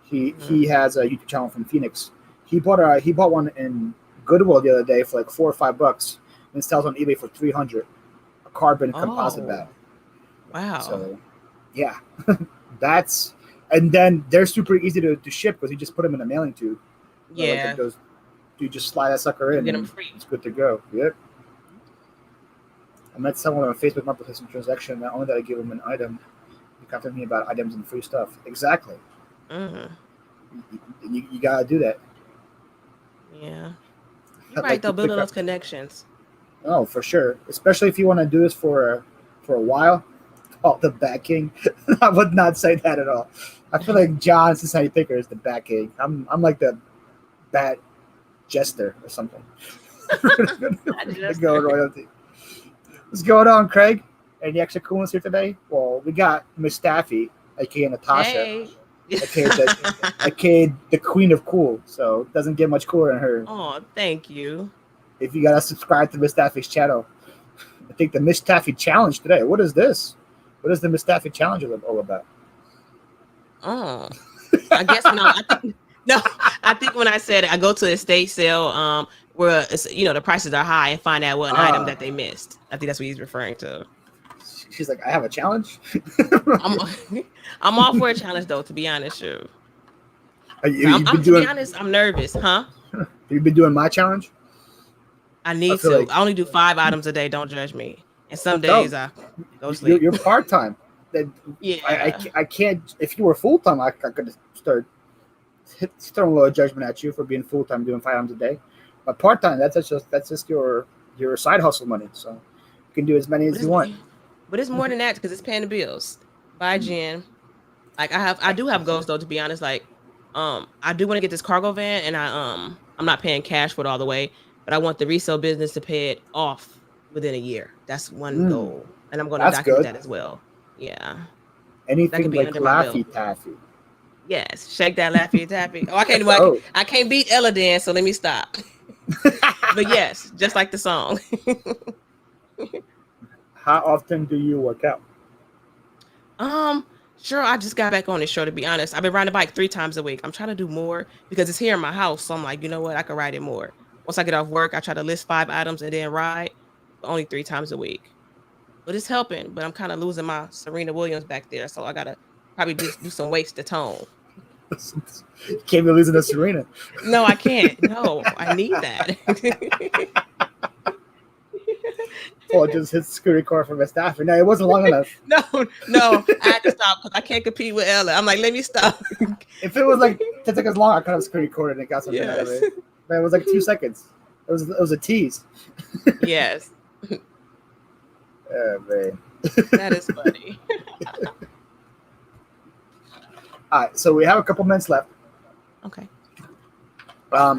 He has a YouTube channel from Phoenix. He bought one in Goodwill the other day for like $4 or $5, and sells on eBay for 300. A carbon composite bat.
Wow.
So, yeah, and then they're super easy to ship because you just put them in a mailing tube.
Yeah.
Like you just slide that sucker in.
Get them
and
free.
It's good to go. Yep. I met someone on a Facebook Marketplace transaction. Not only did I give them an item, he contacted me about items and free stuff. Exactly. You gotta do that.
Yeah. You're right, though. Building those connections.
Oh, for sure. Especially if you want to do this for a while. Oh, the Bat King. I would not say that at all. I feel like John Cincinnati Picker is the Bat King. I'm like the Bat Jester or something. Go royalty. What's going on, Craig? Any extra coolness here today? Well, we got MsTaffy, aka Natasha.
Hey.
aka the Queen of Cool. So it doesn't get much cooler than her.
Oh, thank you.
If you gotta subscribe to MsTaffy's channel, I think the MsTaffy challenge today. What is this? What is the MsTaffy challenge all about?
Oh, I guess no. I think when I said I go to a estate sale, where it's, the prices are high, and find out what an item that they missed. I think that's what he's referring to.
She's like, I have a challenge.
I'm all for a challenge, though. To be honest, to be honest, I'm nervous, huh?
You've been doing my challenge.
I need to. Like, I only do 5 items a day. Don't judge me. And some days I go to sleep.
You're part time.
Yeah,
I can't. If you were full time, I could start throwing a little judgment at you for being full time doing 5 items a day. But part time, that's just your side hustle money. So you can do as many as you want.
But it's more than that because it's paying the bills. Bye, Jen. Like I do have goals though. To be honest, like I do want to get this cargo van, and I'm not paying cash for it all the way, but I want the resale business to pay it off within a year. That's one goal, and I'm going to document that as well. Yeah.
Anything like Laffy Taffy.
Yes, shake that Laffy Taffy. Oh, I can't beat Ella Dan, so let me stop. But yes, just like the song.
How often do you work out?
Sure. I just got back on it. Sure, to be honest, I've been riding the bike 3 times a week. I'm trying to do more because it's here in my house. So I'm like, you know what? I can ride it more. Once I get off work, I try to list 5 items and then ride only 3 times a week. But it's helping. But I'm kind of losing my Serena Williams back there, so I gotta probably just do some weights to tone.
You can't be losing to Serena.
No, I can't. No, I need that.
Paul just hit the screen record for MsTaffy. No, it wasn't long enough.
No, I had to stop because I can't compete with Ella. I'm like, let me stop.
If it was like 10 seconds long, I could have screen recorded and got something out of it. But it was like 2 seconds. It was a tease.
Yes.
Oh man.
That is funny.
All right, so we have a couple minutes left.
Okay.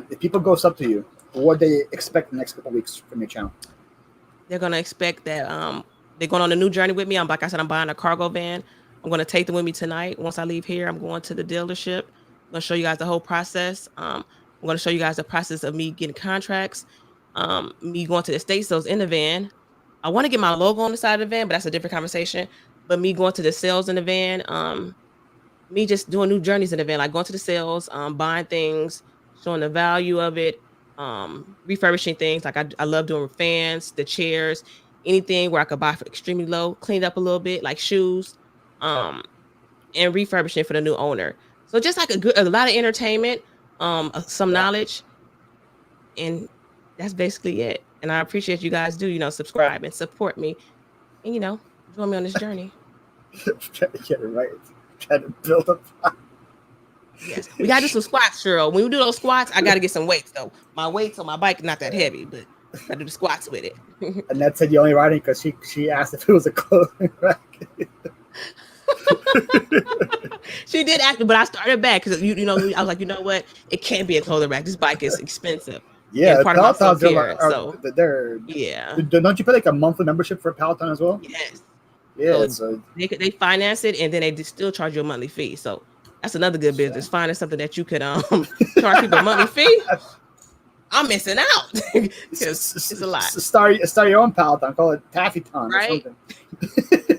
If people go up to you, what they expect the next couple weeks from your channel?
They're gonna expect that they're going on a new journey with me. Like I said, I'm buying a cargo van. I'm gonna take them with me tonight. Once I leave here, I'm going to the dealership. I'm gonna show you guys the whole process. I'm gonna show you guys the process of me getting contracts, me going to the estate sales in the van. I want to get my logo on the side of the van, but that's a different conversation. But me going to the sales in the van, me just doing new journeys in the van, like going to the sales, buying things, showing the value of it, refurbishing things. Like I love doing fans, the chairs, anything where I could buy for extremely low, cleaned up a little bit, like shoes, and refurbishing for the new owner. So just like a lot of entertainment, some knowledge, and that's basically it. And I appreciate you guys do, subscribe and support me, and join me on this journey.
Trying to get it right. Trying to build up.
Yes, we gotta do some squats, Cheryl. When we do those squats, I gotta get some weights though. My weights on my bike not that heavy, but I do the squats with it.
And that said you only riding because she asked if it was a clothing rack.
She did ask me, but I started back because I was like, you know what? It can't be a clothing rack. This bike is expensive.
Yeah,
Pelotons
they're
yeah.
Don't you pay like a monthly membership for a Peloton as well?
Yes.
Yeah,
so they finance it and then they still charge you a monthly fee. So that's another good business. Finding something that you could charge people a monthly fee. I'm missing out. It's a lot.
Start your own Peloton. Call it Taffy-ton
right?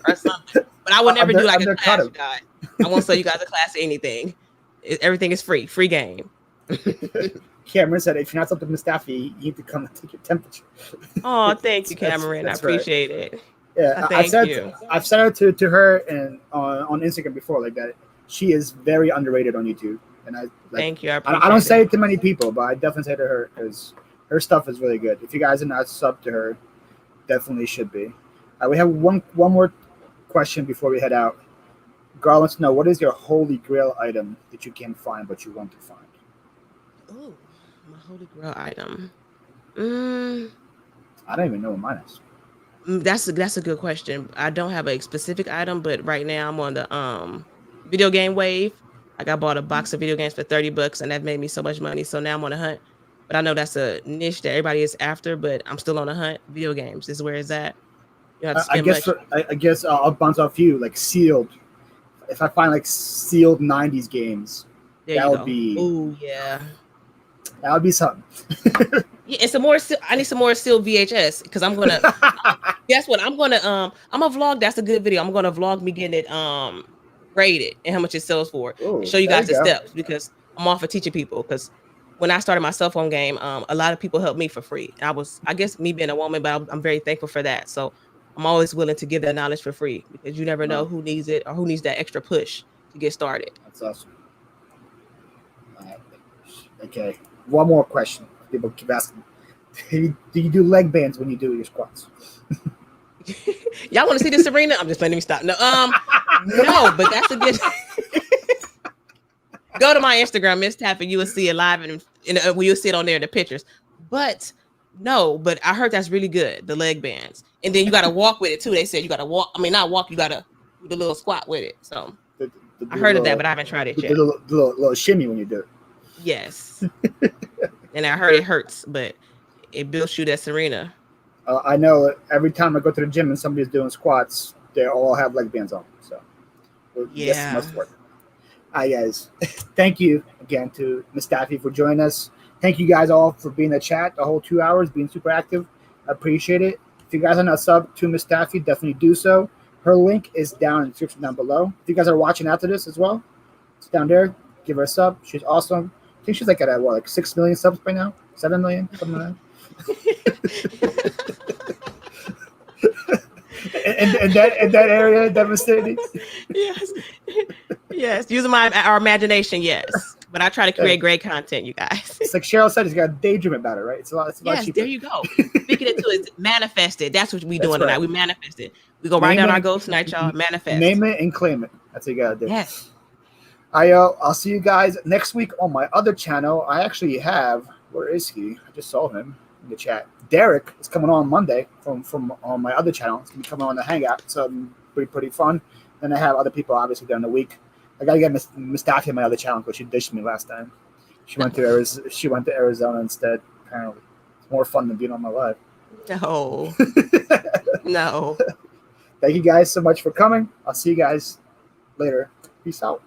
or something.
But I would never do like a class, you guys. I won't sell you guys a class or anything. Everything is free game.
Cameron said, if you're not something MsTaffy, you need to come and take your temperature.
Oh, thank you, Cameron. I appreciate it.
Yeah, I've said it to her and on Instagram before, like that. She is very underrated on YouTube, and
thank you.
I don't say it to many people, but I definitely say to her because her stuff is really good. If you guys are not sub to her, definitely should be. We have one more question before we head out. Girl wants to know, what is your holy grail item that you can't find but you want to find?
Oh, my holy grail item.
I don't even know what mine is.
That's a good question. I don't have a specific item, but right now I'm on the video game wave. Like I bought a box of video games for $30 and that made me so much money. So now I'm on a hunt. But I know that's a niche that everybody is after, but I'm still on a hunt. Video games is where it's at. You have to
I guess I'll bounce off you, like sealed. If I find like sealed 90s games, that would be.
Oh yeah.
That would be something.
Yeah, and some more. I need some more still VHS because I'm gonna. Guess what? I'm gonna vlog. That's a good video. I'm gonna vlog me getting it graded and how much it sells for,
Ooh,
and show you
there
guys the
go.
steps because I'm all for teaching people. Because when I started my cell phone game, a lot of people helped me for free. And I guess me being a woman, but I'm very thankful for that. So I'm always willing to give that knowledge for free because you never know who needs it or who needs that extra push to get started.
That's awesome. Okay, one more question. People keep asking. Do you do leg bands when you do your squats?
Y'all want to see this, Serena? I'm just letting me stop. No, no, but that's a good. Go to my Instagram, MsTaffy. You will see it live and you'll see it on there in the pictures. But no, but I heard that's really good, the leg bands, and then you got to walk with it too. They said you got to walk. I mean, not walk. You got to do the little squat with it. So I heard of that, but I haven't tried it yet.
The little shimmy when you do it.
Yes, and I heard it hurts, but it builds you that Serena.
I know every time I go to the gym and somebody's doing squats, they all have leg bands on. So
yeah,
this must work. Hi guys, thank you again to MsTaffy for joining us. Thank you guys all for being in the chat the whole 2 hours, being super active. I appreciate it. If you guys are not sub to MsTaffy, definitely do so. Her link is down in the description down below. If you guys are watching after this as well, it's down there. Give her a sub. She's awesome. I think she's like at what, like 6 million subs by now? 7 million, something like that. in that area, that vicinity.
Yes, using our imagination, yes. But I try to create great content, you guys.
It's like Cheryl said, he's got to daydream about it, right? It's a lot cheaper.
There you go. Speaking it to it, manifest it. That's what we doing tonight. We manifest it. We go write down our goals tonight, y'all. Manifest.
Name it and claim it. That's what you gotta do.
Yes.
I'll see you guys next week on my other channel. I actually have, where is he? I just saw him in the chat. Derek is coming on Monday from on my other channel. It's gonna be coming on the Hangout, so pretty fun. Then I have other people obviously during the week. I gotta get MsTaffy on my other channel because she ditched me last time. She went to Arizona instead. Apparently, it's more fun than being on my live.
No, no.
Thank you guys so much for coming. I'll see you guys later. Peace out.